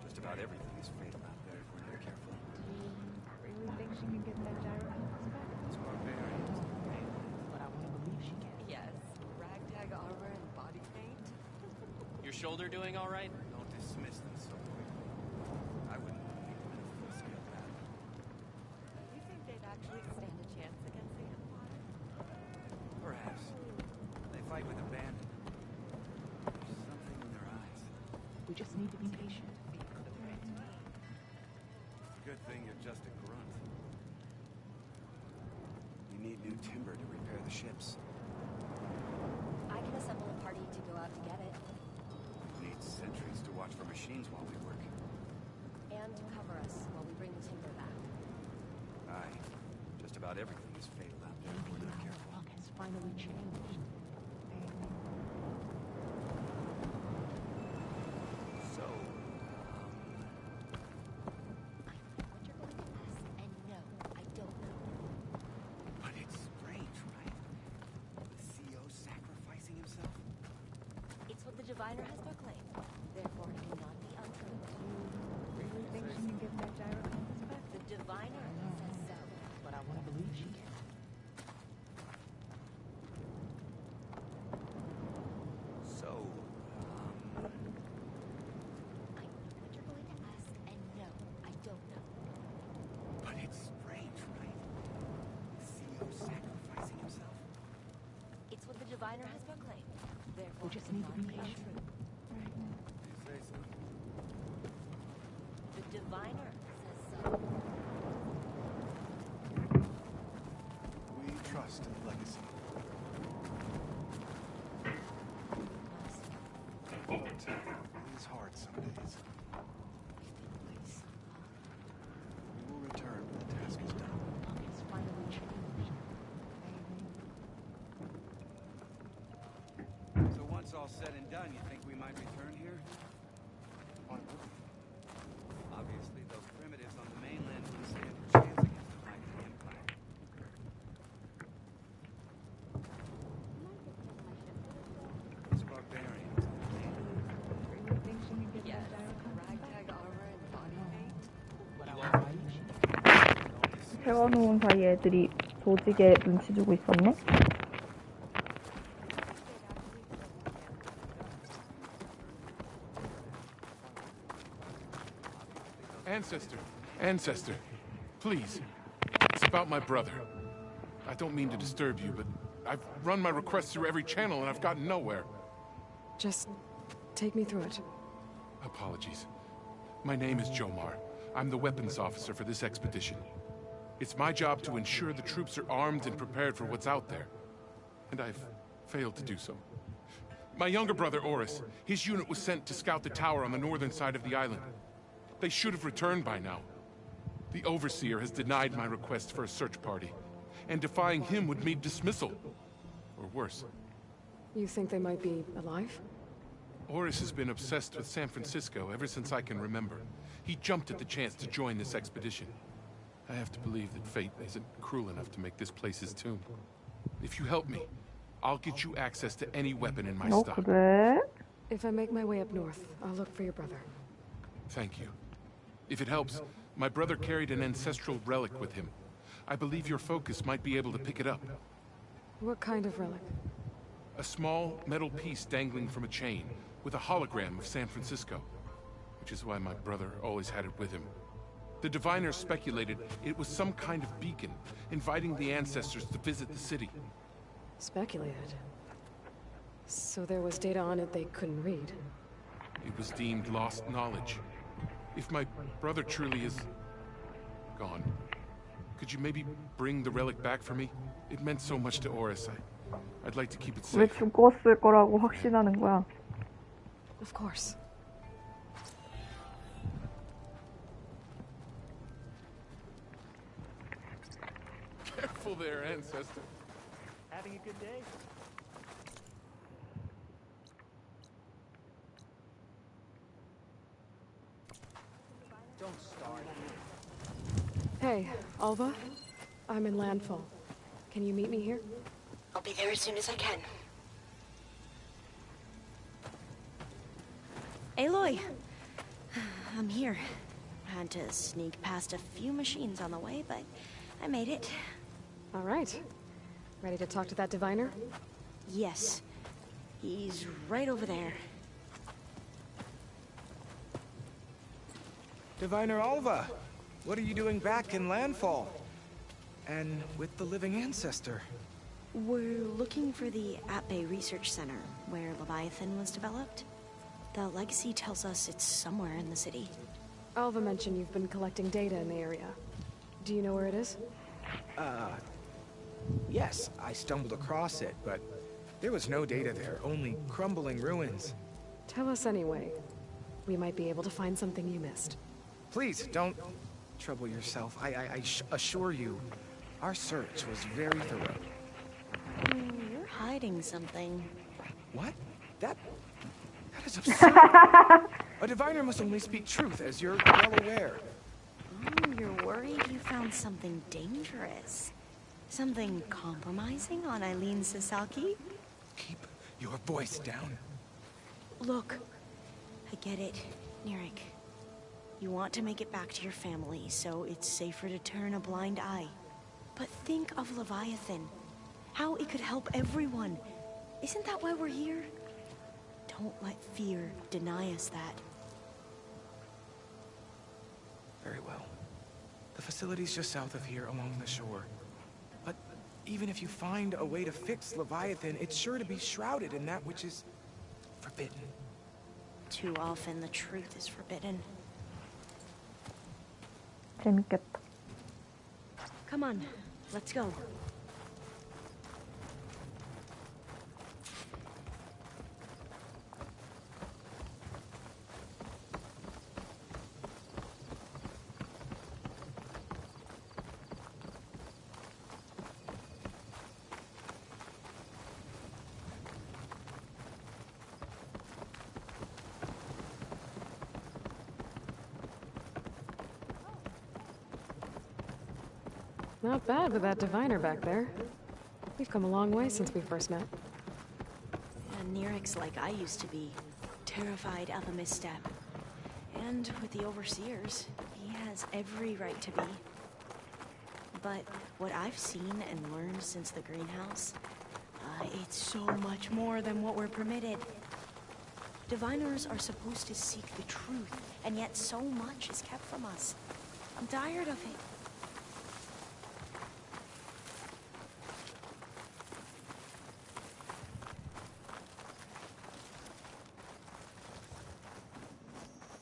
S23: Just about everything is fatal out there if we're not careful.
S4: Really think she can get that gyro compass back?
S23: It's barbarians.
S12: shoulder doing all right?
S23: Don't dismiss them so quickly. I wouldn't want to meet them in a full-scale battle.
S22: You think they'd actually stand a chance against the Empire?
S23: Perhaps. They fight with abandon. There's something in their eyes.
S14: We just need to be patient.
S23: Good thing you're just a grunt. You need new timber to repair the ships.
S22: I can assemble a party to go out and get it.
S23: Need sentries to watch for machines while we work.
S22: And to cover us while we bring the timber back.
S23: Aye. Just about everything is fatal out there if we're not careful.
S14: Luck has finally changed.
S23: So,
S22: What you're going to ask, and no, I don't know.
S23: but it's strange, right? The CO sacrificing himself?
S22: It's what the diviner has proclaimed. Therefore, it cannot be untrue.
S4: Really think she can get that gyro compass back?
S22: The diviner says so.
S14: But I want to believe she can.
S23: So,
S22: I know what you're going to ask, and no, I don't know.
S23: but it's strange, right? The CO sacrificing himself?
S22: It's what the diviner has proclaimed. Therefore,
S14: We just
S22: it
S14: need to
S22: cannot
S14: be
S22: be
S14: patient.
S22: untrue.
S23: You say so.
S22: The diviner says so.
S19: We trust in legacy. But it is hard some days. We will return when the task is done.
S14: Luck has finally changed.
S23: So once all said and done, you think we might return here?
S19: Why would we?
S23: Obviously, those primitives on the mainland wouldn't stand a chance against the might of the Empire. These barbarians on the mainland.
S4: Really think she can get
S22: Yes,
S4: that gyro compass back?
S22: ragtag armor and body paint.
S14: But I want to believe she can.
S3: 세워놓은 사이에 애들이 조직에 눈치 주고 있었네?
S10: Ancestor, please. It's about my brother. I don't mean to disturb you, but I've run my requests through every channel and I've gotten nowhere.
S1: Just take me through it.
S10: Apologies. My name is Jomar. I'm the weapons officer for this expedition. It's my job to ensure the troops are armed and prepared for what's out there. And I've failed to do so. My younger brother, Oris, his unit was sent to scout the tower on the northern side of the island. They should have returned by now. The Overseer has denied my request for a search party, and defying him would mean dismissal. Or worse.
S1: You think they might be alive?
S10: Oris has been obsessed with San Francisco ever since I can remember. He jumped at the chance to join this expedition. I have to believe that fate isn't cruel enough to make this place his tomb. If you help me, I'll get you access to any weapon in my stock.
S3: 그래?
S1: If I make my way up north, I'll look for your brother.
S10: Thank you. If it helps, my brother carried an ancestral relic with him. I believe your focus might be able to pick it up.
S1: What kind of relic?
S10: A small metal piece dangling from a chain with a hologram of San Francisco, which is why my brother always had it with him. The diviners speculated it was some kind of beacon, inviting the ancestors to visit the city.
S1: Speculated. So there was data on it they couldn't read.
S10: It was deemed lost knowledge. If my brother truly is gone, could you maybe bring the relic back for me? It meant so much to Oris. I'd like to keep it
S3: 왜
S10: safe.
S3: 죽었을 거라고 확신하는 거야?
S1: Of course.
S10: Careful there, ancestor.
S12: Having a good day? Don't start.
S1: Hey, Alva? I'm in landfall. Can you meet me here?
S8: I'll be there as soon as I can. Aloy! I'm here. Had to sneak past a few machines on the way, but I made it.
S1: All right. Ready to talk to that diviner?
S8: Yes. He's right over there.
S6: Diviner Alva, what are you doing back in Landfall? And with the living ancestor?
S8: We're looking for the At-Bay Research Center, where Leviathan was developed. The legacy tells us it's somewhere in the city.
S1: Alva mentioned you've been collecting data in the area. Do you know where it is?
S6: Yes, I stumbled across it, but there was no data there, only crumbling ruins.
S1: Tell us anyway. We might be able to find something you missed.
S6: Please, don't trouble yourself. I assure you, our search was very thorough.
S8: You're hiding something.
S6: What? That is absurd. A diviner must only speak truth, as you're well aware.
S8: You're worried you found something dangerous. Something compromising on Eileen Sasaki?
S6: Keep your voice down.
S8: Look, I get it, Nirik. You want to make it back to your family, so it's safer to turn a blind eye. But think of Leviathan. How it could help everyone. Isn't that why we're here? Don't let fear deny us that.
S6: Very well. The facility's just south of here, along the shore. But even if you find a way to fix Leviathan, it's sure to be shrouded in that which is forbidden.
S8: Too often the truth is forbidden.
S3: 재밌겠다.
S8: Come on, let's go.
S1: Not bad with that diviner back there. We've come a long way since we first met.
S8: And Nirik's like I used to be, terrified of a misstep. And with the overseers, he has every right to be. But what I've seen and learned since the greenhouse, it's so much more than what we're permitted. Diviners are supposed to seek the truth, and yet so much is kept from us. I'm tired of it.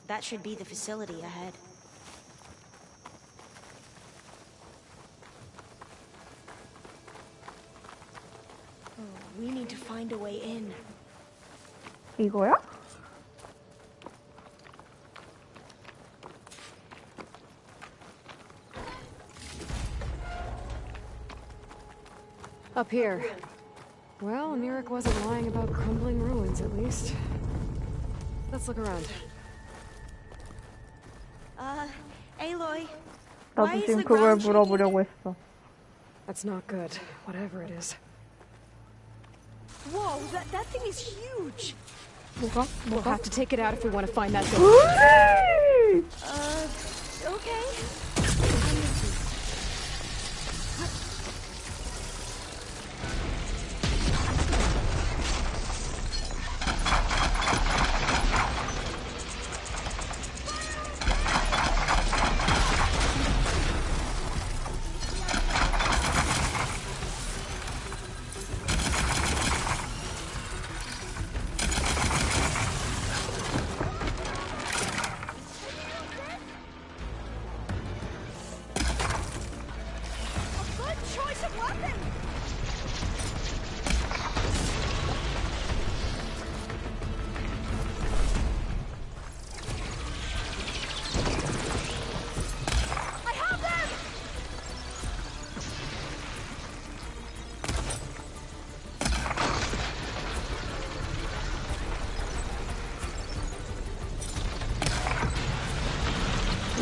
S8: That should be the facility ahead. We need to find a way in.
S3: 이거야?
S1: Up here. Well, Nirik wasn't lying about crumbling ruins, at least. Let's look around.
S8: Aloy.
S3: 나도 지금 그걸 물어보려고 했어.
S1: That's not good, whatever it is.
S8: Whoa, that thing is huge.
S3: 뭐가?
S1: We'll have to take it out if we want to find that thing.
S8: Okay.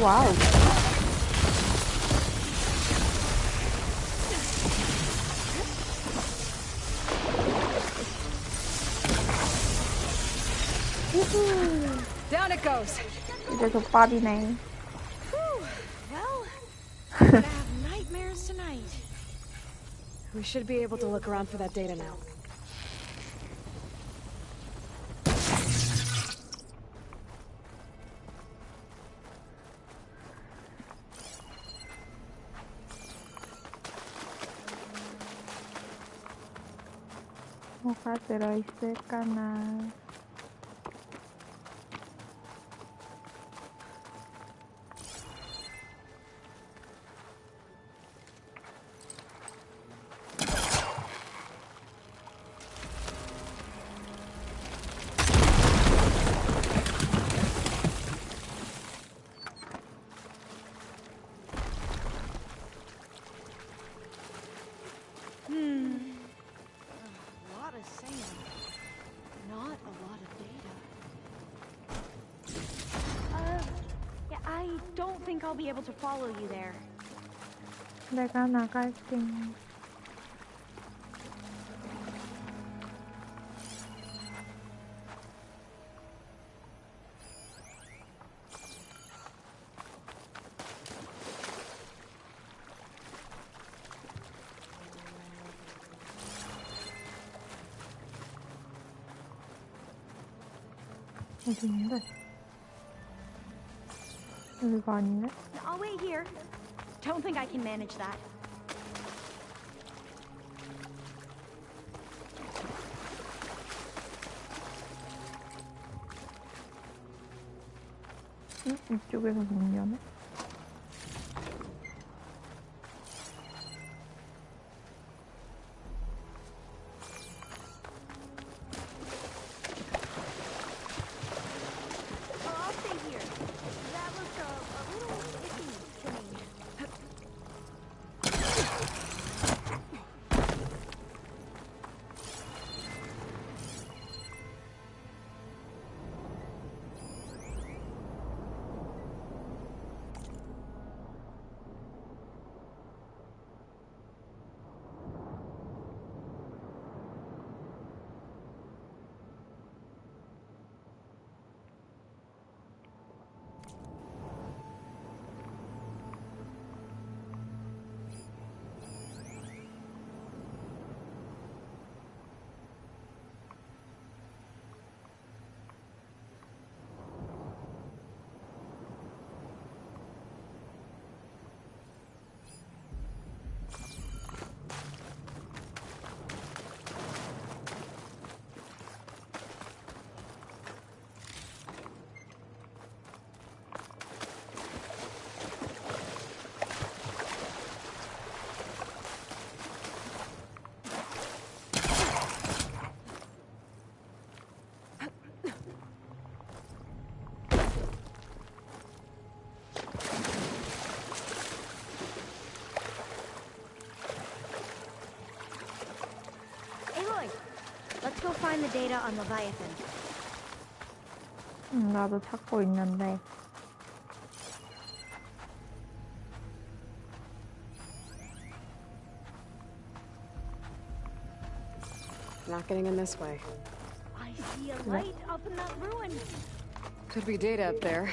S3: 와우.
S1: Down it goes.
S3: 이제 족발이네.
S8: Well, we're gonna have nightmares tonight.
S1: We should be able to look around for that data now.
S3: 뭐가 들어있을까나.
S8: I'll be able to follow you there.
S3: 내가 나갈게. 어디 있는데? 여기가 아니네?
S8: I'll wait here. Don't think I can manage that.
S3: 응? 이쪽에서 못 여네?
S8: Let's go find the data on Leviathan.
S3: 나도 찾고 있는데.
S1: Not getting in this way.
S8: I see a light up in that ruin.
S1: Could be data up there.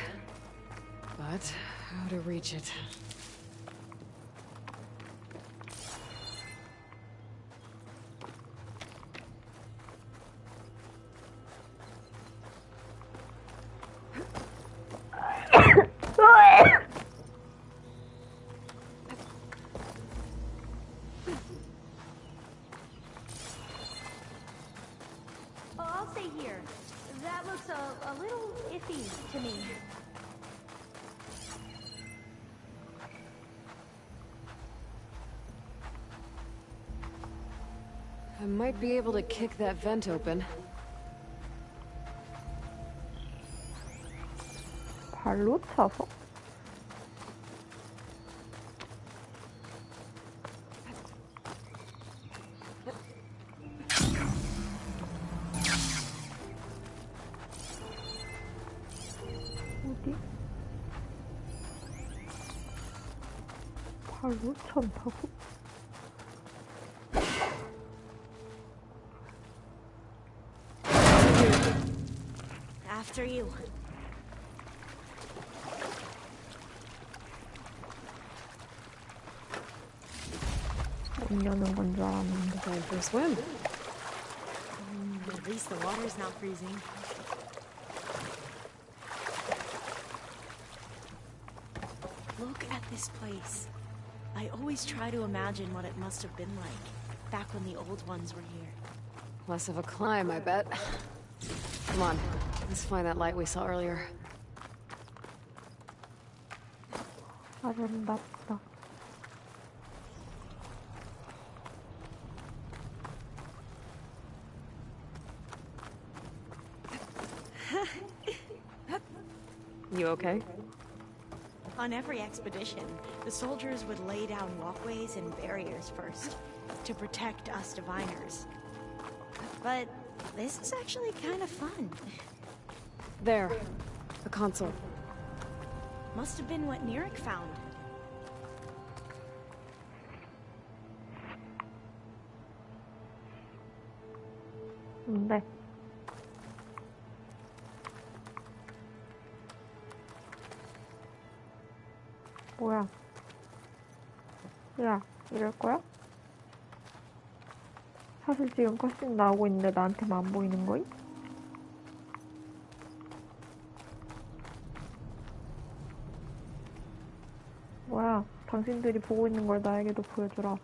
S1: But how to reach it?
S8: I'll stay here. That looks a little iffy to me.
S1: I might be able to kick that vent open.
S3: 발로 차서? 어디? 발로 찬다고?
S8: After you.
S3: 못 여는 건 줄 알았는데.
S1: Time for a swim.
S8: At least the water's not freezing. Look at this place. I always try to imagine what it must have been like back when the old ones were here.
S1: Less of a climb, I bet. Come on, let's find that light we saw earlier.
S3: 아름답다.
S1: You okay?
S8: On every expedition, the soldiers would lay down walkways and barriers first, to protect us diviners. But this is actually kind of fun.
S1: There. The console.
S8: Must have been what Nirik found.
S3: 네. 뭐야? 야, 이럴 거야? 사실 지금 컷신 나오고 있는데 나한테만 안 보이는 거임? 뭐야? 당신들이 보고 있는 걸 나에게도 보여주라.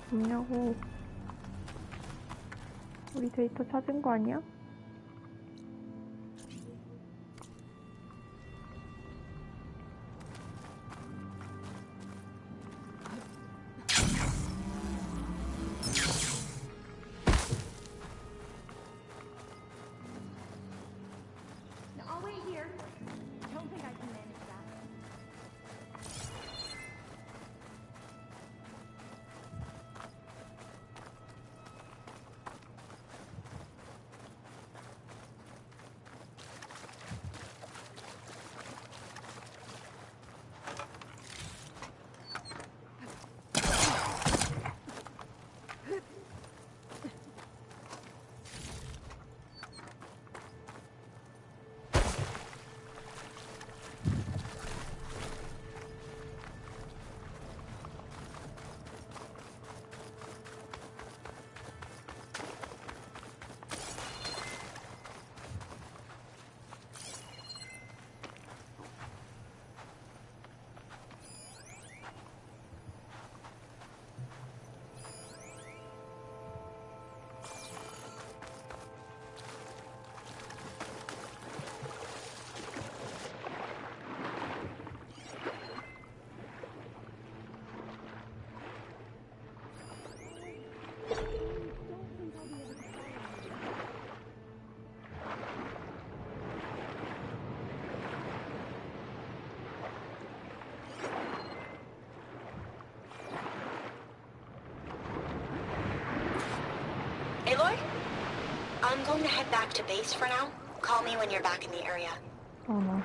S3: 없냐고. 우리 데이터 찾은 거 아니야?
S8: I'll wait here. Don't think I can manage that. Aloy? I'm going to head back to base for now. Call me when you're back in the area.
S3: Oh no.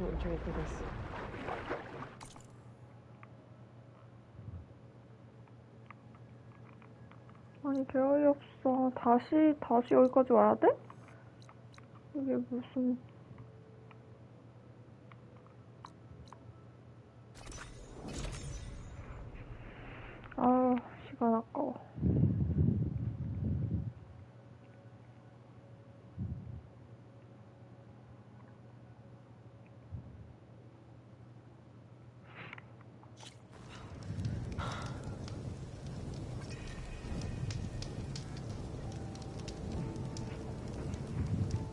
S1: shouldn't trade for this.
S3: 아니 개 어이없어. 다시 여기까지 와야 돼? 이게 무슨... 아 시간 아까워.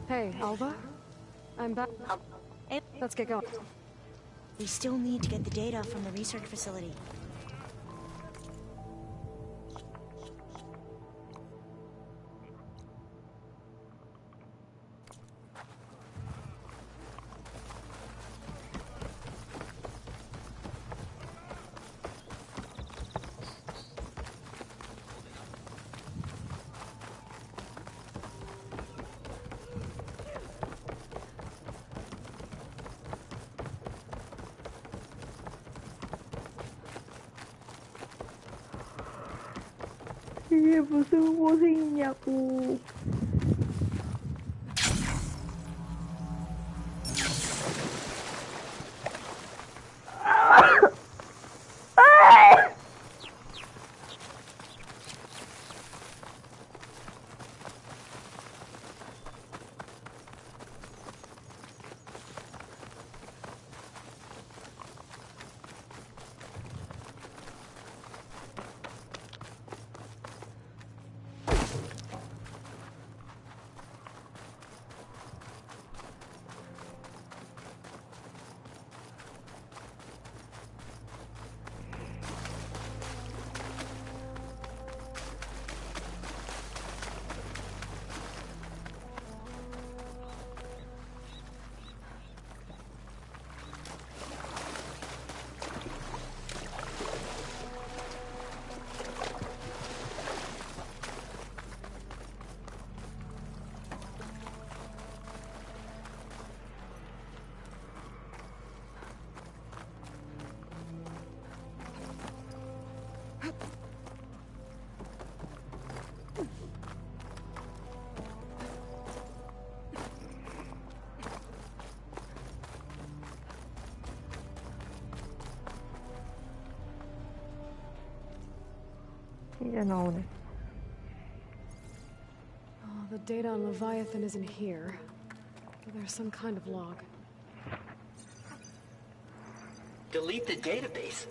S1: Hey, Alva? I'm back. Let's get going.
S8: We still need to get the data from the research facility.
S3: 이게 무슨 고생이냐고. 이제 나오네.
S1: Oh, the data on Leviathan isn't here. But there's some kind of log.
S11: Delete the database?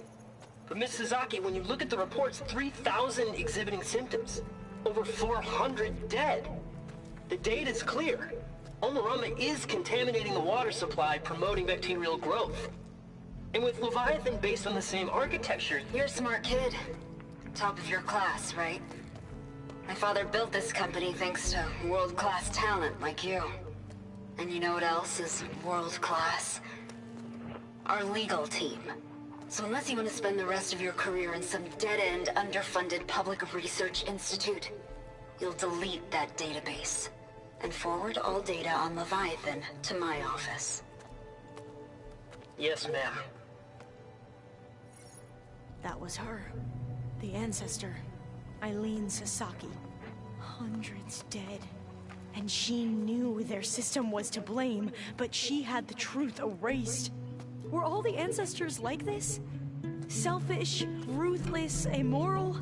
S11: But Miss Sasaki, when you look at the reports, 3,000 exhibiting symptoms. Over 400 dead. The data's clear. Omarama is contaminating the water supply, promoting bacterial growth. And with Leviathan based on the same architecture...
S13: You're a smart kid. Top of your class, right? My father built this company thanks to world-class talent like you. And you know what else is world-class? Our legal team. So unless you want to spend the rest of your career in some dead-end, underfunded public research institute, you'll delete that database and forward all data on Leviathan to my office.
S11: Yes, ma'am.
S8: That was her. The ancestor, Eileen Sasaki. Hundreds dead. And she knew their system was to blame, but she had the truth erased. Were all the ancestors like this? Selfish, ruthless, immoral?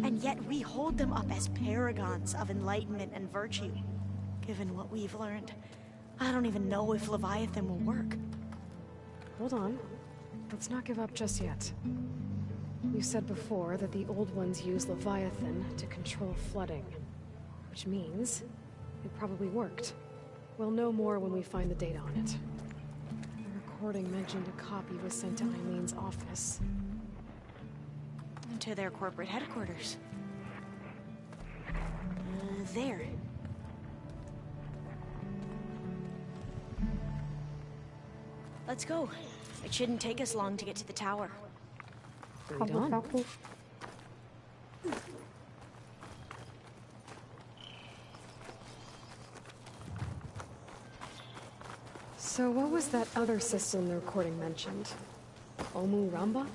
S8: And yet we hold them up as paragons of enlightenment and virtue. Given what we've learned, I don't even know if Leviathan will work.
S1: Hold on. Let's not give up just yet. You said before that the old ones use Leviathan to control flooding. Which means it probably worked. We'll know more when we find the data on it. The recording mentioned a copy was sent to Eileen's office.
S8: To their corporate headquarters. There. Let's go. It shouldn't take us long to get to the tower.
S3: 가보자고.
S1: So what was that other system the recording mentioned? Omu Ramba?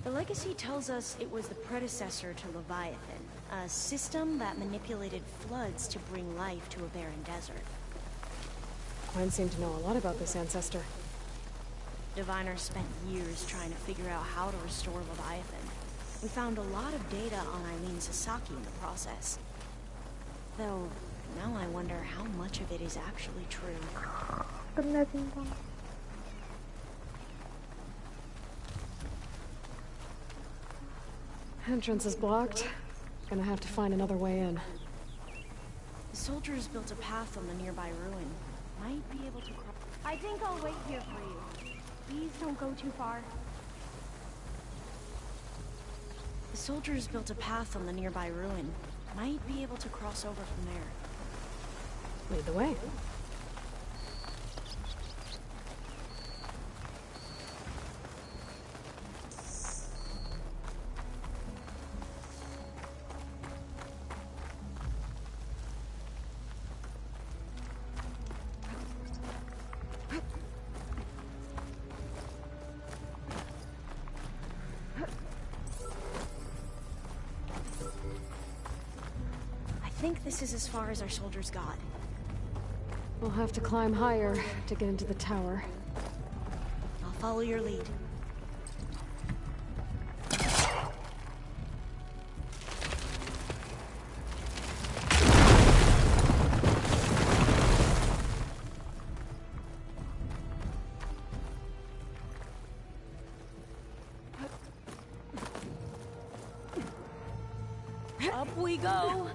S8: The legacy tells us it was the predecessor to Leviathan, a system that manipulated floods to bring life to a barren desert.
S1: Quinn seemed to know a lot about this ancestor.
S8: Diviners spent years trying to figure out how to restore Leviathan. We found a lot of data on Eileen Sasaki in the process. Though, now I wonder how much of it is actually true.
S3: 끝내준다.
S1: Entrance is blocked. Gonna have to find another way in.
S8: The soldiers built a path on the nearby ruin. Might be able to cross.
S5: I think I'll wait here for you. Please don't go too far.
S8: The soldiers built a path on the nearby ruin. Might be able to cross over from there.
S1: Lead the way.
S8: I think this is as far as our soldiers got.
S1: We'll have to climb higher to get into the tower.
S8: I'll follow your lead. Up we go!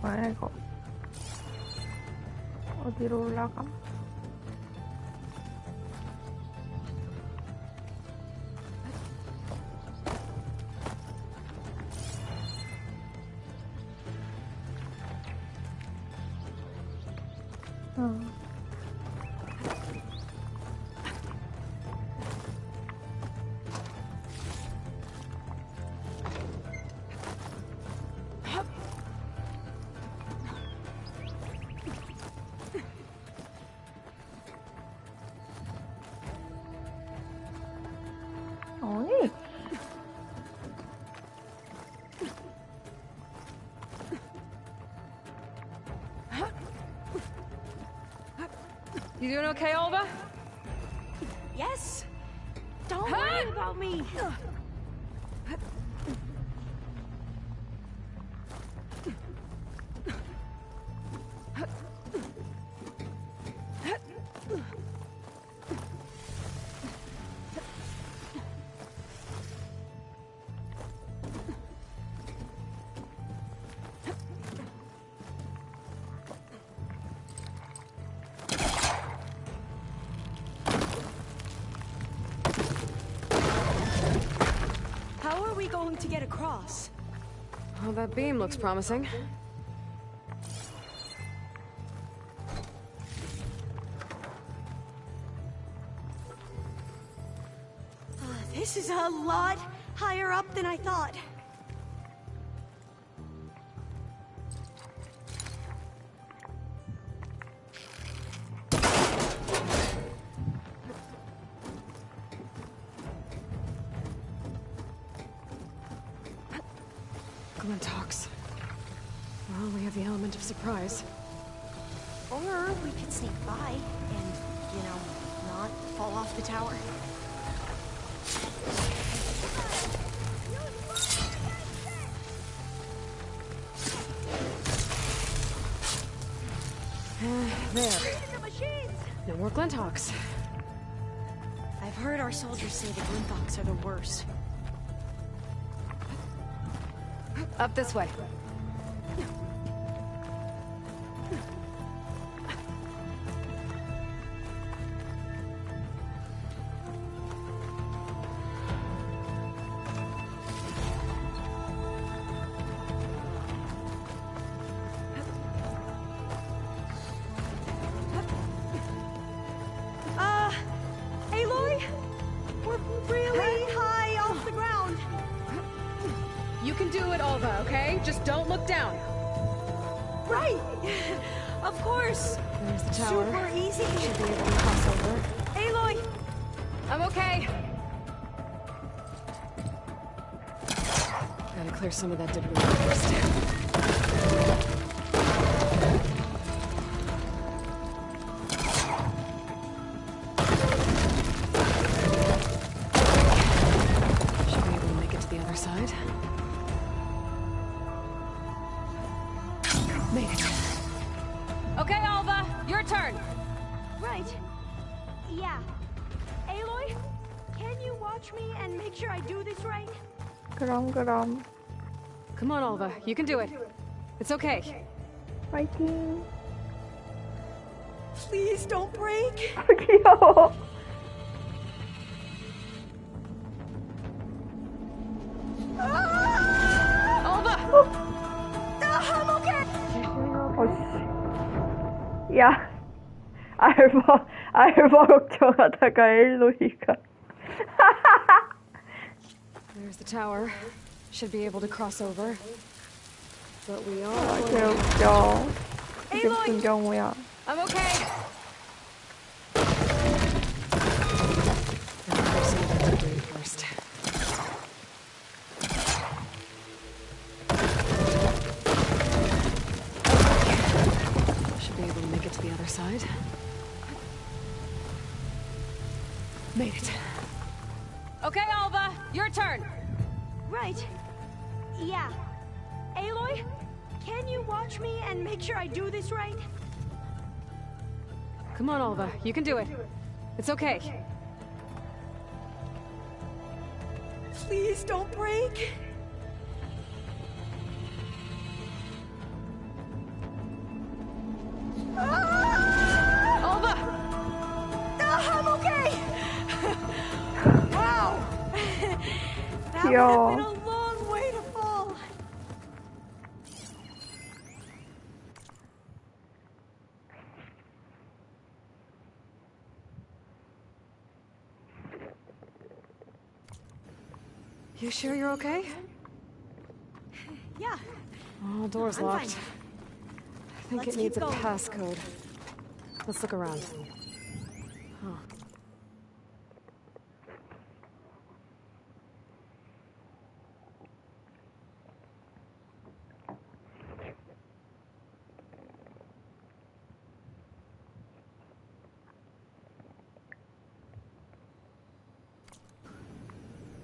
S3: 뭐야 이거? 어디로 올라가? 아니.
S1: You doing okay, Olva?
S8: Yes! Don't worry about me! How are we going to get across?
S1: Oh, that beam looks promising.
S8: This is a lot higher up than I thought.
S1: Glintox. Well, we have the element of surprise.
S8: Or we could sneak by and, you know, not fall off the tower.
S1: There. No more Glintox.
S8: I've heard our soldiers say the Glintox are the worst.
S1: Up this way. just don't look down.
S8: Right! Of course!
S1: There's the tower.
S8: Super easy.
S1: Should be able to cross over.
S8: Aloy!
S1: I'm okay. Gotta clear some of that debris first. Side. Made it. Okay, Alva, your turn.
S5: Right. Yeah. Aloy, can you watch me and make sure I do this right?
S3: 그럼.
S1: Come on, Alva, you can do it. It's okay.
S3: 파이팅.
S8: Please don't break.
S3: 귀여워.
S8: I'm okay.
S3: 야, 알바 걱정하다가 엘로이가.
S1: There's the tower. Should be able to cross over. But we all.
S3: 개웃겨. 이게 무슨 경우야?
S1: I'm okay. First. Should be able to make it to the other side. Made it. Okay, Alva, your turn.
S5: Right. Yeah. Aloy, can you watch me and make sure I do this right?
S1: Come on, Alva, you can do it. It's okay.
S8: Please don't break.
S1: Alva!
S8: I'm okay. Wow. That would
S3: 귀여워.
S8: have been a long way to fall.
S1: You sure you're okay?
S8: Yeah.
S1: Oh, door's
S8: I'm
S1: locked.
S8: fine.
S1: I think
S8: Let's
S1: it needs a
S8: keep going.
S1: passcode. Let's look around. Huh.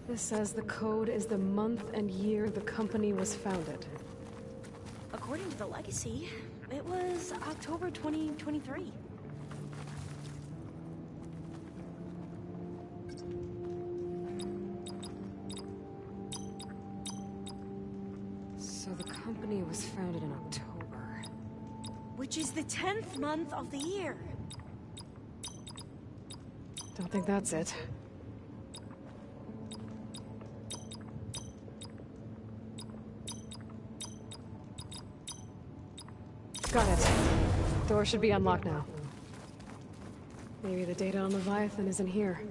S1: This says the code is the month and year the company was founded.
S8: According to the legacy, it was October 2023.
S1: So the company was founded in October.
S8: Which is the 10th month of the year.
S1: Don't think that's it. Got it. Door should be unlocked now. Maybe the data on Leviathan isn't here.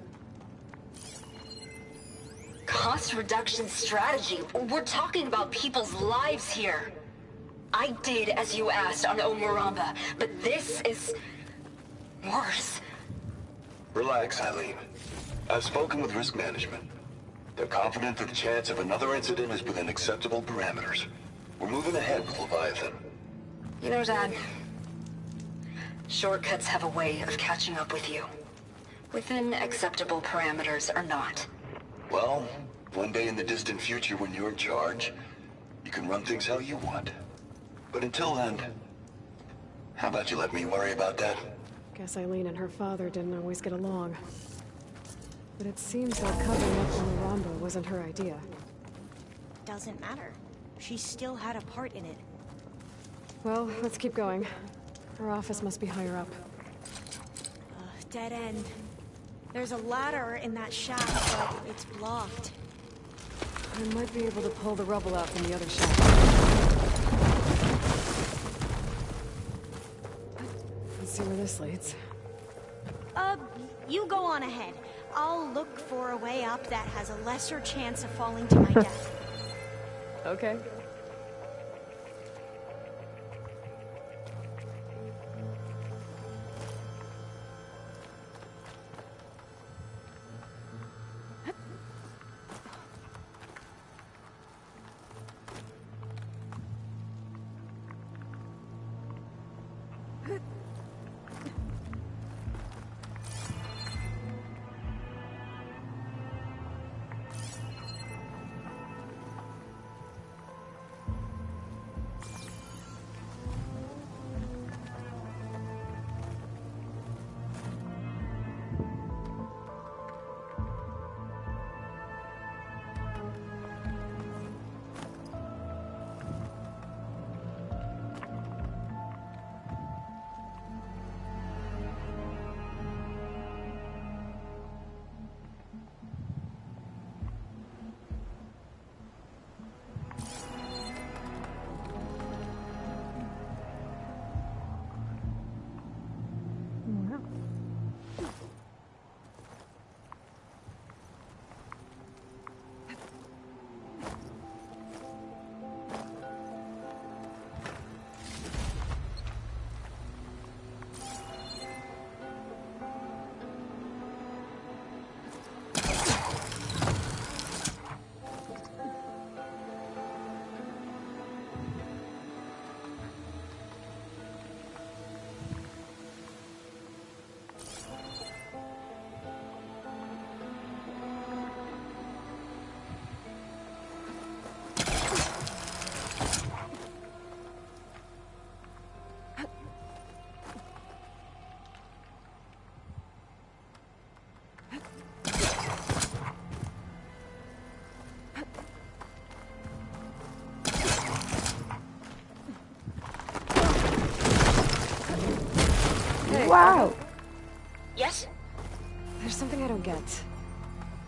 S13: Cost reduction strategy? We're talking about people's lives here. I did as you asked on Omuramba, but this is worse.
S21: Relax, Eileen. I've spoken with risk management. They're confident that the chance of another incident is within acceptable parameters. We're moving ahead with Leviathan.
S13: You know, Dad, shortcuts have a way of catching up with you. Within acceptable parameters or not.
S21: Well, one day in the distant future when you're in charge, you can run things how you want. But until then, how about you let me worry about that?
S1: Guess Eileen and her father didn't always get along. But it seems that covering up Omuramba wasn't her idea.
S8: Doesn't matter. She still had a part in it.
S1: Well, let's keep going. Her office must be higher up.
S8: Dead end. There's a ladder in that shaft, but it's blocked.
S1: I might be able to pull the rubble out from the other shaft. Let's see where this leads.
S8: You go on ahead. I'll look for a way up that has a lesser chance of falling to my death.
S1: Okay.
S3: Wow.
S8: Yes?
S1: There's something I don't get.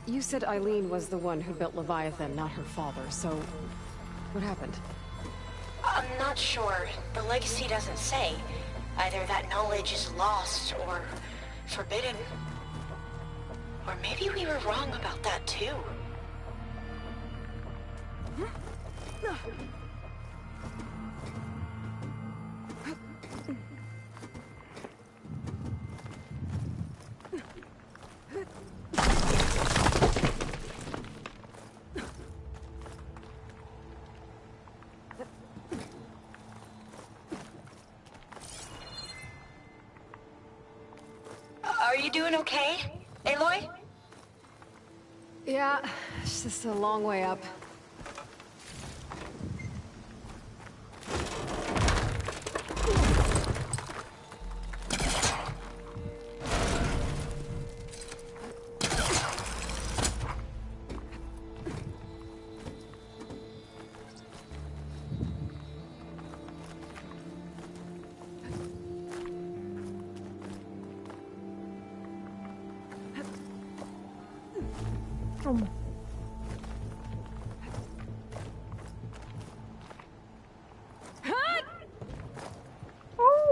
S1: You said Eileen was the one who built Leviathan, not her father, so... what happened?
S8: I'm not sure. The legacy doesn't say. Either that knowledge is lost or forbidden. Or maybe we were wrong about that too. Are you doing okay, Aloy?
S1: Yeah, it's just a long way up.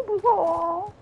S3: 무서워.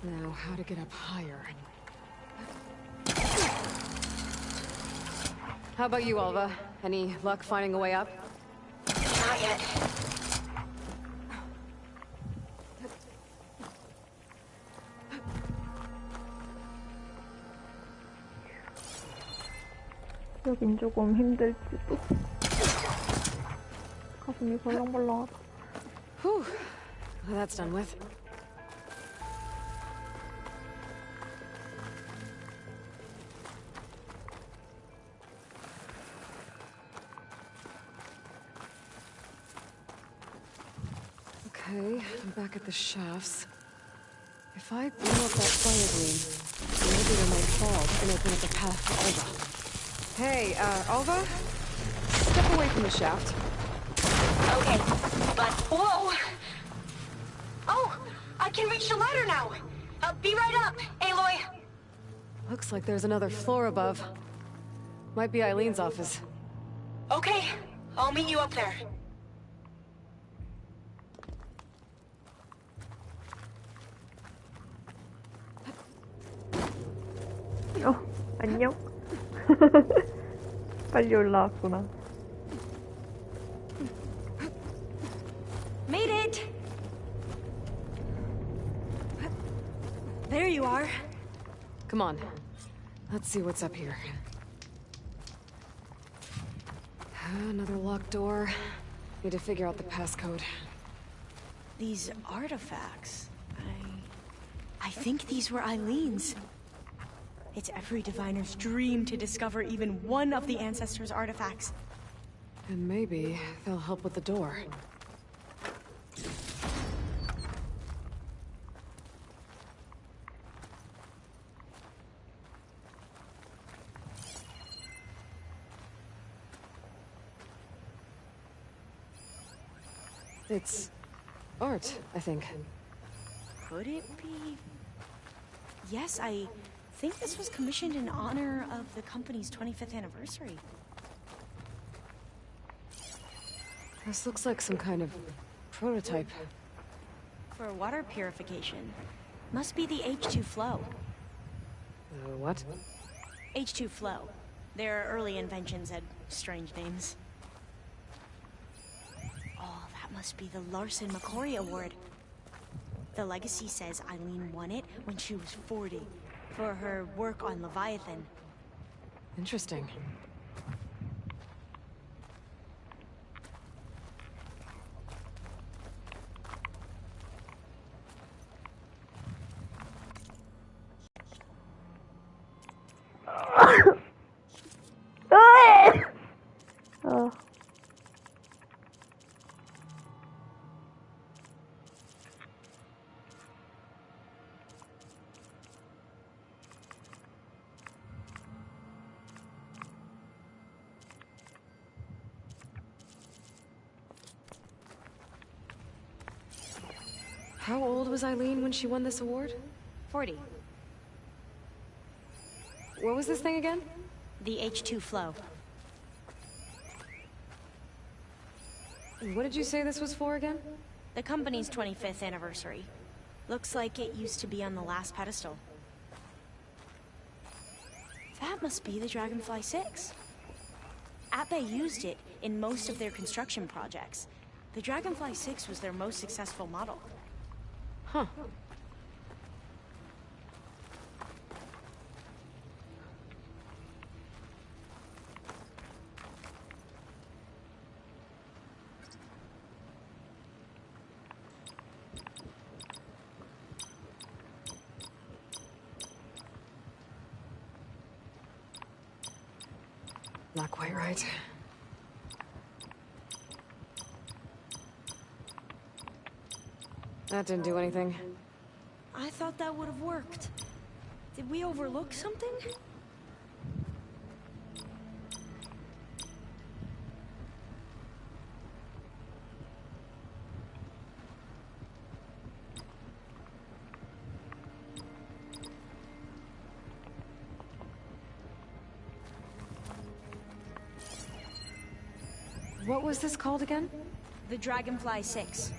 S1: Now, how to get up higher? How about you, Alva? Any luck finding a way up?
S8: Not yet.
S3: 여긴 조금 힘들지도. 가슴이 벌렁벌렁하다.
S1: Whew. Well, that's done with. Okay, I'm back at the shafts. If I blow up that fire gleam, maybe they might fall and open up a path for Alva. Hey, Alva? Step away from the shaft.
S8: Okay, but whoa! Oh, I can reach the ladder now. Be right up, Aloy.
S1: Looks like there's another floor above. Might be Eileen's office.
S8: Okay, I'll meet you up there.
S3: 안녕? 빨리 올라왔구나.
S8: Made it! There you are.
S1: Come on. Let's see what's up here. Another locked door. Need to figure out the passcode.
S8: These artifacts... I think these were Eileen's. It's every diviner's dream to discover even one of the Ancestors' artifacts.
S1: And maybe they'll help with the door. It's art, I think.
S8: Could it be? Yes, I think this was commissioned in honor of the company's 25th anniversary.
S1: This looks like some kind of prototype.
S8: For water purification. Must be the H2 flow.
S1: What?
S8: H2 flow. Their early inventions had strange names. Oh, that must be the Larson McCory Award. The legacy says Eileen won it when she was 40 for her work on Leviathan.
S1: Interesting. How old was Eileen when she won this award?
S8: 40.
S1: What was this thing again?
S8: The H2 flow.
S1: What did you say this was for again?
S8: The company's 25th anniversary. Looks like it used to be on the last pedestal. That must be the Dragonfly 6. Ape used it in most of their construction projects. The Dragonfly 6 was their most successful model.
S1: Huh. Not quite right. That didn't do anything.
S8: I thought that would have worked. Did we overlook something?
S1: What was this called again?
S8: The Dragonfly 6.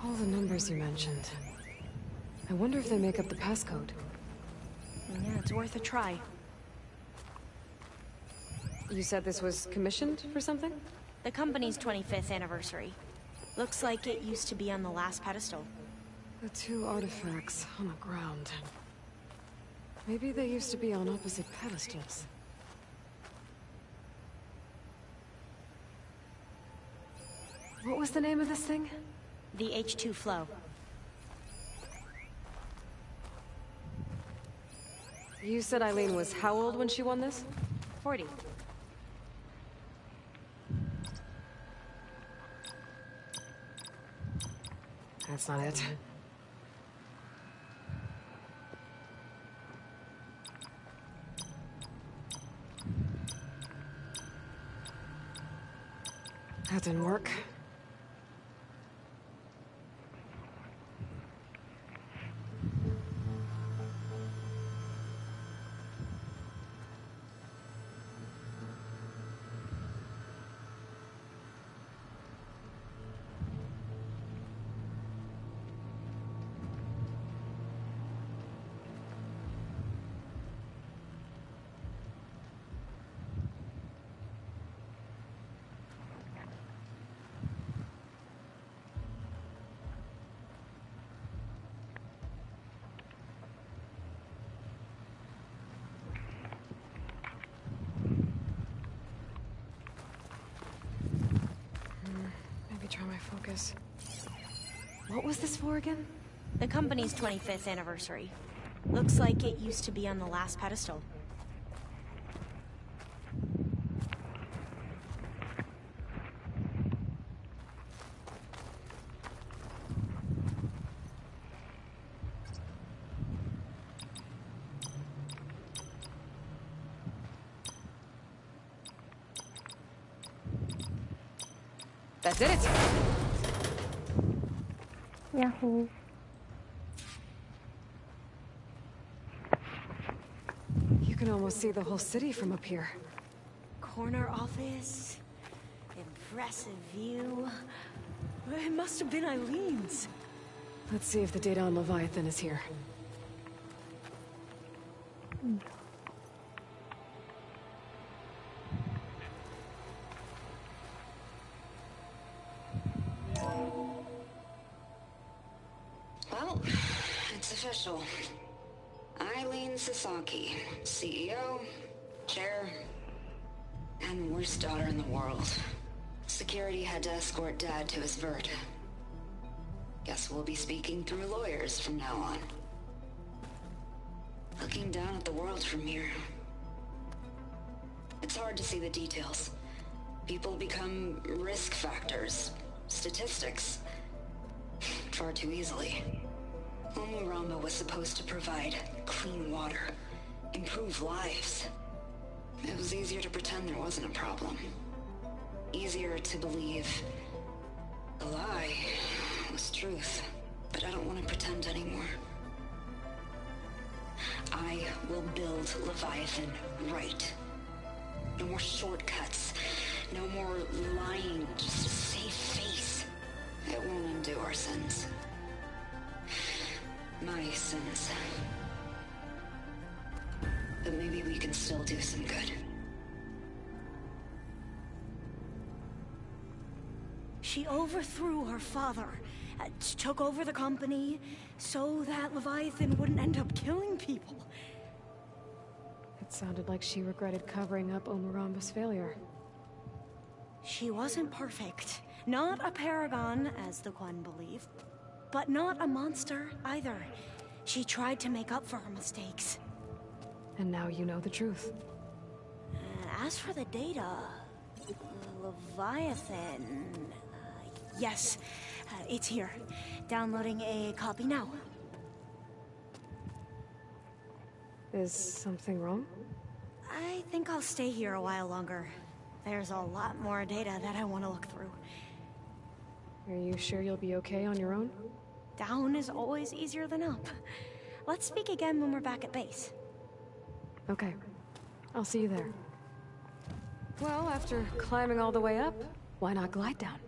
S1: All the numbers you mentioned. I wonder if they make up the passcode.
S8: Yeah, it's worth a try.
S1: You said this was commissioned for something?
S8: The company's 25th anniversary. Looks like it used to be on the last pedestal.
S1: The two artifacts on the ground. Maybe they used to be on opposite pedestals. What was the name of this thing?
S8: The H2 flow.
S1: You said Eileen was how old when she won this?
S8: 40.
S1: That's not it. That didn't work. Try my focus. What was this for again?
S8: The company's 25th anniversary. Looks like it used to be on the last pedestal.
S1: That did it!
S3: Yahoo.
S1: You can almost see the whole city from up here.
S8: Corner office. Impressive view. It must have been Eileen's.
S1: Let's see if the data on Leviathan is here.
S13: official. Eileen Sasaki, CEO, chair, and worst daughter in the world. Security had to escort Dad to his vert. Guess we'll be speaking through lawyers from now on. Looking down at the world from here. It's hard to see the details. People become risk factors, statistics, far too easily. Omuramba was supposed to provide clean water, improve lives. It was easier to pretend there wasn't a problem. Easier to believe the lie was truth, but I don't want to pretend anymore. I will build Leviathan right. No more shortcuts. No more lying just to save face. It won't undo our sins. My sins. But maybe we can still do some good.
S8: She overthrew her father, took over the company, so that Leviathan wouldn't end up killing people.
S1: It sounded like she regretted covering up Omuramba's failure.
S8: She wasn't perfect. Not a paragon, as the Quan believe, but not a monster either. She tried to make up for her mistakes.
S1: And now you know the truth.
S8: As for the data, Leviathan... yes, it's here. Downloading a copy now.
S1: Is something wrong?
S8: I think I'll stay here a while longer. There's a lot more data that I want to look through.
S1: Are you sure you'll be okay on your own?
S8: Down is always easier than up. Let's speak again when we're back at base.
S1: Okay. I'll see you there. Well, after climbing all the way up, why not glide down?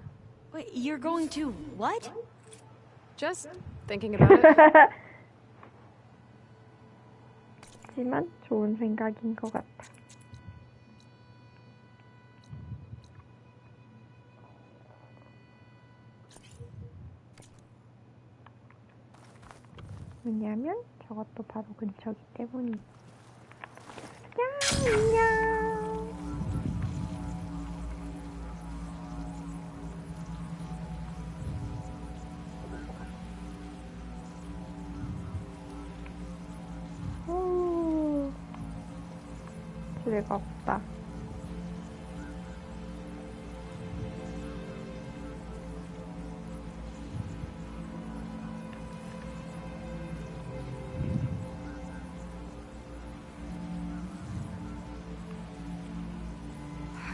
S8: Wait, you're going to what?
S1: Just thinking about it.
S3: 하지만 좋은 생각인 것 같아. 왜냐면 저것도 바로 근처기 때문이지. 안녕. 오, 즐겁다.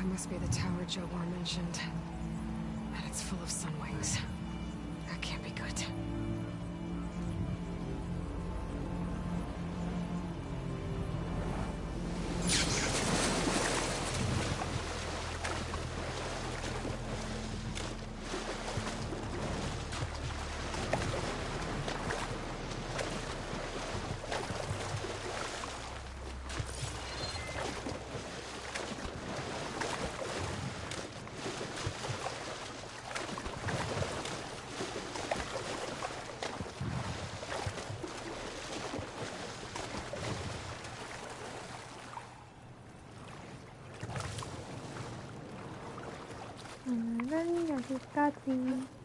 S1: Must be the tower Jobor mentioned. And it's full of sun wings. That can't be good.
S3: 오늘은 여기까지.